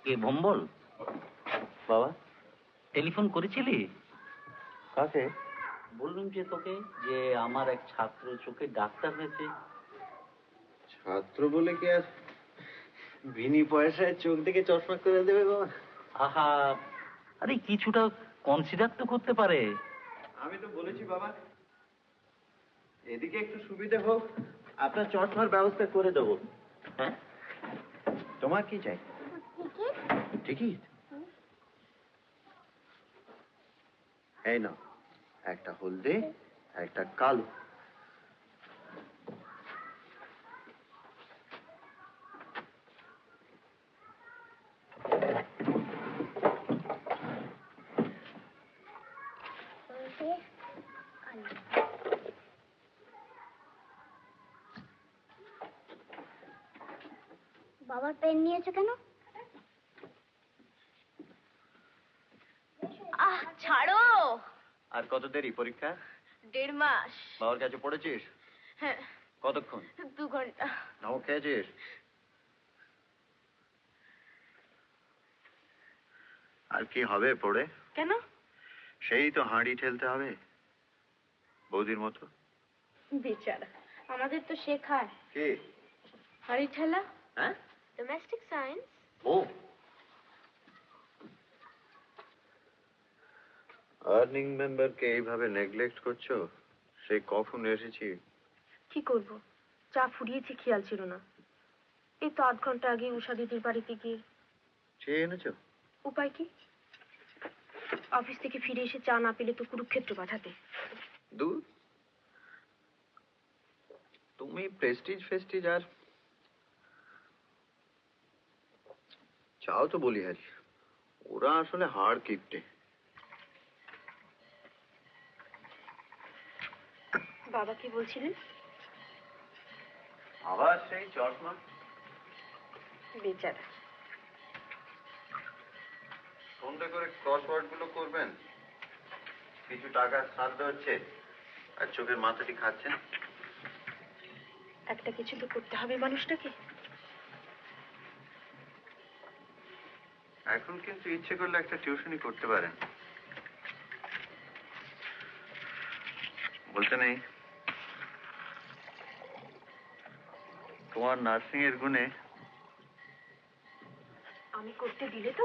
কে ভম্বল? বাবা টেলিফোন করেছিলি? কাকে? বললাম যে তোকে, যে আমার এক ছাত্র চোখে ডাক্তার হয়েছে। ছাত্র বলে কি আর বিনি পয়সায় চোখ দেখে চশমা করে দেবে বাবা? আহা, আরে কিছুটা কনসিডার তো করতে পারে। আমি তো বলেছি বাবা, এদিকে একটু সুবিধা হোক, আপনার চশমার ব্যবস্থা করে দেবো। হ্যাঁ, তোমার কি চাই? টিকিট? এই না, একটা হলদে, একটা কালো। বাবার পেন নিয়েছো কেন? আহ, ছাড়ো। আর কত দেরি পরীক্ষা? 1.5 মাস। বাবার কাছে পড়েছিস? হ্যাঁ। কতক্ষণ? 2 ঘন্টা। নাও খেয়েছিস? আর কি হবে পড়ে? কেন? সেই তো হাঁড়ি ঠেলতে হবে বৌদির মতো। বেচারা, আমাদের তো শেখায়। কে? হাঁড়ি ঠেলা। হ্যাঁ, ডোমেস্টিক সায়েন্স। ও, আর্নিং মেম্বারকে এইভাবে নেগলেক্ট করছো? সেই কখন এসেছি। কি করব, চা ফুরিয়েছে, খেয়াল ছিল না। এই তো 8 ঘন্টা আগে উষা দিদির বাড়িতে গিয়ে। চেয়ে এনেছো? উপায় কি? অফিস থেকে ফিরে এসে চা না পেলে তো কুরুক্ষেত্র পাঠাতে। দূর, তুমি প্রেস্টিজ ফেস্টিজ আর চাও তো বলি হারি, ওরা আসলে হাড় কিপটে। বাবা কি বলছিলেন? আবার সেই চশমা। বেচারা। ফোনটা করে ক্রসওয়ার্ড গুলো করবেন, কিছু টাকা সাধ্য হচ্ছে আর চোখের মাথাটি খাচ্ছেন। একটা কিছু তো করতে হবে মানুষটাকে। এখন কিন্তু ইচ্ছে করলে একটা টিউশনই করতে পারেন। বলতে নেই, তোমার নার্সিং এর গুণে। আমি করতে দিলে তো?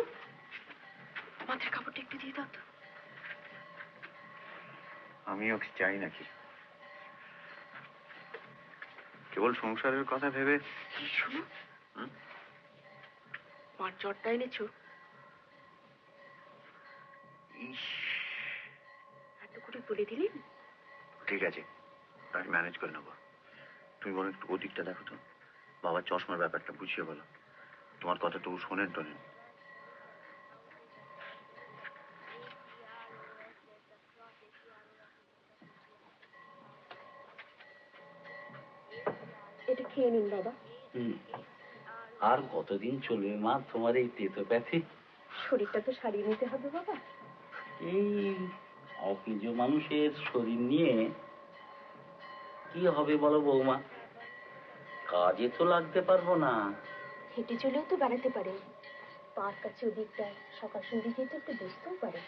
মাথার কাপড়টা একটু দিয়ে দাও তো। আমিও কি চাই নাকি? কেবল সংসারের কথা ভেবে। শোনো, মার জ্বরটা এনেছো? ইস, এত করে বলে দিলেন। ঠিক আছে, আমি ম্যানেজ করে নেবো। তুমি বলো একটু ওদিকটা দেখো তো, বাবার চশমার ব্যাপারটা বুঝিয়ে বলো। তোমার কথা তো শোনেন টোনেন। এটা খেয়ে নিন বাবা। আর কতদিন চলবে মা তোমার এই তেতোপ্যাথি? শরীরটা তো সারিয়ে নিতে হবে বাবা। এই অকেজো মানুষের শরীর নিয়ে কি হবে বলো বৌমা? কাজে তো লাগতে পারবো না। হেঁটে চলেও তো বেড়াতে পারে। পার্ক আছে ওদিকটায়, সকাল সন্ধ্যে যেতে একটু বসতেও পারে।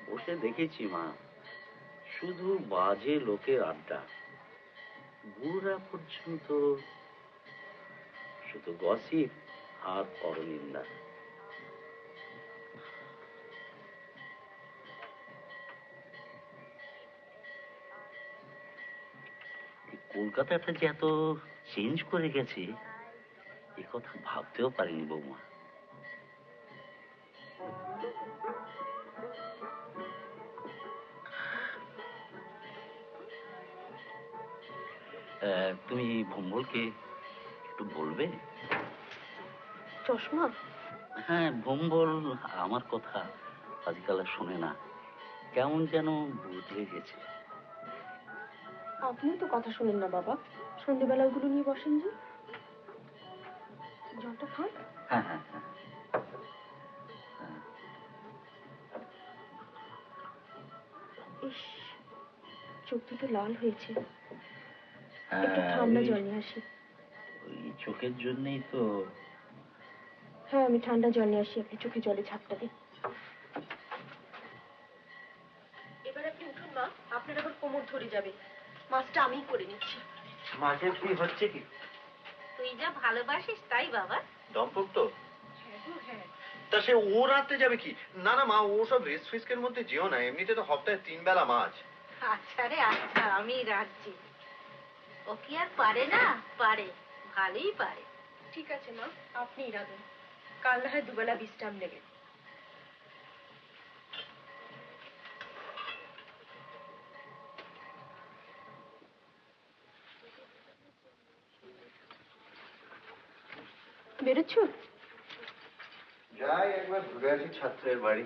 বসে দেখেছি মা, শুধু বাজে লোকের আড্ডা, বুড়া পর্যন্ত শুধু গসিপ আর পরনিন্দা। কলকাতাটা যে এত চেঞ্জ করে গেছে এ কথা ভাবতেও পারিনি বৌমা। তুমি ভম্বলকে একটু বলবে? চশমা? হ্যাঁ, ভম্বল আমার কথা আজকাল আর শোনে না, কেমন যেন বদলে গেছে। আপনিও তো কথা শোনেন না বাবা, সন্ধ্যেবেলা ওগুলো নিয়ে বসেন যে। জলটা খান। হ্যাঁ হ্যাঁ হ্যাঁ। ইস, চোখ দুটো লাল হয়েছে। একটু ঠান্ডা জল নিয়ে আসি। ওই চোখের জন্যই তো। হ্যাঁ, আমি ঠান্ডা জল নিয়ে আসি, আপনি চোখে জলে ঝাপটা দিন। এবার আপনি উঠুন মা, আপনার আবার কোমর ধরে যাবে। মাছটা আমিই করে নিচ্ছি। মাছের কি হচ্ছে কি? তুই যা ভালোবাসিস তাই বাবা। দম্পক তো? হ্যাঁ। তা সে ও রাঁধতে যাবে কি? না না মা, ও সব রেস্ট ফিস্কের মধ্যে যেও না, এমনিতে তো সপ্তাহে 3 বেলা মাছ। আচ্ছা রে আচ্ছা, আমি রাখছি। ও কি আর পারে না? পারে, ভালোই পারে। ঠিক আছে মা, আপনিই রাঁধুন। কাল না হয় দুবেলা বিশ্রাম নেবে। বেরোচ্ছ? যাই একবার ঘুরে আসি ছাত্রের বাড়ি।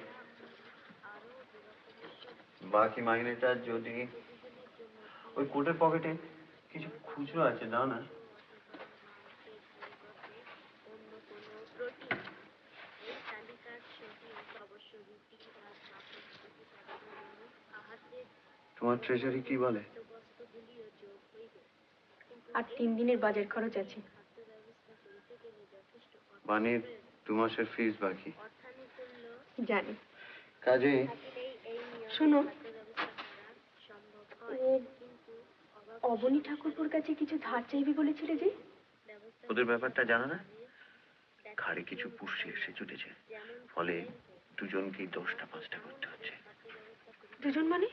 বাকি মাইনেটা যদি ওই কোটের পকেটে কিছু খুচরো আছে, দাও না। তোমার ট্রেজারি কি বলে? আর 3 দিনের বাজার খরচ আছে। বানির 2 মাসের ফিস বাকি। জানি। কাজে শোনো, ও অবনী ঠাকুরপুর কাছে কিছু ধার চাইবে বলেছিলে যে? ওদের ব্যাপারটা জানো না? ঘাড়ে কিছু পুষছে এসে জুটেছে, ফলে দুজনকেই 10টা 5টা করতে হচ্ছে। দুজন মানে?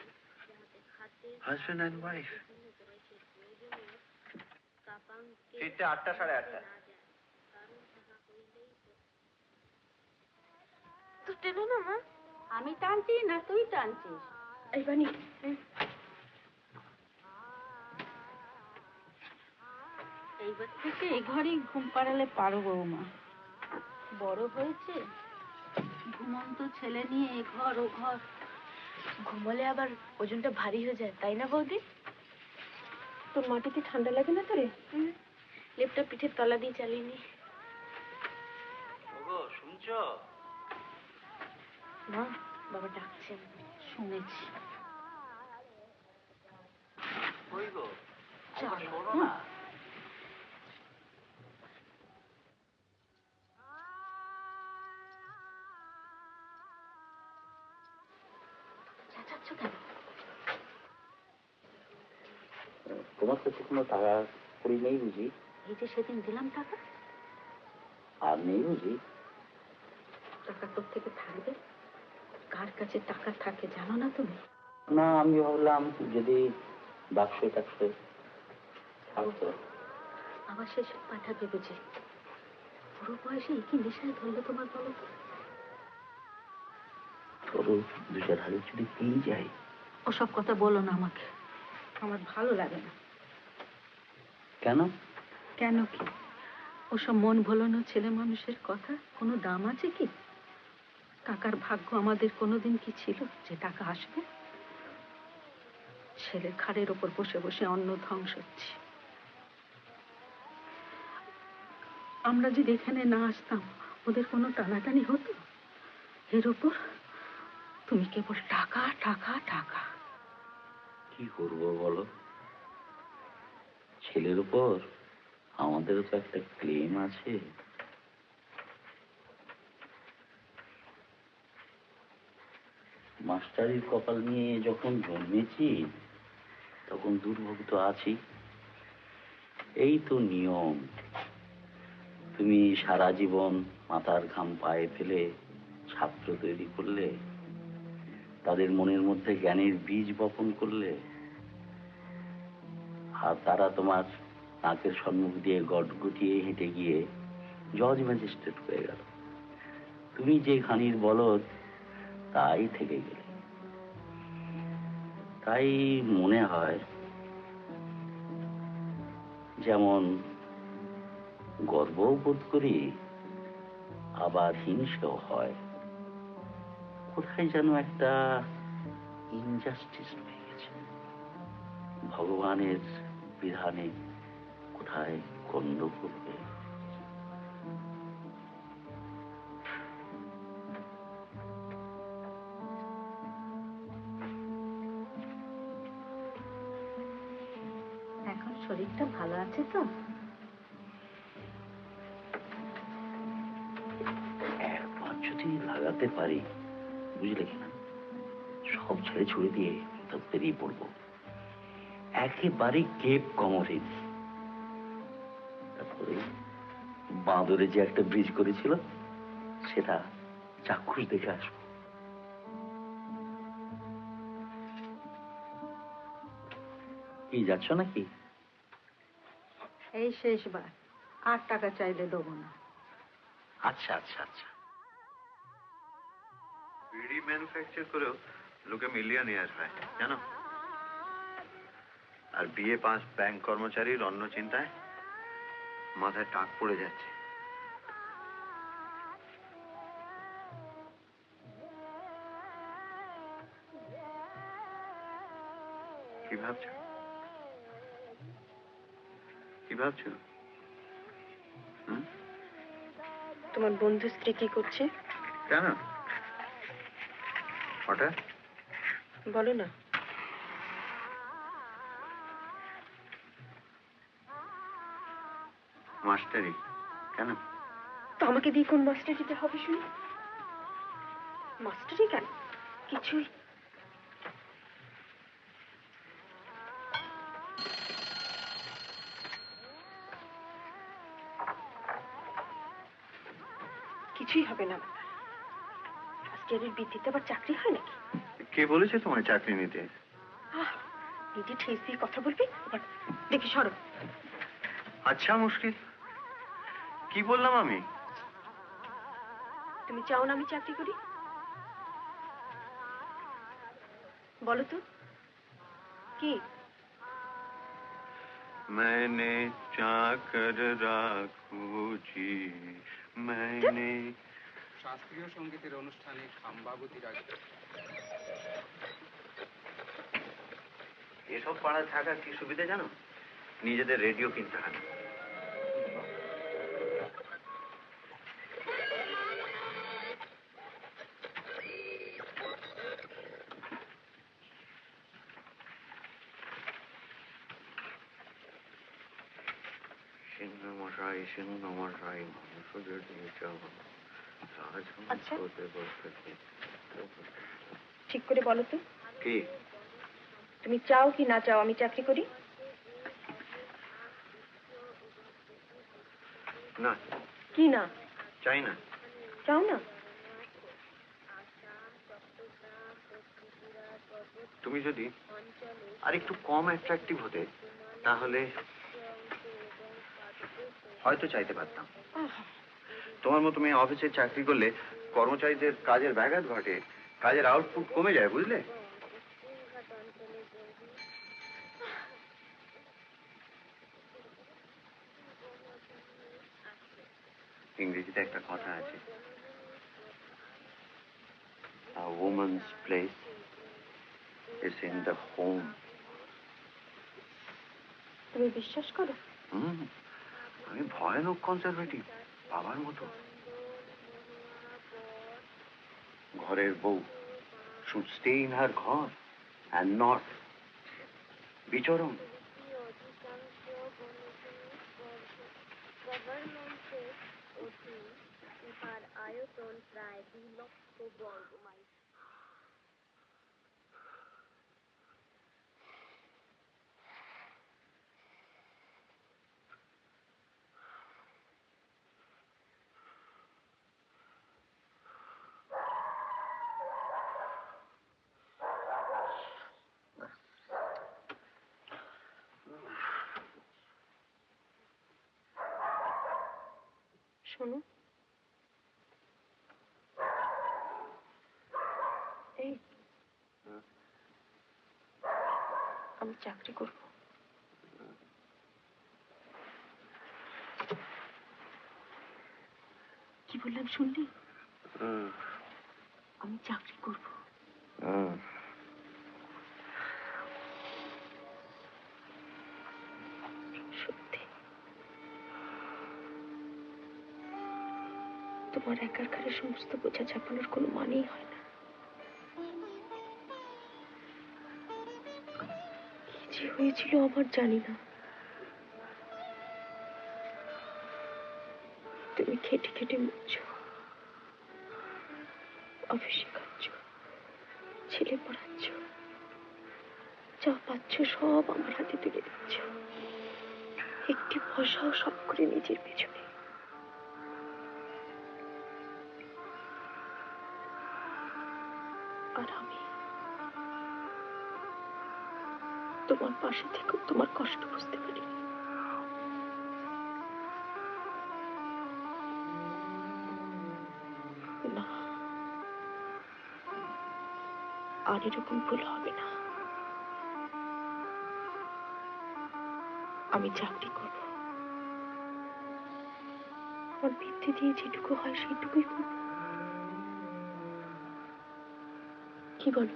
Husband and wife. ফিরতে 8টা 8:30। তুই টেনো না মা। আমি টানছি না তুই টানছিস? এই বানি, এইবার থেকে এই ঘরেই ঘুম পাড়ালে পারো বৌমা। বড় হয়েছে, ঘুমন্ত ছেলে নিয়ে এ ঘর ও ঘর। ঘুমোলে আবার ওজনটা ভারী হয়ে যায়, তাই না বৌদি? তোর মাটিতে ঠান্ডা লাগে না তোরে? লেপটা পিঠের তলা দিয়ে চালিয়ে নি। ওগো শুনছো? মা, বাবা ডাকছেন। শুনেছি। কই গো, একবার চলো, শোনো না। চেঁচাচ্ছ কেন? তোমার কাছে কোনো টাকা কড়ি নেই বুঝি? এই যে সেদিন দিলাম টাকা। আর নেই বুঝি? টাকা তোর থেকে থাকবে? কার কাছে টাকা থাকে জানো না তুমি? না, আমি ভাবলাম যদি বাক্সে টাক্সে থাকতো। আবার সেসব পাঠাবে বুঝি? পুরো বয়সে কি নেশায় ধরলো তোমার বলো? ধরো 2-4 হাজার যদি পেয়ে যাই। ওসব কথা বলো না আমাকে, আমার ভালো লাগে না। কেন? কেন কি? ওসব মন ভোলানো ছেলে মানুষের কথা কোনো দাম আছে কি? টাকার ভাগ্য আমাদের কোনোদিন কি ছিল যে টাকা আসবে? ছেলের ঘাড়ের ওপর বসে বসে অন্ন ধ্বংস হচ্ছে। আমরা যদি এখানে না আসতাম ওদের কোনো টানাটানি হতো? এর ওপর তুমি কেবল টাকা টাকা টাকা। কি করবো বলো? ছেলের উপর আমাদেরও তো একটা ক্লেম আছে। মাস্টারির কপাল নিয়ে যখন জন্মেছি তখন দুর্ভোগ তো আছেই। এই তো নিয়ম। তুমি সারা জীবন মাথার ঘাম পায়ে ফেলে ছাত্র তৈরি করলে, তাদের মনের মধ্যে জ্ঞানের বীজ বপন করলে, আর তারা তোমার নাকের সম্মুখ দিয়ে গটগটিয়ে হেঁটে গিয়ে জজ ম্যাজিস্ট্রেট হয়ে গেল। তুমি যে খানির বলদ তাই থেকে গেলে। তাই মনে হয় যেমন গর্বও বোধ করি, আবার হিংসেও হয়। কোথায় যেন একটা ইনজাস্টিস হয়ে গেছে। ভগবানের বিধানে কোথায় গন্ডগোল হয়ে গেছে। এখন শরীরটা ভালো আছে তো? কাটাতে পারি, বুঝলে কিনা, সব ছেড়ে ছুড়ে দিয়ে কোথাও বেরিয়ে পড়বো, একেবারে কেপ কমোরিস। তারপরে বাঁদরে যে একটা ব্রিজ করেছিল সেটা চাক্ষুষ দেখে আসবো। কি যাচ্ছ নাকি? এই শেষবার, আর টাকা চাইলে দেবো না। আচ্ছা আচ্ছা আচ্ছা। বিড়ি ম্যানুফ্যাকচার করেও লোকে মিলিয়নিয়ার হয় জানো। আর বিএ পাস ব্যাংক কর্মচারীর অন্য চিন্তায় মাথায় টাক পড়ে যাচ্ছে। কি ভাবছো? কি ভাবছো? তোমার বন্ধু স্ত্রী কি করছে? কেন হঠাৎ? বলো না। মাস্টারি। কেন? তো আমাকে দিয়ে কোন মাস্টার দিতে হবে শুনি? মাস্টারি কেন? কিছুই। কিছুই হবে না। আজকের বৃত্তিতে আবার চাকরি হয় নাকি? কে বলেছে তোমার চাকরি নিতে? নিজে ঠেস দিয়ে কথা বলবি, এবার দেখি সরো। আচ্ছা মুশকিল, কি বললাম আমি? তুমি চাও না আমি চাকরি করি? বলো তো কি? मैंने चाकर রাখু জি, मैंने। শাস্ত্রীয় সঙ্গীতের অনুষ্ঠানে খাম্বাবতী রাগ। এসব পাড়ায় থাকার কি সুবিধা জানো? নিজেদের রেডিও কিনতে হয় না। সিংহমশাই সিংহমশাই মানুষ যদি চাও আচ্ছা, ঠিক করে বলো তো কি? তুমি চাও কি না চাও আমি চাকরি করি? না। কি না? চাই না। চাও না? তুমি যদি আর একটু কম অ্যাট্রাকটিভ হতে তাহলে হয়তো চাইতে পারতাম। তোমার মতো মেয়ে অফিসে চাকরি করলে কর্মচারীদের কাজের ব্যাঘাত ঘটে, কাজের আউটপুট কমে যায়, বুঝলে? ইংরেজিতে একটা কথা আছে, A woman's place is in the home. তুমি বিশ্বাস করো? আমি ভয়ানক কনজারভেটিভ, বাবার মতো। ঘরের বউ should stay in her ঘর and not বিচরণ। গভর্নমেন্টের অধীন ইহার আয়তন প্রায় 2 লক্ষ বর্গ মাইল। শোনো, এই আমি চাকরি করব। কি বললাম শুনলি? আমি চাকরি করব। সত্যি। তোমার একার ঘাড়ে সমস্ত বোঝা চাপানোর কোনো মানেই হয় না। কি যে হয়েছিল আমার জানি না। তুমি খেটে খেটে মরছো, যা পাচ্ছ সব আমার হাতে তুলে দিচ্ছ, একটি পয়সাও সব করে নিজের পেছনে। আর আমি তোমার পাশে থেকেও তোমার কষ্ট বুঝতে পারি না। আর এরকম ভুল হবে না। আমি চাকরি করব, আমার বৃত্তি দিয়ে যেটুকু হয় সেটুকুই করব। কি বলো?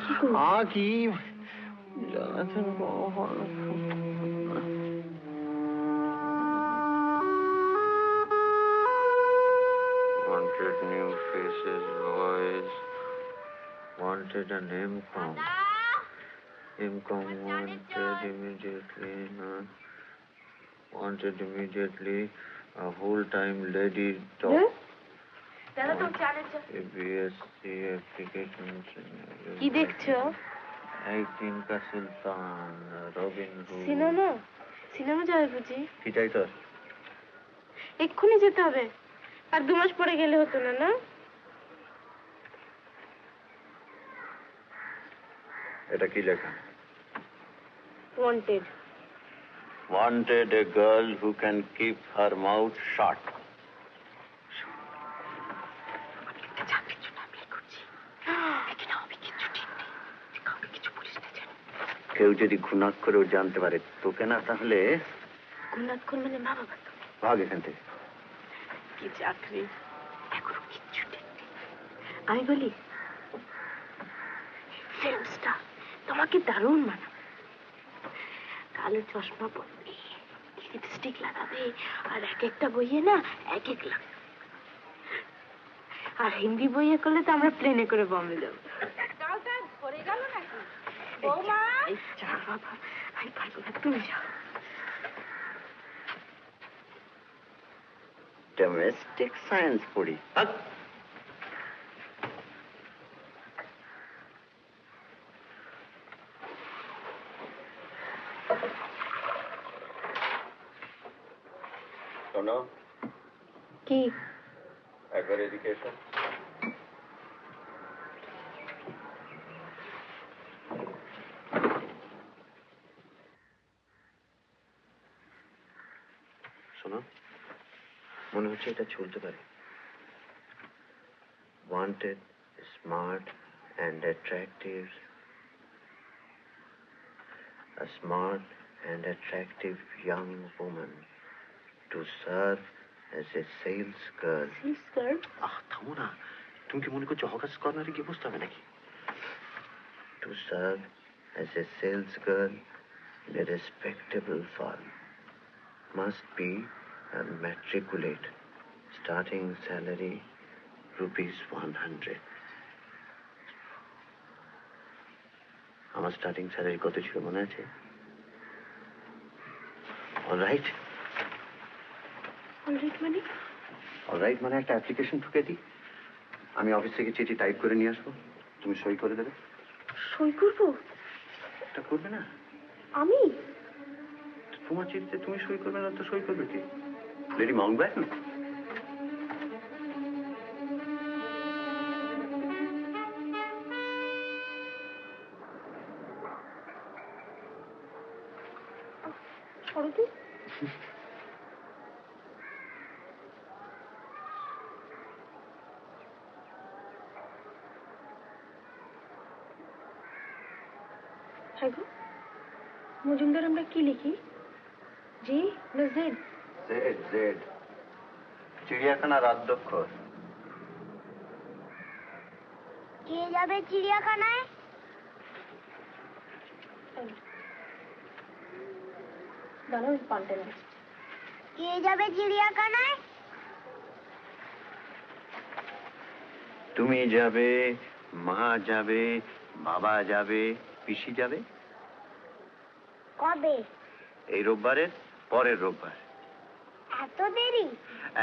কি করবো? কি জ্বালাতন Wanted new faces, boys. Wanted an income. Income wanted immediately. Wanted immediately a whole-time lady doc. দাদা তুমি জানেন BSc applications. কি দেখছো? 18 का सुल्तान, रॉबिन हुड। সিনেমা? সিনেমা যাবে বুঝি? কি চাই তোর? এক্ষুনি যেতে হবে, আর 2 মাস পরে গেলে হতো না? না, এটা কি লেখা? Wanted. Wanted a girl who can keep her mouth shut. কেউ যদি ঘুণাক্ষরেও জানতে পারে তোকে না, তাহলে ঘুণাক্ষর মানে মা বাবা তো। ভাগ এখান থেকে। কি চাকরি, এখনো কিচ্ছু ঠিক নেই। আমি বলি ফিল্ম স্টার, তোমাকে দারুণ মানাবে। কালো চশমা পরবে, লিপস্টিক লাগাবে, আর এক একটা বইয়ে না এক এক লাখ। আর হিন্দি বইয়ে করলে তো আমরা প্লেনে করে বম্বে যাবো। ভরে গেল নাকি বৌমা? বাবা আমি পারবো না, তুমি যাও। ডোমেস্টিক সায়েন্স পড়ি। শোনো, কি? একবার এদিকে এসো। শোনো, মনে হচ্ছে এটা চলতে পারে। Wanted, smart and attractive. A smart and attractive young woman to serve as a sales girl. Sales girl? থামো না, তুমি কি মনে করছো হকার্স কর্নারে গিয়ে বসতে হবে নাকি? To serve as a sales girl in a respectable firm. Must be a matriculate. Starting salary ₹100. আমার স্টার্টিং স্যালারি কত ছিল মনে আছে? অলরাইট। অলরাইট মানে? অলরাইট মানে একটা অ্যাপ্লিকেশন ঢুকে দিই, আমি অফিস থেকে চিঠি টাইপ করে নিয়ে আসবো, তুমি সই করে দেবে। সই করবো? এটা করবে না? আমি? তোমার চিঠিতে তুমি সই করবে না তো সই করবে কি? Lady Mountbatten? করো তো। হ্যাঁ গো, মজুমদার আমরা কি লিখি? জি না জেড? জেড জেড, চিড়িয়াখানার অধ্যক্ষ। কে যাবে চিড়িয়াখানায়? দাঁড়াও পাল্টে না। কে যাবে চিড়িয়াখানায়? তুমি যাবে, মা যাবে, বাবা যাবে, পিসি যাবে। কবে? এই রোববারের পরের রোববার। এত দেরি?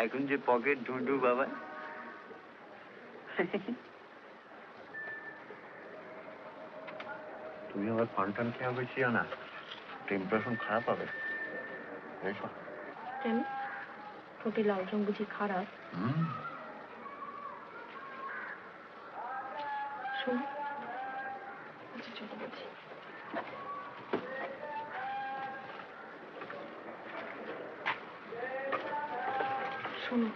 এখন যে পকেট ঢুঁঢু বাবা। তুমি আবার পান টান খেয়ে বেশিও না, ইমপ্রেশন খারাপ হবে। এসো। কেন? ঠোঁটে লাল রং বুঝি খারাপ? শোনো, আচ্ছা চলো বলছি। শোনো,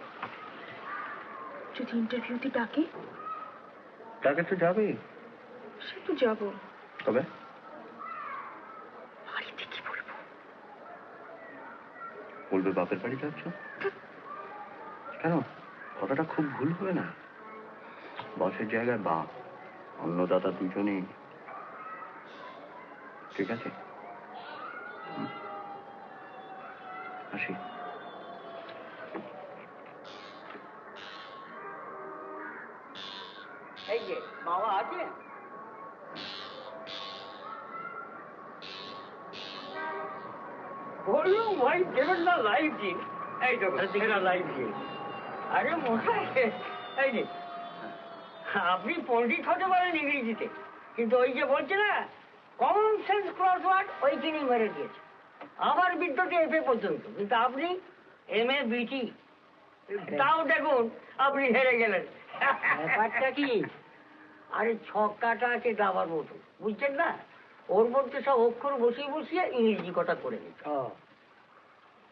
যদি ইন্টারভিউতে ডাকে? ডাকে তো যাবেই। সে তো যাবো, তবে বাড়িতে কি বলবো? বলবে বাপের বাড়ি যাচ্ছ। কেন? কথাটা খুব ভুল হবে না। বসের জায়গায় বাপ, অন্নদাতা দুজনেই। ঠিক আছে, আসি। এই যে বাবা আছে? বললুম ভাই দেবেন না লাইভ দিন। এই তো লাইভ দিন। আরে মশাই, এই যে আপনি পণ্ডিত হতে পারেন ইংরেজিতে, কিন্তু ওই যে বলছে না কমন সেন্স ক্রস ওয়ার্ড, ওইখানেই মেরে দিয়েছে। আমার বিদ্যুতে এফএ পর্যন্ত, কিন্তু আপনি MA BT, তাও দেখুন আপনি হেরে গেলেন। ব্যাপারটা কি? আরে ছক্কাটা আছে দাবার মতো, বুঝছেন না? ওর মধ্যে সব অক্ষর বসিয়ে বসিয়ে ইংরেজি কথা করে নিচ্ছে।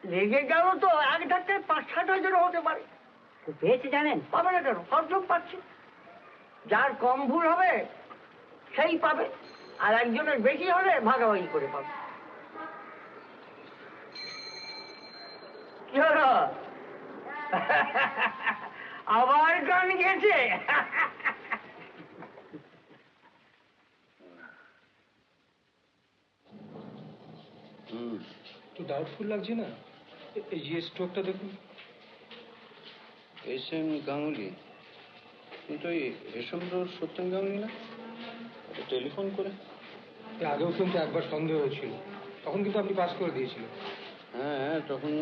লেগে গেল তো এক ধাক্কায় 5-7 হাজারও হতে পারে। পেয়েছে জানেন? পাবে না কেন? সব লোক পাচ্ছে। যার কম ভুল হবে সেই পাবে, আর একজনের বেশি হলে ভাগাভাগি করে পাবে। কি হলো? আবার গান গেছে? একটু ডাউটফুল লাগছে না? এই যে স্ট্রোকটা দেখুন। SM গাঙ্গুলি, কিন্তু এসম্র সত্যেন গাঙ্গুলি না? টেলিফোন করে। আগেও কিন্তু একবার সন্দেহ হয়েছিল, তখন কিন্তু আপনি পাস করে দিয়েছিলেন। হ্যাঁ, তখন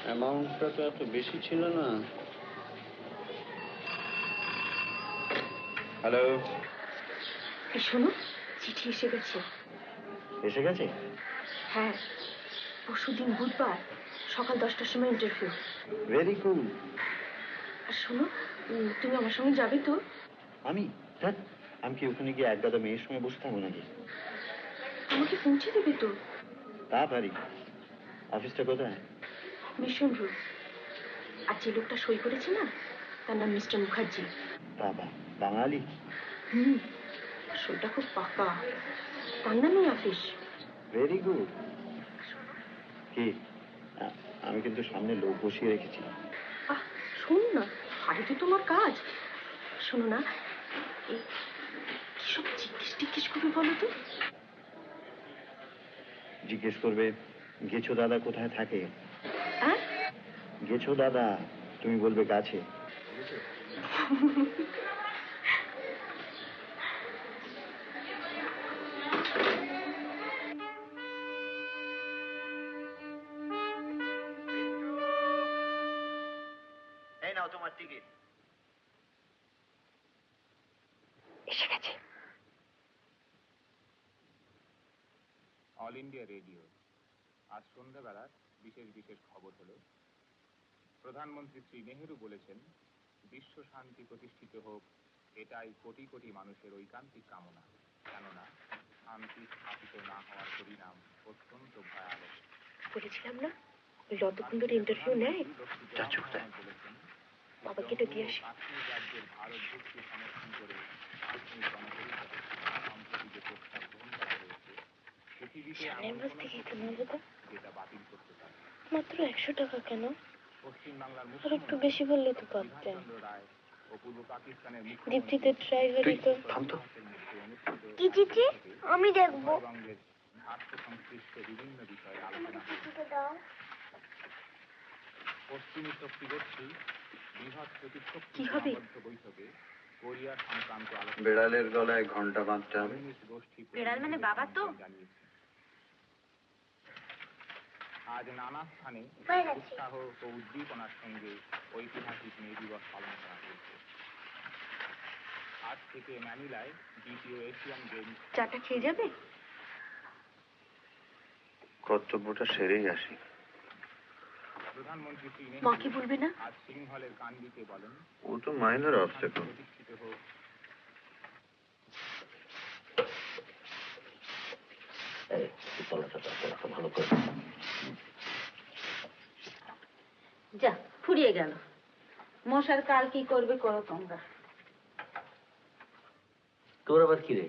অ্যামাউন্টটা তো এত বেশি ছিল না। হ্যালো, শোনো, চিঠি এসে গেছে। এসে গেছে? হ্যাঁ, পরশুদিন বুধবার সকাল 10টার সময় ইন্টারভিউ। Very good. আর শোনো, তুমি আমার সঙ্গে যাবে তো? আমি আমি কি ওখানে গিয়ে এক গাদা মেয়ের সঙ্গে বসে থাকবো নাকি? আমাকে পৌঁছে দেবে তো? তা পারি। অফিসটা কোথায়? Mission road. আর যে লোকটা সই করেছে না, তার নাম মিস্টার মুখার্জি। বাবা, বাঙালি? সইটা খুব পাকা, তার নামই অফিস। Very good. কি, আমি কিন্তু সামনে লোক বসিয়ে রেখেছি। শোন না, আরে তো তোমার কাজ। শোনো না, এই সব জিজ্ঞেস করবে বলো তো? জিজ্ঞেস করবে গেছো দাদা কোথায় থাকে। হ্যাঁ, গেছো দাদা, তুমি বলবে গাছে। এই নাও তোমার টিকিট। এসে গেছে। All India radio. আজ সন্ধ্যাবেলা বিশেষ খবর হলো, প্রধানমন্ত্রী শ্রী নেহেরু বলেছেন, বিশ্ব শান্তি প্রতিষ্ঠিত হোক, এটাই কোটি কোটি মানুষের ঐকান্তিক কামনা। কেননা শান্তি স্থাপিত না হওয়ার পরিণাম অত্যন্ত ভয়াবহ। বলেছিলাম না, ওই যতক্ষণ ধরে ইন্টারভিউ নেয়। বলেছেন, বাবাকে তো দিয়ে আসি। কাশ্মীর রাজ্যের ভারত ভুক্তি সমর্থন করে কাশ্মীর গণপরিষদ সম্প্রতি যে প্রস্তাব গ্রহণ করা হয়েছে, পৃথিবীতে এমন যেটা বাতিল করতে পারে। মাত্র 100 টাকা কেন? পশ্চিমবাংলার আর একটু বেশি বললে তো পারতেন। দীপ্তিতে ড্রাইভারি তো। কি চিঠি? আমি দেখবো। সংশ্লিষ্ট বিভিন্ন বিষয়ে আলোচনা পশ্চিমী শক্তি গোষ্ঠী বৃহৎ প্রতিশক্তি বৈঠকে কোরিয়া সংক্রান্ত আলোচনা। বেড়ালের গলায় ঘন্টা বাঁধতে হবে। বেড়াল মানে বাবা তো? আজ নানা স্থানে উৎসাহ ও উদ্দীপনার সঙ্গে ঐতিহাসিক মে দিবস পালন করা হয়েছে। আজ থেকে ম্যানিলায় দ্বিতীয় এশিয়ান গেমস। চাটা খেয়ে যাবে? কর্তব্যটা সেরেই আসি। প্রধানমন্ত্রী শ্রী মা নেহেরু কি বলবে না? আজ সিংহলের কান্দিতে বলেন, ও তো মাইনর অবস্টাকল। প্রতিষ্ঠিত হোক। ভালো করে যা ফুরিয়ে গেল। মশার কাল কি করবে করো তোমরা। তোর আবার কি রে?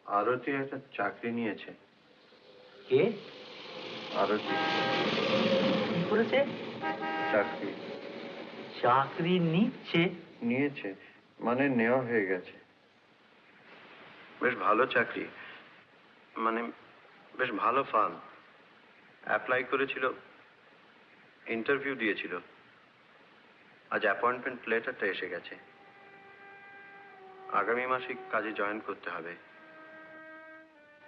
আরতি একটা চাকরি নিয়েছে। কে? আরতি কি করেছে? চাকরি চাকরি নিয়েছে, মানে নেওয়া হয়ে গেছে। বেশ ভালো চাকরি, মানে বেশ ভালো ফার্ম। অ্যাপ্লাই করেছিল, ইন্টারভিউ দিয়েছিল, আজ অ্যাপয়েন্টমেন্ট লেটারটা এসে গেছে। আগামী মাসে কাজে জয়েন করতে হবে।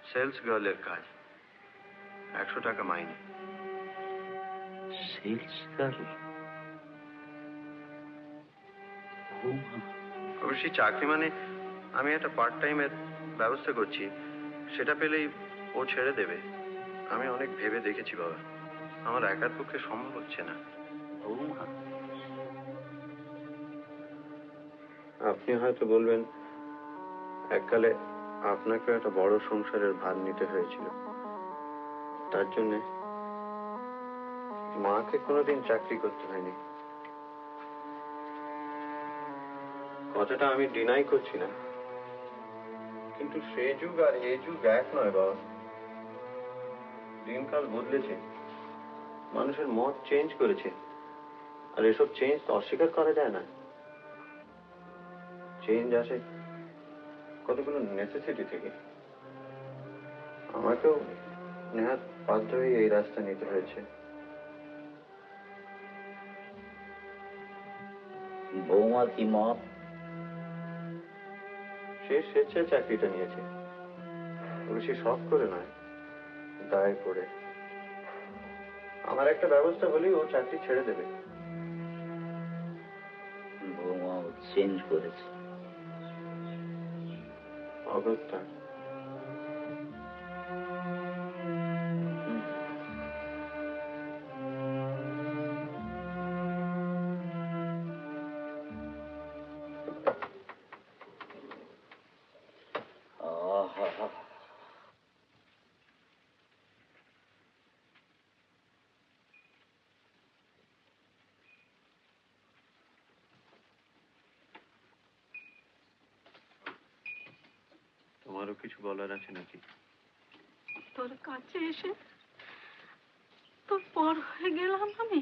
সেলস গার্লের কাজ, 100 টাকা মাইনে। Sales girl? অবশ্যই চাকরি মানে আমি একটা পার্ট টাইমের ব্যবস্থা করছি, সেটা পেলেই ও ছেড়ে দেবে। আমি অনেক ভেবে দেখেছি বাবা, আমার একার পক্ষে সম্ভব হচ্ছে না। আপনি হয়তো বলবেন, এককালে আপনাকে একটা বড় সংসারের ভার নিতে হয়েছিল, তার জন্যে মাকে কোনোদিন চাকরি করতে হয়নি। কথাটা আমি ডিনাই করছি না, কিন্তু সে যুগ আর এই যুগ এক নয় বাবা। দিনকাল বদলেছে, মানুষের মত চেঞ্জ করেছে, আর এসব চেঞ্জ তো অস্বীকার করা যায় না। চেঞ্জ আসে কতগুলো নেসেসিটি থেকে। আমাকেও নেহাত বাধ্য হয়ে এই রাস্তা নিতে হয়েছে। বৌমার কি মত? সে স্বেচ্ছায় চাকরিটা নিয়েছে, সে শখ করে নয়, দায় করে। আমার একটা ব্যবস্থা হলেই ও চাকরি ছেড়ে দেবে। বৌমাও চেঞ্জ করেছে। অগত্যা তোমারও কিছু বলার আছে নাকি? তোর কাছে এসে তোর পর হয়ে গেলাম আমি।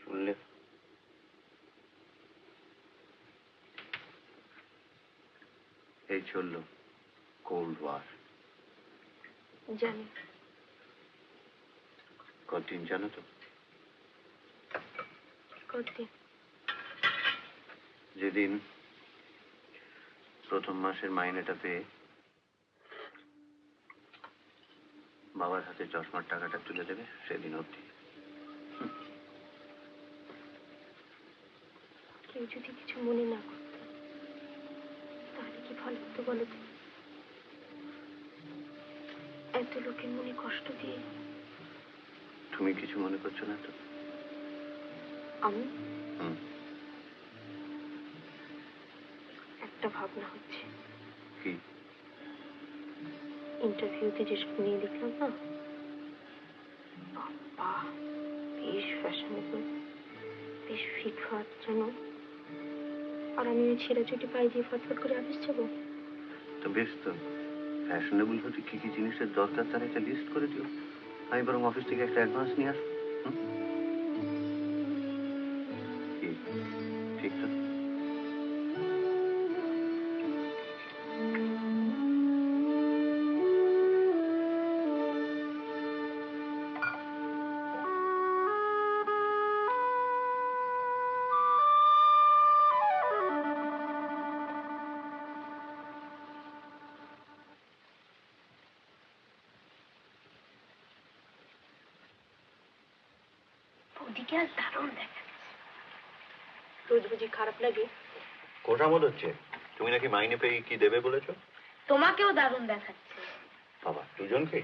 শুনলে, এই চললো কোল্ড ওয়ার। জানি। কতদিন জানো তো? কতদিন? যেদিন প্রথম মাসের মাইনেটা পেয়ে বাবার হাতে চশমার টাকাটা তুলে দেবে, সেদিন অবধি। কেউ যদি কিছু মনে না করতো তাহলে কি ভালো হতো বলো তো? এত লোকের মনে কষ্ট দিয়ে। তুমি কিছু মনে করছো না তো? আমি একটা ভাবনা হচ্ছে। কি? ইন্টারভিউতে যেসব নিয়ে দেখলাম না, বাবা বেশ ফ্যাশনেবল, বেশ ফিটফাট যেন। আর আমি ওই ছেঁড়া চুটি পায়ে দিয়ে ফটফট করে অফিস যাবো। তো বেশ, তো ফ্যাশনেবল হতে কি কি জিনিসের দরকার তার একটা লিস্ট করে দিও। আমি বরং অফিস থেকে একটা অ্যাডভান্স নিয়ে আসবো। কি ঠিক তো? বৌদিকে আর দারুণ দেখাচ্ছে। রোজ বুঝি খারাপ লাগে? কোথা মত হচ্ছে তুমি নাকি মাইনে পেয়ে কি দেবে বলেছো? তোমাকেও দারুণ দেখাচ্ছে। বাবা, দুজনকে?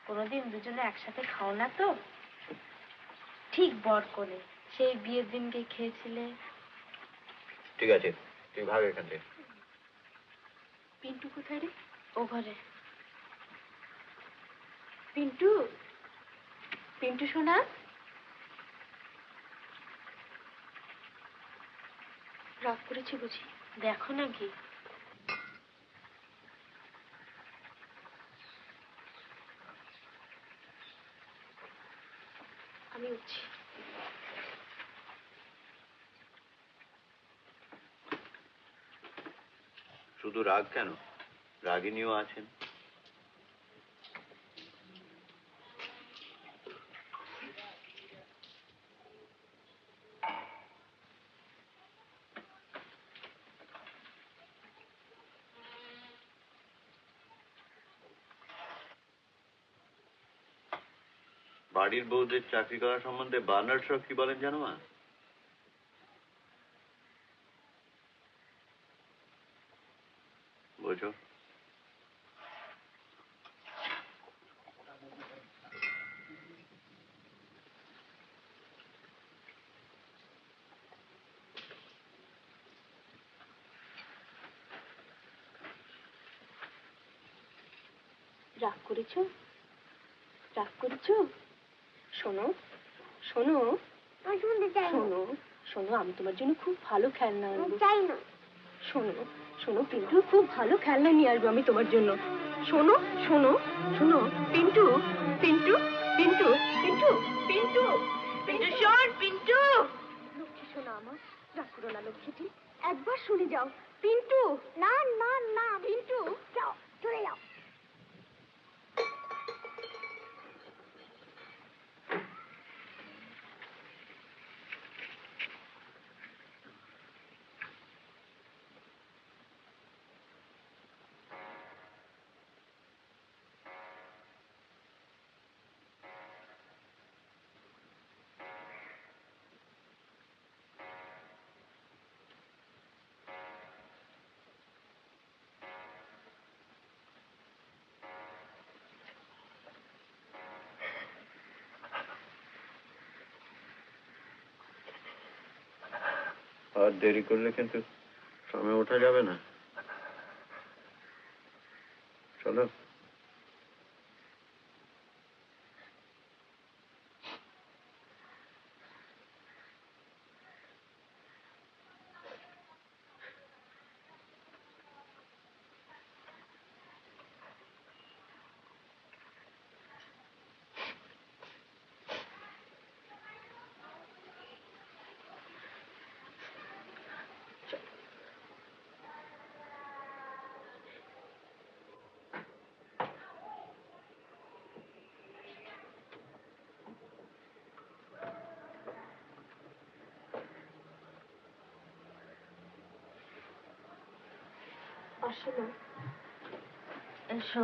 কোনোদিন দুজনে একসাথে খাও না তো? ঠিক বর করে সেই বিয়ের দিনকে খেয়েছিলে। ঠিক আছে, তুই ভাগ এখান থেকে। পিন্টু কোথায় রে? ও ঘরে। পিন্টু, পিন্টু সোনা, রাগ করেছি বুঝি? দেখো নাকি। আমি উঠছি। শুধু রাগ কেন, রাগিনীও আছেন। বাড়ির বউদের চাকরি করা সম্বন্ধে বার্নার্ড শ কি বলেন জানো মা? বোঝো? রাগ করেছো? রাগ করেছো? শোনো শোনো শোনো শোনো, আমি তোমার জন্য খুব ভালো খেলনা আনবো। চাই না। শোনো শোনো পিন্টু, খুব ভালো খেলনা নিয়ে আসবো আমি তোমার জন্য। শোনো শোনো শোনো পিন্টু, পিন্টু পিন্টু পিন্টু পিন্টু পিন্টু শোন পিন্টু। লক্ষ্মী শোনা আমার, রাগ করো না লক্ষ্মীটি, একবার শুনে যাও। পিন্টু, না না না পিন্টু, যাও চলে যাও। আর দেরি করলে কিন্তু সময় ওঠা যাবে না। চলো। আসো না, এসো।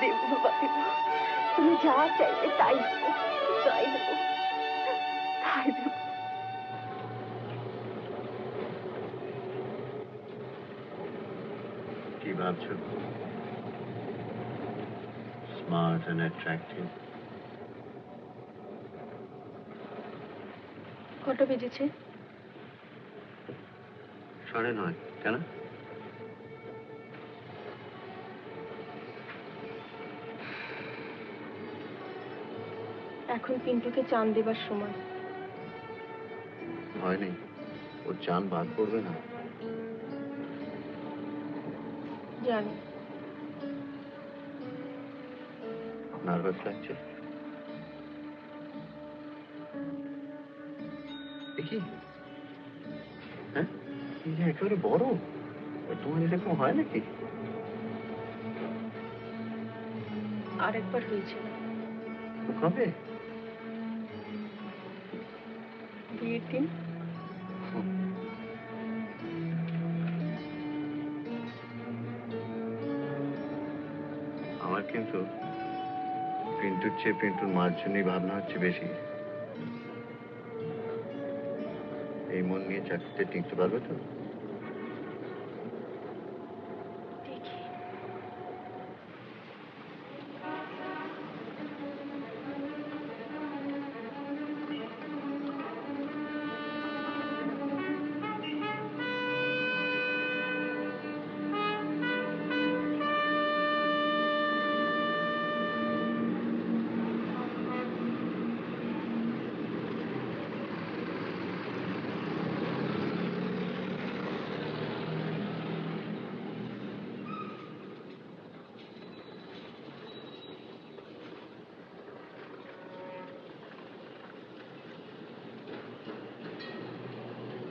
দেবো বাবা, তুমি যা চাইবে তাই দেবো, তাই দেবো, তাই দেবো। কি ভাবছো? Smart and attractive. কটা বেজেছে? 9:30। কেন? এখন পিন্টুকে চান দেবার সময়। ভয় নেই, ওর জান বাদ পড়বে না? জানি। নার্ভাস লাগছে? কি হ্যাঁ, একেবারে বড়, তোমার এরকম হয় নাকি? আরেকবার হয়েছিল কবে? বিয়ের দিন। আমার কিন্তু পিন্টুর চেয়ে পিন্টুর মার জন্যই ভাবনা হচ্ছে বেশি। এই মন নিয়ে চাকরিতে টিকতে পারবে তো?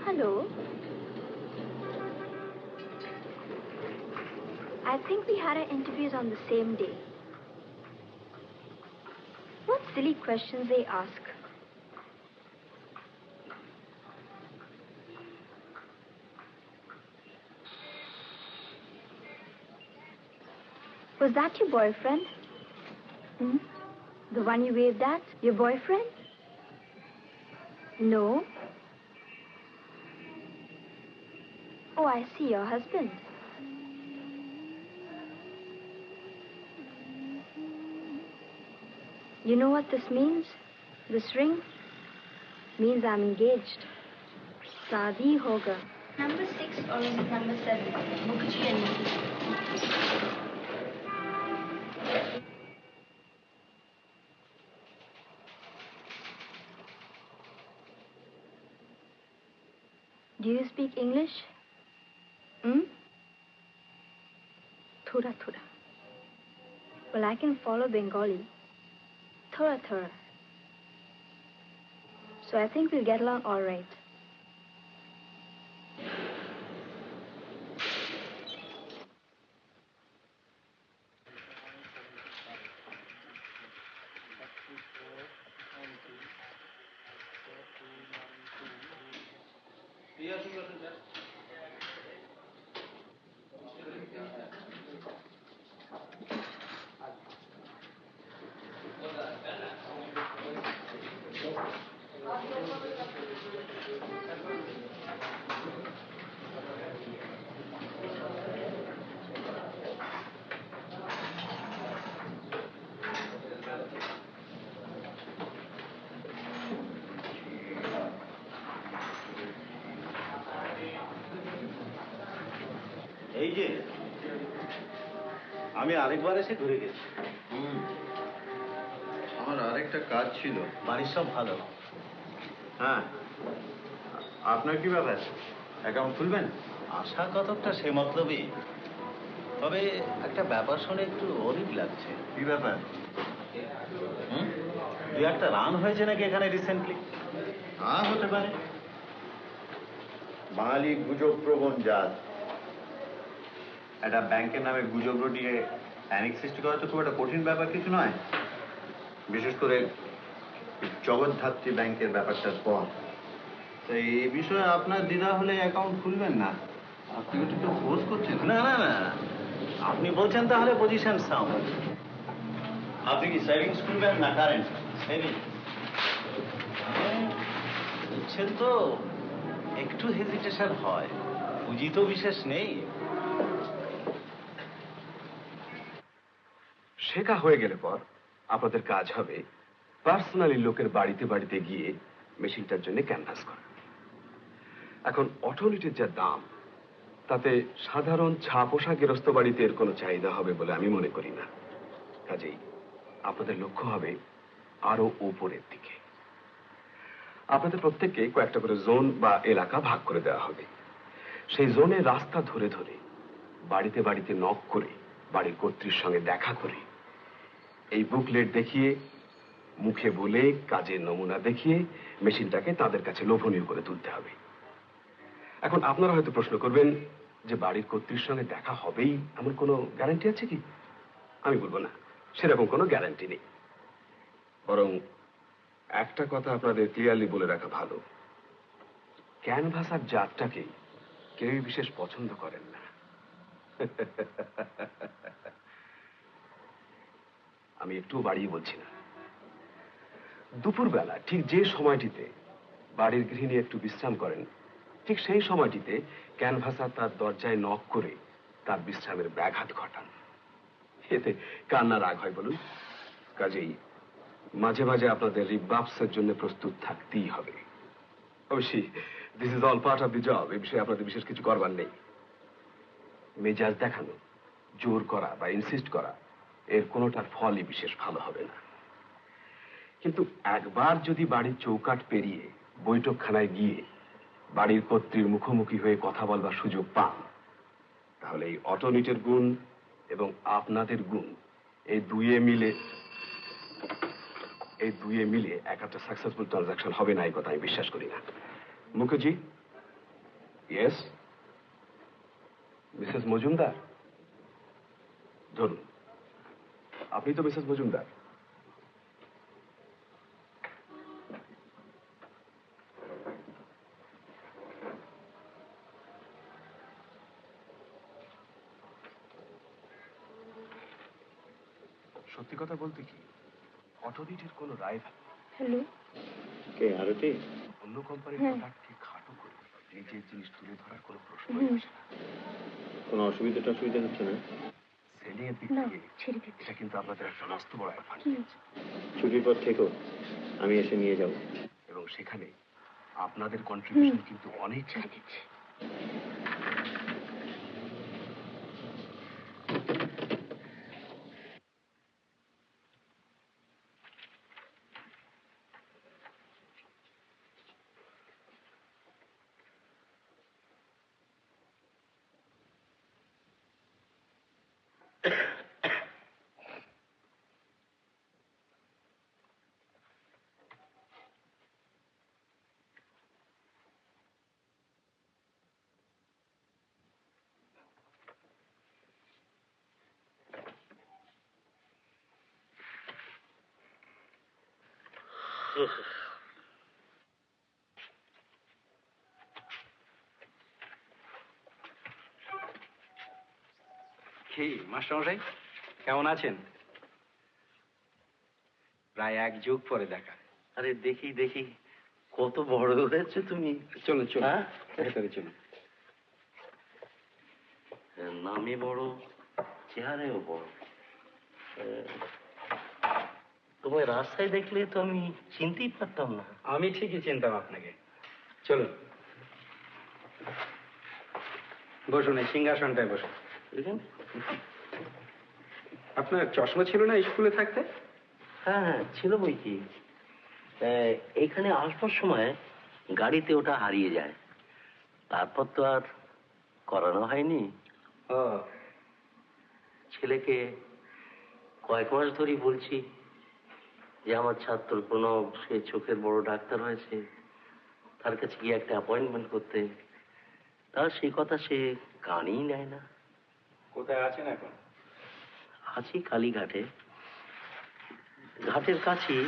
Hello. I think we had our interviews on the same day. What silly questions they ask. Was that your boyfriend? Hmm? The one you waved at? Your boyfriend? No. Oh, I see, your husband. You know what this means? This ring means I'm engaged. Shaadi hoga. Number 6 or is it number 7? Mukherjee and me. Do you speak English? Hmm? Thoda thoda. Well, I can follow Bengali. Thoda thoda. So I think we'll get along all right. এই যে আমি আরেকবার এসে ঘুরে গেছি। আমার আরেকটা কাজ ছিল। বাড়ির সব ভালো? হ্যাঁ, আপনার কি ব্যাপার? অ্যাকাউন্ট খুলবেন? আশা কতকটা সে মতলবই, তবে একটা ব্যাপার শুনে একটু অরিক লাগছে। কি ব্যাপার? দু একটা রান হয়েছে নাকি এখানে রিসেন্টলি? হ্যাঁ, হতে পারে। বাঙালি গুজব প্রবণ জাত। একটা ব্যাংকের নামে গুজব রটিয়ে প্যানিক সৃষ্টি করা তো খুব একটা কঠিন ব্যাপার কিছু নয়, বিশেষ করে জগদ্ধাত্রী ব্যাংকের ব্যাপারটার পর। তাই এই বিষয়ে আপনার দ্বিধা হলে অ্যাকাউন্ট খুলবেন না। আপনি ওটা তো ফোর্স করছেন। না না না, আপনি বলছেন তাহলে পজিশন সাউন্ড। আপনি কি সেভিংস খুলবেন না কারেন্ট? সেভিংস বুঝছেন তো, একটু হেজিটেশন হয়। পুঁজি তো বিশেষ নেই। শেখা হয়ে গেলে পর আপনাদের কাজ হবে পার্সোনালি লোকের বাড়িতে বাড়িতে গিয়ে মেশিনটার জন্য ক্যানভাস করা। এখন অটোলিটির যা দাম, তাতে সাধারণ ছাপোষা গৃহস্থ বাড়িতে এর কোনো চাহিদা হবে বলে আমি মনে করি না। কাজেই আপনাদের লক্ষ্য হবে আরো উপরের দিকে। আপনাদের প্রত্যেককে কয়েকটা করে জোন বা এলাকা ভাগ করে দেওয়া হবে। সেই জোনের রাস্তা ধরে ধরে বাড়িতে বাড়িতে নক করে বাড়ির কর্ত্রীর সঙ্গে দেখা করে এই বুকলেট দেখিয়ে, মুখে বলে, কাজের নমুনা দেখিয়ে মেশিনটাকে তাদের কাছে লোভনীয় করে তুলতে হবে। এখন আপনারা হয়তো প্রশ্ন করবেন যে বাড়ির কর্ত্রীর সঙ্গে দেখা হবেই এমন কোনো গ্যারান্টি আছে কি? আমি বলবো না, সেরকম কোনো গ্যারান্টি নেই। বরং একটা কথা আপনাদের ক্লিয়ারলি বলে রাখা ভালো, ক্যানভাসার জাতটাকে কেউই বিশেষ পছন্দ করেন না। আমি একটু বাড়িয়ে বলছি না। দুপুরবেলা ঠিক যে সময়টিতে বাড়ির গৃহিণী একটু বিশ্রাম করেন, ঠিক সেই সময়টিতে ক্যানভাসার তার দরজায় নক করে তার বিশ্রামের ব্যাঘাত ঘটান। এতে কান্না রাগ হয় বলুন? কাজেই মাঝে মাঝে আপনাদের রিবাপসের জন্য প্রস্তুত থাকতেই হবে। অবশ্যই this is all part of the job. এই বিষয়ে আপনাদের বিশেষ কিছু করবার নেই। মেজাজ দেখানো, জোর করা বা ইনসিস্ট করা, এর কোনোটার ফলই বিশেষ ভালো হবে না। কিন্তু একবার যদি বাড়ির চৌকাঠ পেরিয়ে বৈঠকখানায় গিয়ে বাড়ির কর্ত্রীর মুখোমুখি হয়ে কথা বলবার সুযোগ পান, তাহলে এই অটোনিটের গুণ এবং আপনাদের গুণ এই দুয়ে মিলে একটা সাকসেসফুল ট্রানজাকশন হবে না, এই কথা আমি বিশ্বাস করি না। মুখার্জি? ইয়েস? মিসেস মজুমদার? ধরুন, আপনি তো মিসেস মজুমদার। সত্যি কথা বলতে কি, অটোরিটির কোনো রায় হ্যালো, কে আরতি? অন্য কোম্পানির হ্যাঁ। প্রোডাক্টকে খাটো করে নিজের জিনিস তুলে ধরার কোনো প্রশ্নই আসে না। কোনো অসুবিধা হচ্ছে না? সেলিং এর দিক না, থেকে ছেড়ে দিচ্ছি। এটা কিন্তু আপনাদের একটা মস্ত বড় অ্যাডভান্টেজ। ছুটির পর থেকেও আমি এসে নিয়ে যাব। এবং সেখানে আপনাদের কন্ট্রিবিউশন কিন্তু অনেক। ছেড়ে দিচ্ছি। কি মাস্টারমশাই, কেমন আছেন? প্রায় এক যুগ পরে দেখা। আরে দেখি দেখি, কত বড় হয়েছে তুমি। চলুন চলুন, হ্যাঁ? ভেতরে চলুন। নামে বড়, চেহারাও বড়। তোমায় রাস্তায় দেখলে তো আমি চিনতেই পারতাম না। আমি ঠিকই চিনতাম আপনাকে। চলুন বসুন, এই সিংহাসনটায় বসুন। বুঝলেন? আপনার চশমা ছিল না স্কুলে থাকতে? হ্যাঁ হ্যাঁ, ছিল বই কি। এখানে আসবার সময় গাড়িতে ওটা হারিয়ে যায়, তারপর তো আর করানো হয়নি। ও, ছেলেকে কয়েক মাস ধরেই বলছি যে আমার ছাত্র প্রণব, সে চোখের বড় ডাক্তার হয়েছে, তার কাছে গিয়ে একটা অ্যাপয়েন্টমেন্ট করতে। তার সেই কথা সে কানই নেয় না। কোথায় আছেন এখন? আছি কালীঘাটে, ঘাটের কাছেই,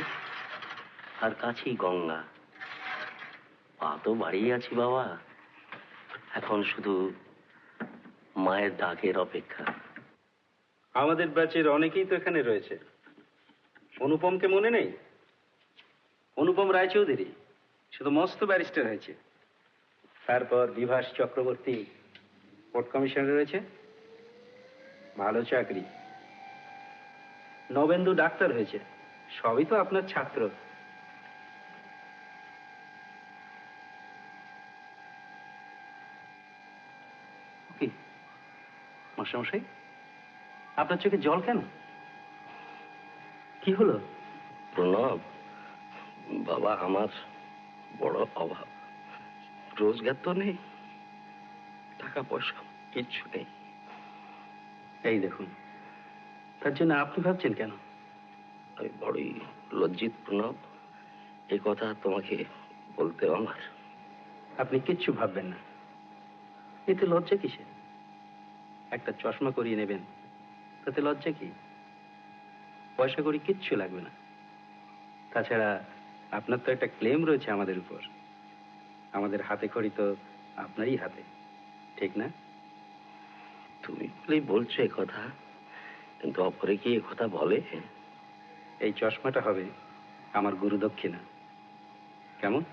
আর কাছেই গঙ্গা। পা তো বাড়িয়ে আছি বাবা, এখন শুধু মায়ের ডাকের অপেক্ষা। আমাদের ব্যাচের অনেকেই তো এখানে রয়েছে। অনুপমকে মনে নেই? অনুপম রায়চৌধুরী শুধু মস্ত ব্যারিস্টার হয়েছে। তারপর বিভাস চক্রবর্তী কোর্ট কমিশনার রয়েছে, ভালো চাকরি। নবেন্দু ডাক্তার হয়েছে, সবই তো আপনার ছাত্র। কি মাস্টারমশাই, আপনার চোখে জল কেন? কি হলো? প্রণব বাবা, আমার বড় অভাব, রোজগার তো নেই, টাকা পয়সা কিচ্ছু নেই। এই দেখুন, তার জন্য আপনি ভাবছেন কেন? আমি বড়ই লজ্জিত প্রণব, এই কথা তোমাকে বলতে আমার। আপনি কিচ্ছু ভাববেন না, এতে লজ্জা কিসে? একটা চশমা করিয়ে নেবেন, তাতে লজ্জা কি? পয়সা করি কিচ্ছু লাগবে না। তাছাড়া আপনার তো একটা ক্লেম রয়েছে আমাদের উপর। আমাদের হাতে খড়ি তো আপনারই হাতে, ঠিক না? তুমি বলেই বলছো এ কথা, কিন্তু অপরে কি এ কথা বলে? এই চশমাটা হবে আমার গুরু দক্ষিণা। কেমন?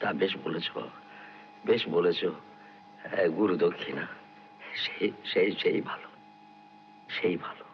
তা বেশ বলেছ, বেশ বলেছ। গুরু দক্ষিণা, সেই সেই সেই ভালো, সেই ভালো।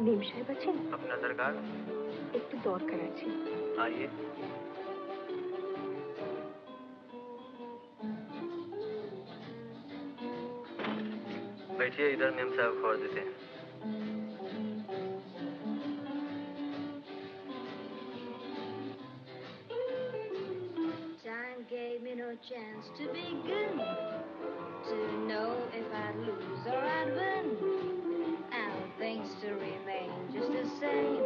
नीम साहेब আছেন? अपना दरकार একটু দরকার আছে। आइए। बैठिए, इधर मेम साहब खबर देते हैं। Time gave me no chance to begin, to know if I'd lose or I'd win, and things to remain just the same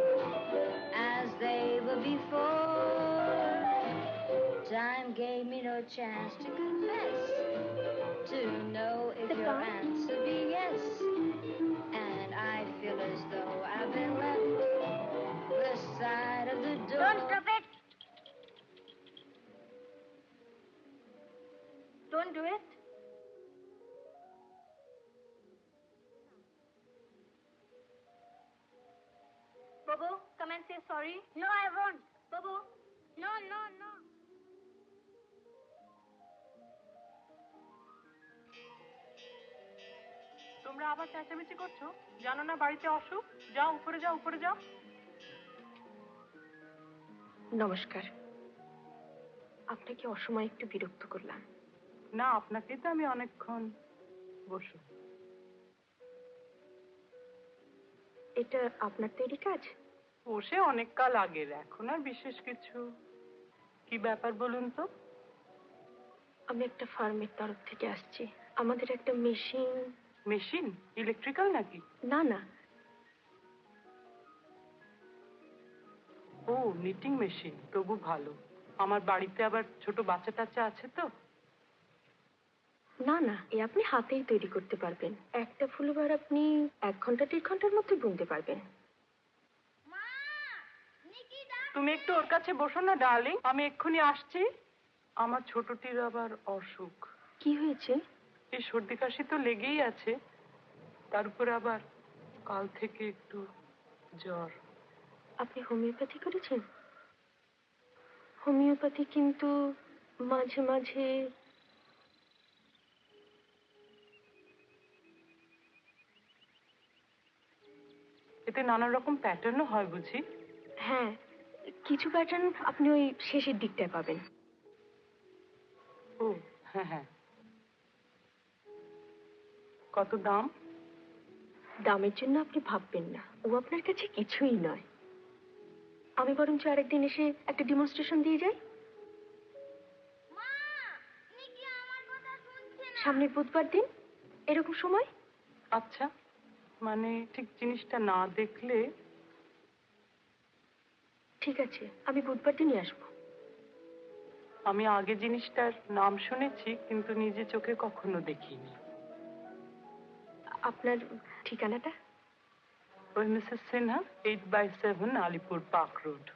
as they were before. Time gave me no chance to confess, to know if your answer be yes, and I feel as though I've been left this side of the door. Don't stop it! Don't do it. Bobo, come and say sorry. No, I won't. Bobo, no, no, no. তোমরা আবার চেঁচামেচি করছো? জানো না বাড়িতে অসুখ? যাও উপরে যাও, উপরে যাও। নমস্কার, আপনাকে অসময়ে একটু বিরক্ত করলাম। না, আপনাকে তো আমি অনেকক্ষণ। বসো। এটা আপনার তৈরি কাজ? ও সে অনেক কাল আগের, এখন আর বিশেষ কিছু। কি ব্যাপার বলুন তো? আমি একটা ফার্মের তরফ থেকে আসছি। আমাদের একটা মেশিন। মেশিন? ইলেকট্রিক্যাল নাকি? না না, ও নিটিং মেশিন, তবু ভালো। আমার বাড়িতে আবার ছোট বাচ্চা টাচ্চা আছে তো। না না, এ আপনি হাতেই তৈরি করতে পারবেন। একটা ফুলবার আপনি 1 ঘন্টা 1.5 ঘন্টার মধ্যে বুনতে পারবেন। তুমি একটু ওর কাছে বসো না ডার্লিং, আমি এক্ষুনি আসছি। আমার ছোটটির আবার অসুখ। কি হয়েছে? এই সর্দি কাশি তো লেগেই আছে, তার উপরে আবার কাল থেকে একটু জ্বর। আপনি হোমিওপ্যাথি করেছেন? হোমিওপ্যাথি কিন্তু মাঝে মাঝে এতে নানা রকম প্যাটার্নও হয় বুঝি? হ্যাঁ, কিছু প্যাটার্ন আপনি ওই শেষের দিকটায় পাবেন। ও হ্যাঁ হ্যাঁ। কত দাম? দামের জন্য আপনি ভাববেন না, ও আপনার কাছে কিছুই নয়। আমি বরঞ্চ আরেকদিন এসে একটা ডেমনস্ট্রেশন দিয়ে যাই। সামনের বুধবার দিন এরকম সময়। আচ্ছা, মানে ঠিক জিনিসটা না দেখলে। ঠিক আছে, আমি বুধবার দিনই আসবো। আমি আগে জিনিসটার নাম শুনেছি, কিন্তু নিজে চোখে কখনো দেখিনি। আপনার ঠিকানাটা? ওই Mrs Sinha, 8/7 Alipur park road.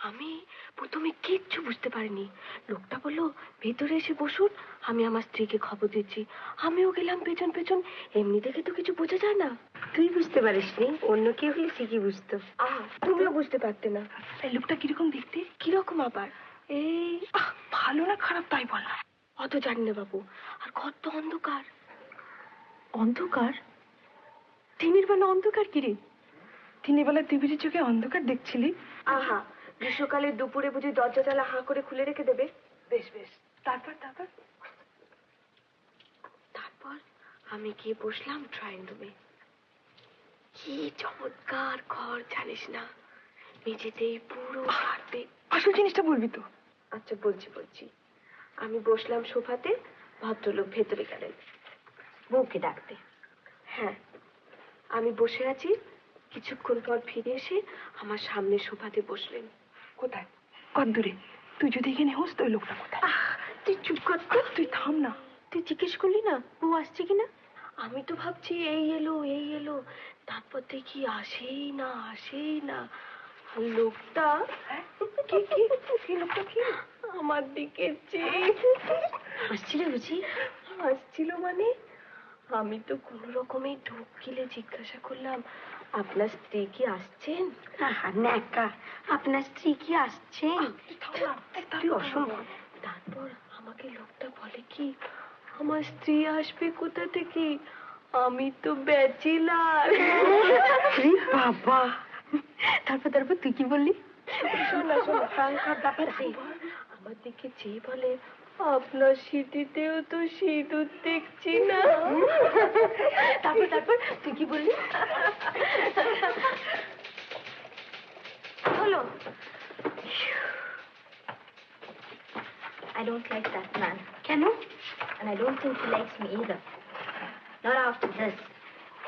আমি প্রথমে কিচ্ছু বুঝতে পারিনি। লোকটা বললো ভেতরে এসে বসুন, আমি আমার স্ত্রীকে খবর দিচ্ছি। আমিও গেলাম পেছন পেছন। এমনি দেখে তো কিছু বোঝা যায় না। তুই বুঝতে পারিসনি, অন্য কেউ হলে ঠিকই বুঝতো। তুমিও বুঝতে পারতে না। এই লোকটা কিরকম দেখতে? কিরকম আবার? এই ভালো না খারাপ তাই বল না। অত জানি না বাবু। আর ঘর তো অন্ধকার। অন্ধকার? দিনের বেলা অন্ধকার কি রে? দিনের বেলা তুই বুঝি চোখে অন্ধকার দেখছিলি? আহা, গ্রীষ্মকালে দুপুরে বুঝি দরজা জানলা হাঁ করে খুলে রেখে দেবে? বেশ বেশ, তারপর তারপর তারপর আমি গিয়ে বসলাম ড্রয়িং রুমে। কি চমৎকার ঘর জানিস না, মেঝেতেই পুরো কার্পেট। আসল জিনিসটা বলবি তো? আচ্ছা বলছি। আমি বসলাম সোফাতে, ভদ্রলোক ভেতরে গেলেন বউকে ডাকতে। হ্যাঁ, আমি বসে আছি। কিছুক্ষণ পর ফিরে এসে আমার সামনে সোফাতে বসলেন। কোথায়? কত দূরে? তুই যদি এখানে হোস তো ওই লোকটা কোথায়? তুই চুপ কর তো। তুই থাম না। তুই জিজ্ঞেস করলি না বউ আসছে কিনা? আমি তো ভাবছি এই এলো, তারপর দেখি আসেই না। লোকটা কি লোকটা কি আমার দিকে চেয়ে হাসছিল বুঝি? হাসছিল মানে? আমি তো কোনো রকমে ঢোক গিলে জিজ্ঞাসা করলাম, আপনার স্ত্রী কি আসছেন? ন্যাকা, আপনার স্ত্রী কি আসছেন? তুই অসম্ভব। তারপর আমাকে লোকটা বলে কি, আমার স্ত্রী আসবে কোথা থেকে, আমি তো ব্যাচেলার। বাবা! তারপর তুই কি বললি? শোনা ব্যাপার আমার দিকে চেয়ে বলে, আপনার সিটিতেও তো সিঁদুর দেখছি না। তারপর তুই কি বললি? হলো। I don't like that man. কেন? And I don't think he likes me either. Not after this.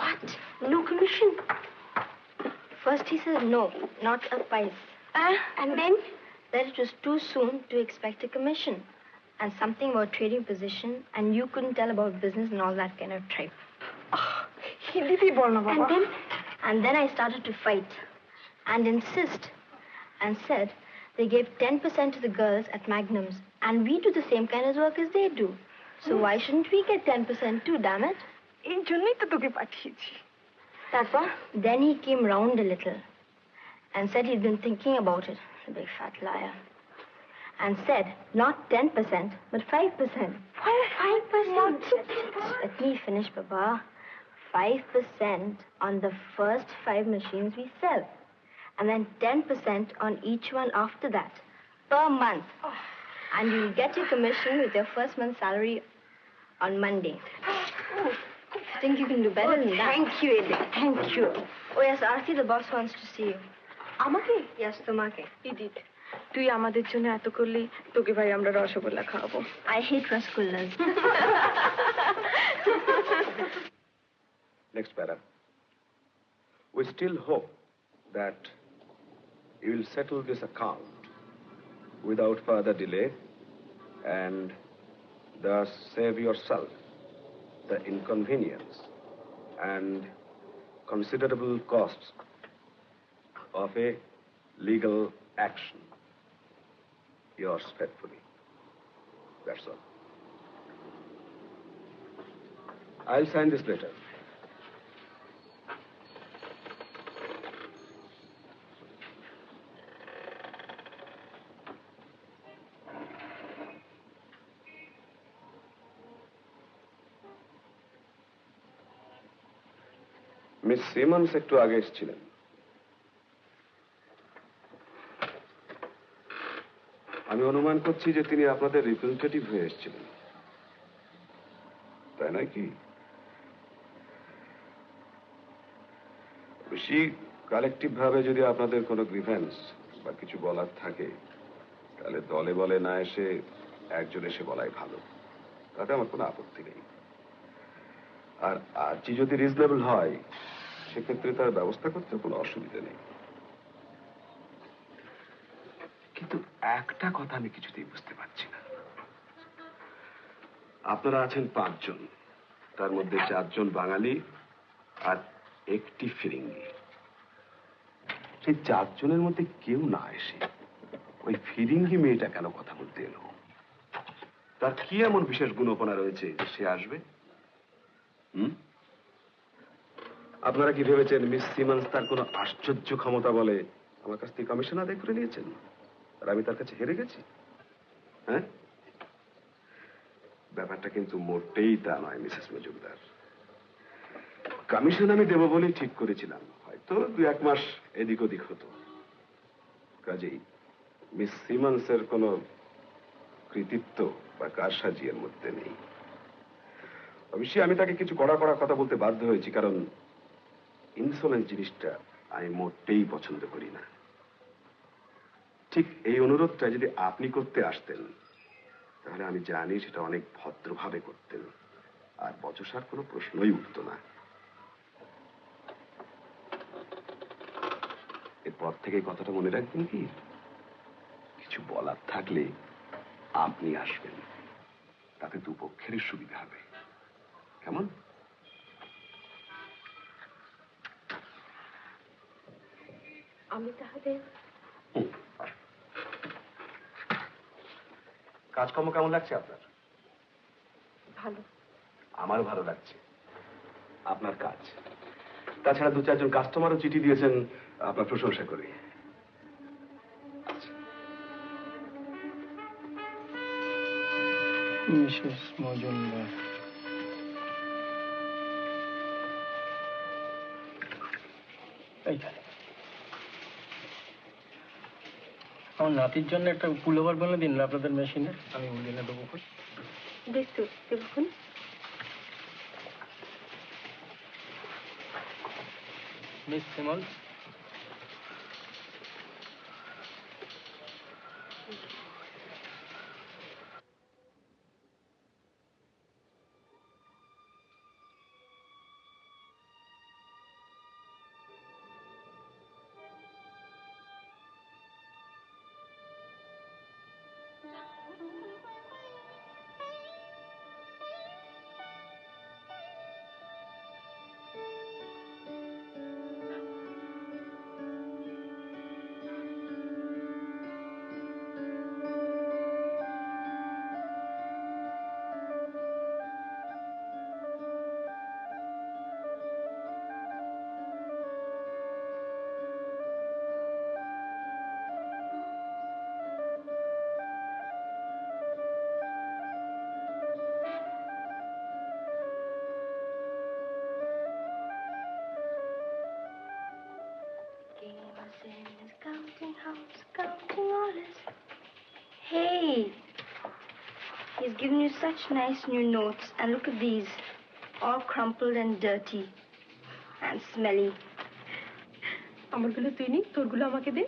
What? No commission? First he said no, not a pice. And then? That it was too soon to expect a commission. And something about trading position, and you couldn't tell about business and all that kind of tripe. হিন্দিতেই বল না বাবা। And then I started to fight and insist and said they gave 10% to the girls at Magnums, and we do the same kind of work as they do. So why shouldn't we get 10% too, damn it? এই জন্যই তো তোকে পাঠিয়েছি। Then he came round a little and said he'd been thinking about it, a big fat liar, and said not 10%, but 5%. 5%? Let me finish, Baba. 5% on the first 5 machines we sell, and then 10% on each one after that, per month. And you'll get your commission with your first month's salary on Monday. think you can do better than that. Thank you, Edith. Thank you. Oh, yes, Aarti, the boss wants to see you. আমাকে Yes, তোমাকে. ইদিত তুই আমাদের জন্য এত করলি তোকে ভাই আমরা রসগোল্লা খাওয়াবো I hate rasgullas. Next para. We still hope that you will settle this account without further delay and thus save yourself the inconvenience and considerable costs of a legal action. Yours faithfully. That's all. I'll sign this letter. Miss Simmons একটু আগে এসেছিলেন। আমি অনুমান করছি যে তিনি আপনাদের representative হয়ে এসেছিলেন, তাই নয় কি? বেশি কালেকটিভ ভাবে যদি আপনাদের কোনো গ্রিভেন্স বা কিছু বলার থাকে তাহলে দলে বলে না এসে একজন এসে বলাই ভালো, তাতে আমার কোনো আপত্তি নেই। আর আর্জি যদি রিজনেবল হয় সেক্ষেত্রে তার ব্যবস্থা করতে কোনো অসুবিধা নেই। কিন্তু একটা কথা আমি কিছুতেই বুঝতে পারছি না, আপনারা আছেন 5 জন, তার মধ্যে 4 জন বাঙালি আর একটি ফিরিঙ্গি। সেই 4 জনের মধ্যে কেউ না এসে ওই ফিরিঙ্গি মেয়েটা কেন কথা বলতে এলো? তার কি এমন বিশেষ গুণপনা রয়েছে যে সে আসবে? আপনারা কি ভেবেছেন মিস সিমন্স তার কোনো আশ্চর্য ক্ষমতা বলে আমার কাছ থেকে কমিশন আদায় করে নিয়েছেন আর আমি তার কাছে হেরে গেছি? হ্যাঁ, ব্যাপারটা কিন্তু মোটেই তা নয় মিসেস মজুমদার। কমিশন আমি দেব বলেই ঠিক করেছিলাম, হয়তো 2-1 মাস এদিক ওদিক হতো। কাজেই মিস সিমন্সের কোনো কৃতিত্ব বা কারসাজি এর মধ্যে নেই। অবশ্যই আমি তাকে কিছু কড়া কড়া কথা বলতে বাধ্য হয়েছি, কারণ ইনসোলেন্স জিনিসটা আমি মোটেই পছন্দ করি না। ঠিক এই অনুরোধটা যদি আপনি করতে আসতেন তাহলে আমি জানি সেটা অনেক ভদ্রভাবে করতেন আর বচসার কোনো প্রশ্নই উঠতো না। এরপর থেকে কথাটা মনে রাখবেন কি, কিছু বলার থাকলে আপনি আসবেন, তাতে দুপক্ষেরই সুবিধা হবে। কেমন? আমি তাহলে কাজকর্ম কেমন লাগছে আপনার? ভালো। আমারও ভালো লাগছে আপনার কাজ। তাছাড়া 2-4 জন কাস্টমারও চিঠি দিয়েছেন আপনার প্রশংসা করে। মিসেস মজুমদার, এইখানে আমার নাতির জন্য একটা পুলোভার বানিয়ে দিন না আপনাদের মেশিনে, আমি উলিনে দেবো। দেখতো দেখুন Miss Simmons, Hey, he's given you such nice new notes, and look at these. all crumpled and dirty and smelly. আমারগুলো তুই নি, তোরগুলো আমাকে দে।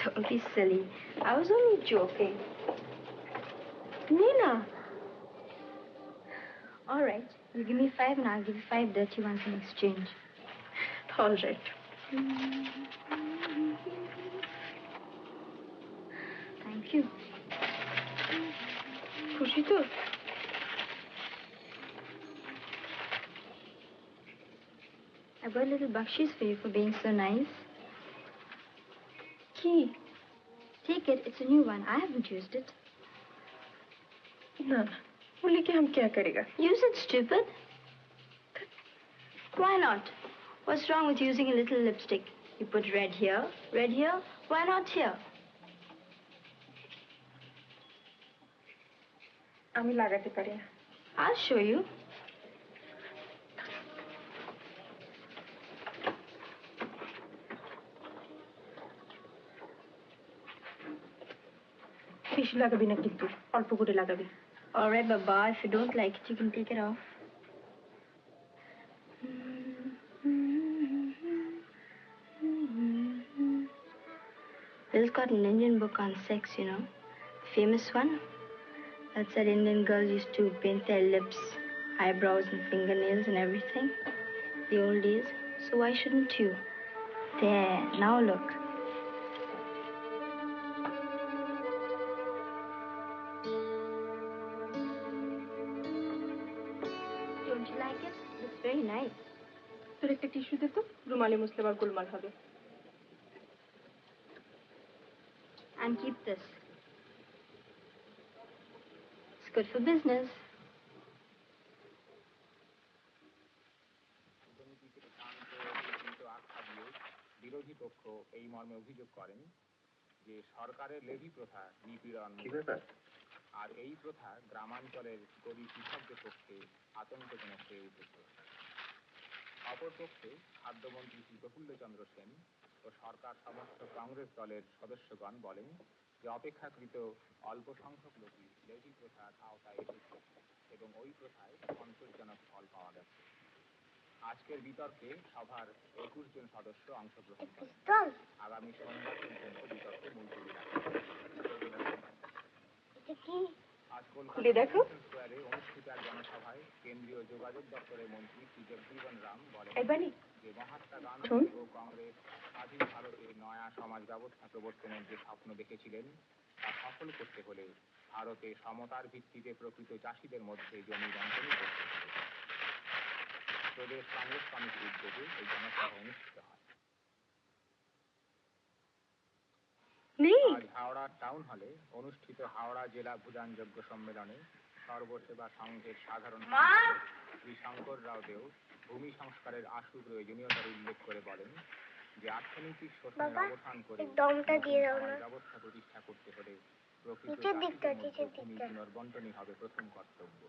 Don't be silly. I was only joking. Nina. All right. You give me 5 and I'll give you 5 dirty ones in exchange. All right. Thank you. খুশি তো? I got a little bakshish for you for being so nice. কি? Take it. It's a new one. I haven't used it. না, वो लेके हम क्या करेगा? Use it, stupid. Why not? What's wrong with using a little lipstick? You put red here, why not here? আমি লাগাতে পারি না। I'll show you. বেশি লাগাবি না কিন্তু, অল্প করে লাগাবি। All right, Baba. If you don't like it, you can take it off. Bill's got an Indian book on sex, you know. Famous one. That said Indian girls used to paint their lips, eyebrows and fingernails and everything. The old days. So why shouldn't you? There. Now look. Don't you like it? It's very nice. তোর একটা tissue দে তো, রুমালে মুছলে আবার গোলমাল হবে। And keep this. It's good for business. বিরোধী পক্ষ এই মর্মে অভিযোগ করেন যে সরকারের লেভি প্রথা নিপীড়ন আর এই প্রথা গ্রামাঞ্চলের গরিব কৃষকদের পক্ষে আতঙ্কজনক হয়ে উঠেছে। অপরপক্ষে খাদ্যমন্ত্রী শ্রী প্রফুল্লচন্দ্র সেন ও সরকার সমস্ত কংগ্রেস দলের সদস্যগণ বলেন যে অপেক্ষাকৃত অল্প সংখ্যক লোকই লেভি প্রথার আওতায় এসেছে এবং ওই প্রথায় সন্তোষজনক ফল পাওয়া গেছে। আজকের বিতর্কে সভার 21 জন সদস্য অংশগ্রহণ করেন। আগামী সোমবার পর্যন্ত বিতর্ক মুলতবি রাখা আজ কলকাতা স্কোয়ারে অনুষ্ঠিত এক জনসভায় কেন্দ্রীয় যোগাযোগ দপ্তরের মন্ত্রী শ্রী জগজীবন রাম বলেন যে মহাত্মা গান্ধী ও কংগ্রেস স্বাধীন ভারতে নয়া সমাজ ব্যবস্থা প্রবর্তনের যে স্বপ্ন দেখেছিলেন তা সফল করতে হলে ভারতে সমতার ভিত্তিতে প্রকৃত চাষিদের মধ্যে জমি বণ্টনই করতে হবে। প্রদেশ কংগ্রেস কমিটির উদ্যোগে এই জনসভা অনুষ্ঠিত হয়। আজ হাওড়া টাউন হলে অনুষ্ঠিত হাওড়া জেলা ভুদানযোগ্য সম্মেলনে সর্বসেবা সংঘের সাধারণ শ্রী শঙ্কর রাও দেও ভূমি সংস্কারের আশু প্রয়োজনীয়তার উল্লেখ করে বলেন যে অর্থনৈতিক শোষণের অবসান করে ব্যবস্থা প্রতিষ্ঠা করতে হলে প্রকৃত ভূমি পুনর্বণ্টনই হবে প্রথম কর্তব্য।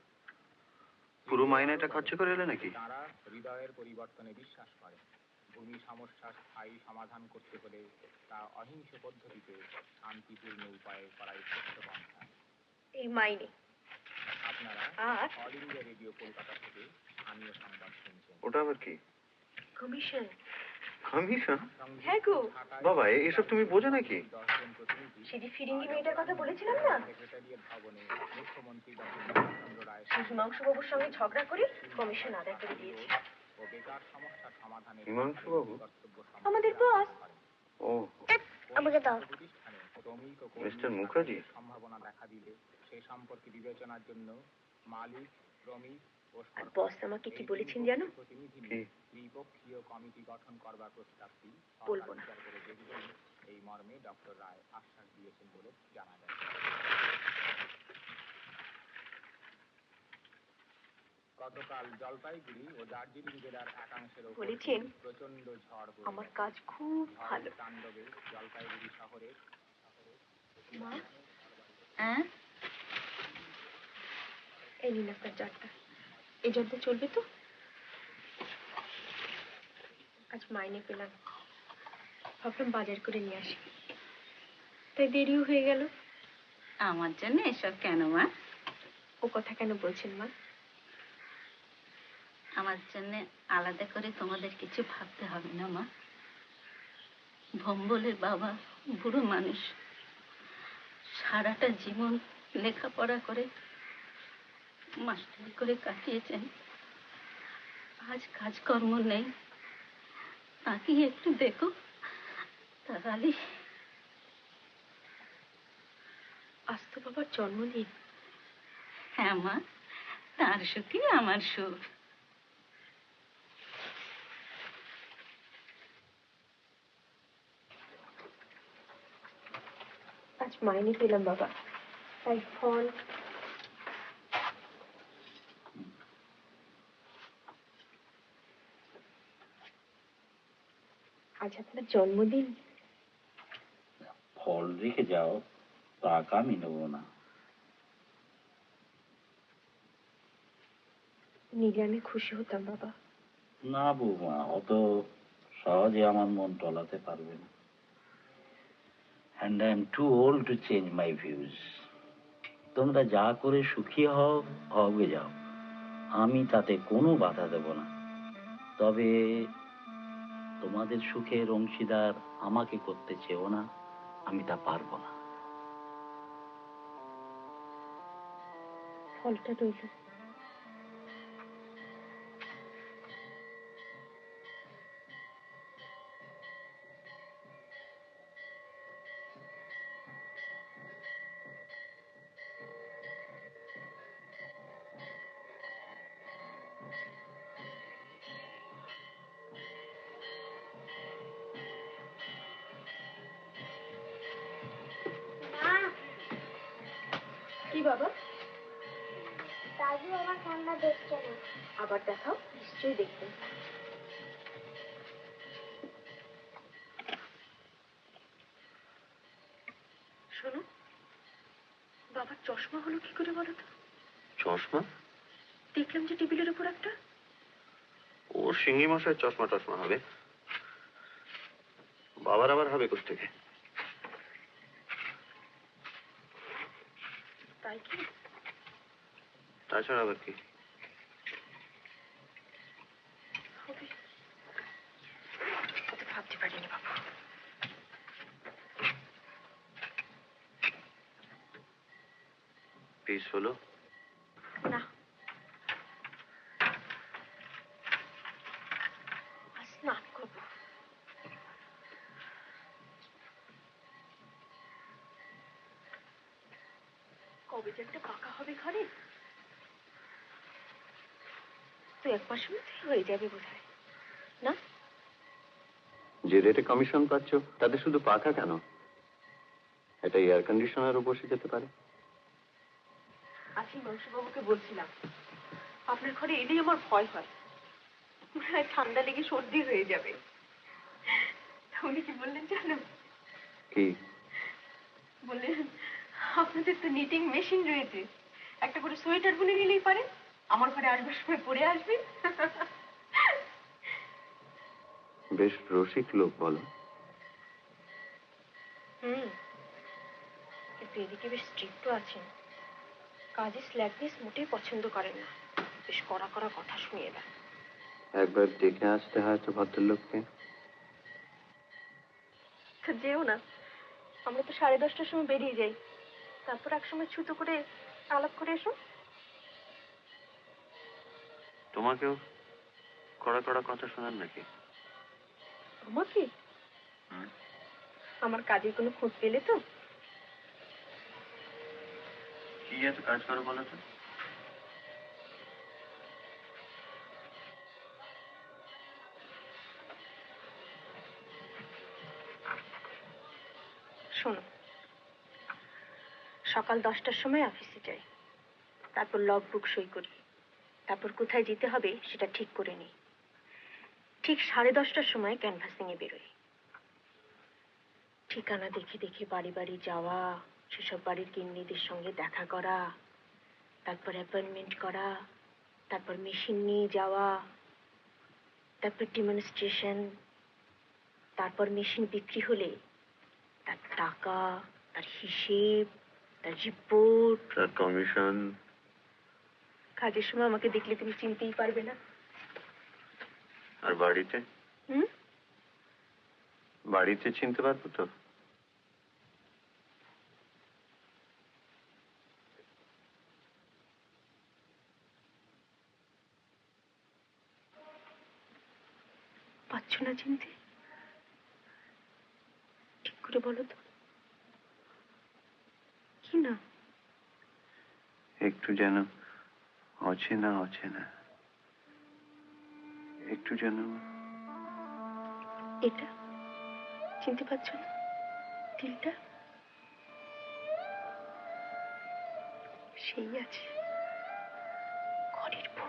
পুরো মাইনেটা খরচ করে এলে নাকি? তারা হৃদয়ের পরিবর্তনে বিশ্বাস করে। ভূমি সমস্যার স্থায়ী সমাধান করতে হলে তা অহিংস পদ্ধতিতে শান্তিপূর্ণ উপায়ে করাই শ্রেষ্ঠ পন্থা। এই মাইনে আপনারা অল ইন্ডিয়া রেডিও কলকাতা থেকে স্থানীয় সংবাদ শুনছেন। ওটা আবার কি? কমিশন। কমিশন? হ্যাঁ গো বাবা, এসব তুমি বোঝো নাকি? সেটি ফিরিঙ্গি মেয়েটার কথা বলেছিলাম না, সেক্রেটারিয়েট ভবনে মুখ্যমন্ত্রী ডক্টর চন্দ্র রায় হিমাংশুবাবুর সঙ্গে ঝগড়া করে কমিশন আদায় করে দিয়েছে। ও বেকার সমস্যার সমাধানে হিমাংশুবাবু আমাদের বস। ও আমাকে দাও। প্রতিষ্ঠানে শ্রমিক ও মিস্টার মুখার্জি সম্ভাবনা দেখা দিলে সে সম্পর্কে বিবেচনার জন্য মালিক, শ্রমিক ও বস আমাকে কি বলেছেন জানো? প্রতিনিধি ত্রিপক্ষীয় কমিটি গঠন করবার প্রস্তাবটি বলবো না। করে দেখবেন এই মর্মে ডক্টর রায় আশ্বাস দিয়েছেন বলে জানা যায়। গতকাল জলপাইগুড়ি ও দার্জিলিং জেলার একাংশের বলেছেন প্রচন্ড ঝড় আমার কাজ খুব ভালো। তাণ্ডবে জলপাইগুড়ি শহরের মা হ্যাঁ এই নিন আপনার জারটা। এই জলটা চলবে তো? আজ মাইনে পেলাম, ভাবলাম বাজার করে নিয়ে আসি, তাই দেরিও হয়ে গেল। আমার জন্য এসব কেন মা? ও কথা কেন বলছেন মা? আমার জন্য আলাদা করে তোমাদের কিছু ভাবতে হবে না মা। ভম্বলের বাবা বুড়ো মানুষ, সারাটা জীবন লেখাপড়া করে মাস্টারি করে কাটিয়েছেন। আজ কাজকর্ম নেই, তাকে একটু দেখো তাহলে। আজ তো বাবার জন্মদিন। হ্যাঁ মা, তার সুখে আমার সুখ। আজ মাইনে পেলাম বাবা, তাই ফল। আজ আপনার জন্মদিন। ফল রেখে যাও, টাকা আমি নেবো না। নিলে আমি খুশি হতাম বাবা। না বৌমা, অত সহজে আমার মন টলাতে পারবে না। And I am too old to change my views. তোমরা যা করে সুখী হও, হবে যাও, আমি তাতে কোনো বাধা দেব না। তবে তোমাদের সুখের অংশীদার আমাকে করতে চেও না, আমি তা পারবো না। ফলটা রইল। কি বাবা? দাদু আমার ঠান্ডা দেখছে না। আবার দেখাও, নিশ্চয়ই দেখবে। শোনো, বাবার চশমা হলো কি করে বলো তো? চশমা? দেখলাম যে টেবিলের উপর একটা। ও সিঙ্গি মশাই চশমা টশমা হবে, বাবার আবার হবে কোত্থেকে? তাই কি? তাছাড়া আবার কি হবে? অত ভাবতে পারিনি বাবা। পিস হলো না, স্নান করবো। কবে যে একটা পাকা হবে ঘরে, তো এক মাসের মধ্যে হয়ে যাবে বোধ হয়, না? যে রেটে কমিশন পাচ্ছ তাতে শুধু পাখা কেন, এটা এয়ার কন্ডিশনারও বসে যেতে পারে। আজ হিমাংশুবাবুকে বলছিলাম, আপনার ঘরে এলেই আমার ভয় হয়, মনে হয় ঠান্ডা লেগে সর্দি হয়ে যাবে। উনি কি বললেন জানো? কি বললেন, আপনাদের তো নিটিং মেশিন রয়েছে, একটা করে সোয়েটার বুনে নিলেই পারে, আমার ঘরে আসবার সময় পরে আসবেন। বেশ রসিক লোক বলো। কিন্তু এদিকে বেশ স্ট্রিক্টও আছেন, কাজে স্ল্যাকনেস মোটেই পছন্দ করেন না, বেশ কড়া কড়া কথা শুনিয়ে দেন। একবার দেখে আসতে হয় তো ভদ্রলোককে। যেও না, আমরা তো 10:30টার সময় বেরিয়ে যাই, তারপর একসময় ছুতো করে আলাপ করে এসো। তোমাকেও কড়া কড়া কথা শোনান নাকি? আমাকে? আমার কাজের কোনো খোঁজ পেলে তো? কি এত কাজ করো বলো তো? শোনো, সকাল 10টার সময় অফিসে যাই, তারপর লগ বুক সই করি, তারপর কোথায় যেতে হবে সেটা ঠিক করে নিই। ঠিক 10:30টার সময় ক্যানভাসিং এ বেরোই। ঠিকানা দেখে দেখে বাড়ি বাড়ি যাওয়া, সেসব বাড়ির গিন্নিদের সঙ্গে দেখা করা, তারপর অ্যাপয়েন্টমেন্ট করা, তারপর মেশিন নিয়ে যাওয়া, তারপর ডেমনস্ট্রেশন, তারপর মেশিন বিক্রি হলে তার টাকা, তার হিসেব, তার রিপোর্ট, তার কমিশন। কাজের সময় আমাকে দেখলে তুমি চিনতেই পারবে না, আর বাড়িতে? বাড়িতে চিনতে পারবো তো? পাচ্ছ না চিনতে? ঠিক করে বলো তো কি না? একটু যেন অচেনা অচেনা, একটু যেন। এটা চিনতে পারছো না? তিলটা সেই আছে ঘরের বউ।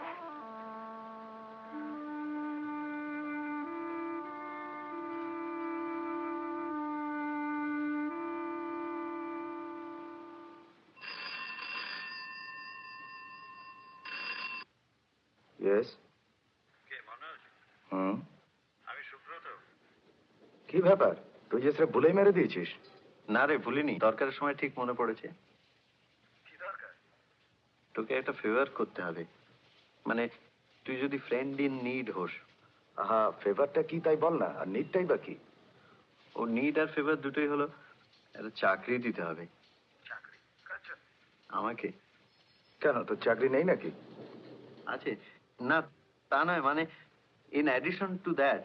ইয়েস। আমি সুব্রত। কি ব্যাপার, তুই যে স্যার ভুলেই মেরে দিয়েছিস? না রে, ভুলিনি, দরকারের সময় ঠিক মনে পড়েছে। কি দরকার? তোকে একটা ফেভার করতে হবে, মানে তুই যদি ফ্রেন্ড ইন নিড হোস। আহা, ফেভারটা কি তাই বল না, আর নিডটাই বা কি? ও নিড আর ফেভার দুটোই হলো একটা চাকরি দিতে হবে। চাকরি? কার জন্য? আমাকে। কেন, তোর চাকরি নেই নাকি? আছে না তা নয়, মানে in addition to that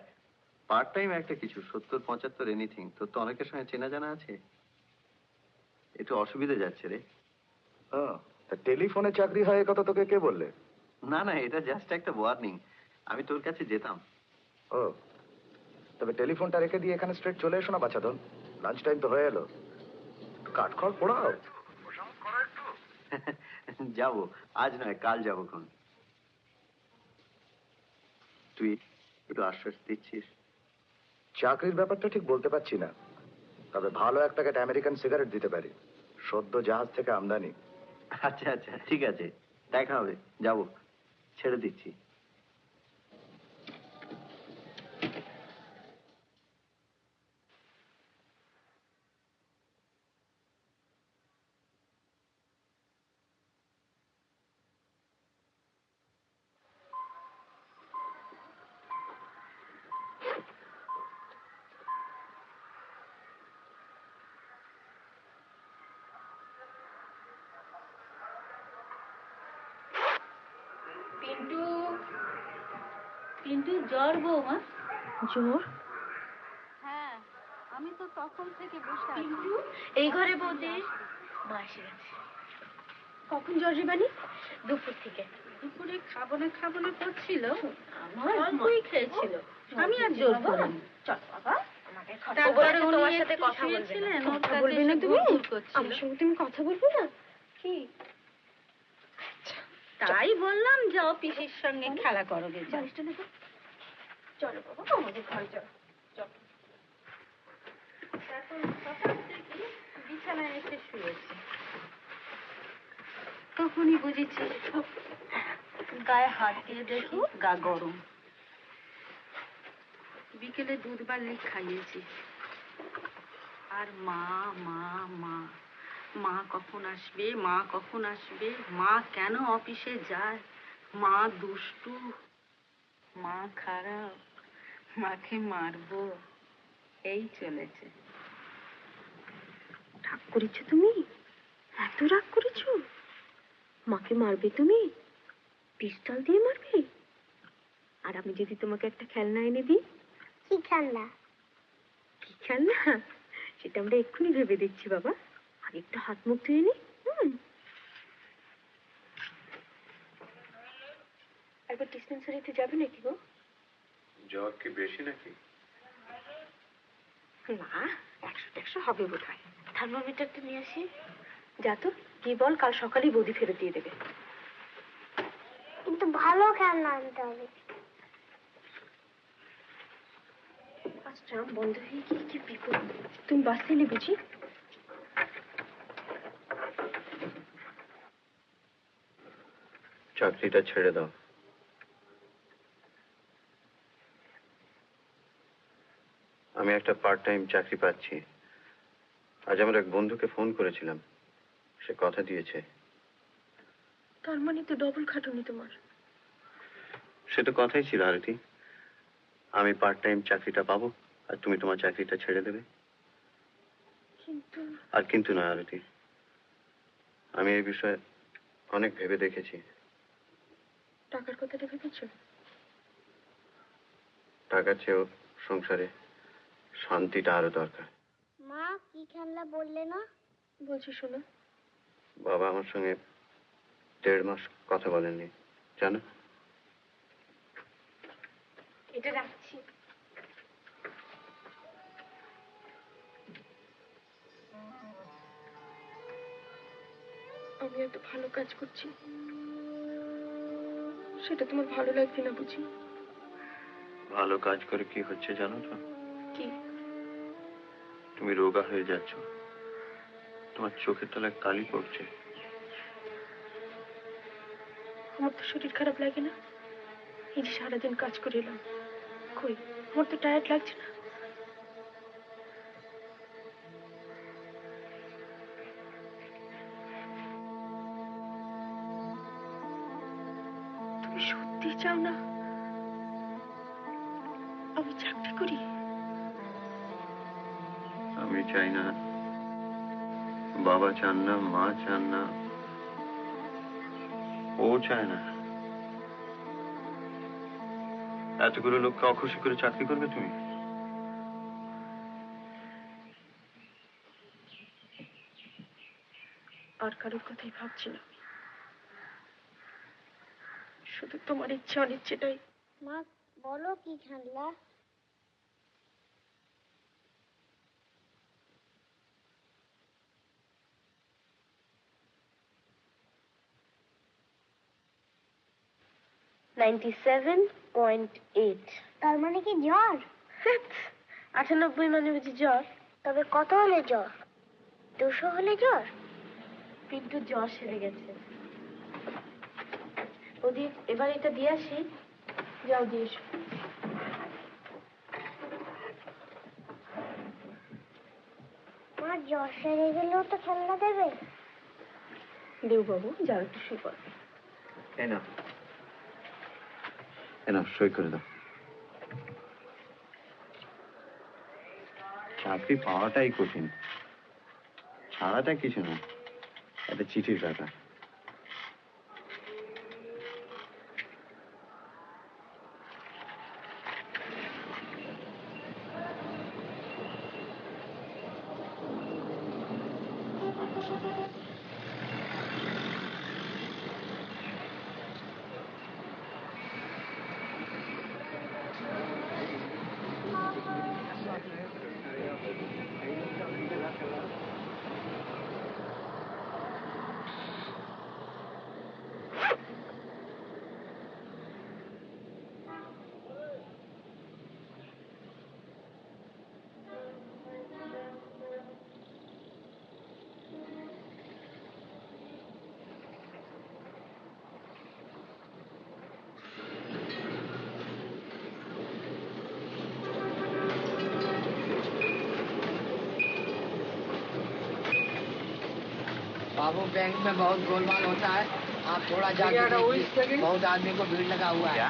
part time একটা কিছু 70-75 এনিথিং। তোর তো অনেকের সঙ্গে চেনা জানা আছে, একটু অসুবিধা যাচ্ছে রে। তা টেলিফোনে চাকরি হয় কথা তোকে কে বললে? না না, এটা জাস্ট একটা ওয়ার্নিং। আমি তোর কাছে যেতাম। ও, তবে টেলিফোনটা রেখে দিয়ে এখানে স্ট্রেট চলে এসো না বাছাধন, লাঞ্চ টাইম তো হয়ে এলো। কাঠখড় পোড়াও। যাবো, আজ নয় কাল যাবো। কোন তুই একটু আশ্বাস দিচ্ছিস? চাকরির ব্যাপারটা ঠিক বলতে পারছি না, তবে ভালো এক প্যাকেট আমেরিকান সিগারেট দিতে পারি, সদ্য জাহাজ থেকে আমদানি। আচ্ছা আচ্ছা, ঠিক আছে, দেখা হবে, যাবো, ছেড়ে দিচ্ছি। পিন্টু, পিন্টু জ্বর বৌমা? জ্বর? হ্যাঁ, আমি তো তখন থেকে বসে আছি। পিন্টু এই ঘরে বৌদি। মা এসে গেছে। কখন জ্বর রে বানি? দুপুর থেকে। দুপুরে খাবো না করছিল, আমার অল্পই খেয়েছিল। আমি আর জোর করিনি। চল বাবা, আমাকে তারপরে উনি তোমার সাথে একটু কথা শুয়েছিলেন, ওর কথা কাছে বলবে না এসে তুমি? ঘুরঘুর করছিল। আমার সঙ্গে তুমি কথা বলবে না? কি? তাই বললাম যাও পিসির সঙ্গে খেলা করো গে। বালিশটা নেবো। চলো বাবা, আমাদের ঘরে চলো। চলো। এখন সকাল থেকে বিছানায় এসে শুয়েছে, তখনই বুঝেছি গায়ে হাত দিয়ে দেখি গা গরম। বিকেলে দুধ বালি খাইয়েছি, আর মা মা মা মা কখন আসবে, মা কখন আসবে, মা কেন অফিসে যায়, মা দুষ্টু, মা খারাপ, মাকে মারবো, এই চলেছে। রাগ করেছো তুমি? এত রাগ করেছো? মাকে মারবে তুমি? পিস্তল দিয়ে মারবে? আর আমি যদি তোমাকে একটা খেলনা এনে দিই? কি খেলনা? কি খেলনা সেটা আমরা এক্ষুনি ভেবে দিচ্ছি বাবা, আগে একটু হাত মুখ ধুয়ে নি। একবার ডিসপেন্সারিতে যাবে নাকি গো? জ্বর কি বেশি নাকি? না, 100-100 হবে বোধ হয়। থার্মোমিটারটা নিয়ে আসি। যা তো, কি বল, কাল সকালেই বৌদি ফেরত দিয়ে দেবে। কিন্তু ভালো খেলনা আনতে হবে। আচ্ছা, বন্ধ হয়ে গিয়ে কি বিপদ। তুমি বাঁচতে এলে বুঝি? চাকরিটা ছেড়ে দাও। আমি একটা পার্ট টাইম চাকরি পাচ্ছি। আজ আমার এক বন্ধুকে ফোন করেছিলাম, সে কথা দিয়েছে। তার মানে তো ডবল খাটুনি তোমার। সে তো কথাই ছিল আরতি। আমি পার্ট টাইম চাকরিটা পাবো আর তুমি তোমার চাকরিটা ছেড়ে দেবে। কিন্তু আর কিন্তু নয় আরতি, আমি এই বিষয়ে অনেক ভেবে দেখেছি। টাকার কথাটা ভেবেছ? টাকার চেয়েও সংসারে শান্তিটা আরো দরকার। মা কি খেলনা বললে না? বলছি শোনো, বাবা আমার সঙ্গে 1.5 মাস কথা বলেননি জানো। এটা রাখছি। আমি এত ভালো কাজ করছি, সেটা তোমার ভালো লাগছে না বুঝি? ভালো কাজ করে কি হচ্ছে জানো তো? কি? তুমি রোগা হয়ে যাচ্ছ, তোমার চোখের তলায় কালি পড়ছে। আমার তো শরীর খারাপ লাগে না, এই যে সারাদিন কাজ করে এলাম, কই আমার তো টায়ার্ড লাগছে না। তুমি সত্যি চাও না আমি চাকরি করি? আমি চাই না, বাবা চান না, মা চান না, ও চায় না। এতগুলো লোককে অখুশি করে চাকরি করবে তুমি? আর কারোর কথাই ভাবছি না, শুধু তোমার ইচ্ছে অনিচ্ছেটাই। মা বলো কি খেলনা? তার মানে কি জ্বর? 98 মানে বুঝি জ্বর? তবে কত হলে জ্বর? 200 হলে জ্বর? বিদ্যুৎ জ্বর সেরে গেছে। প্রদীপ এবার এটা দিয়ে আসি, যাও দিয়ে এসো। মা জ্বর সেরে গেলেও তো খেলনা দেবে? দেব বাবু, যাও একটু শুয়ে পড়ো। এনা সই করে দাও। চাকরি পাওয়াটাই কঠিন, ছাড়াটা কিছু না, একটা চিঠির ব্যাপার। बाबू बैंक में बहुत गोलमाल होता है, आप थोड़ा जाके देखिए, बहुत आदमी को भीड़ लगा हुआ है।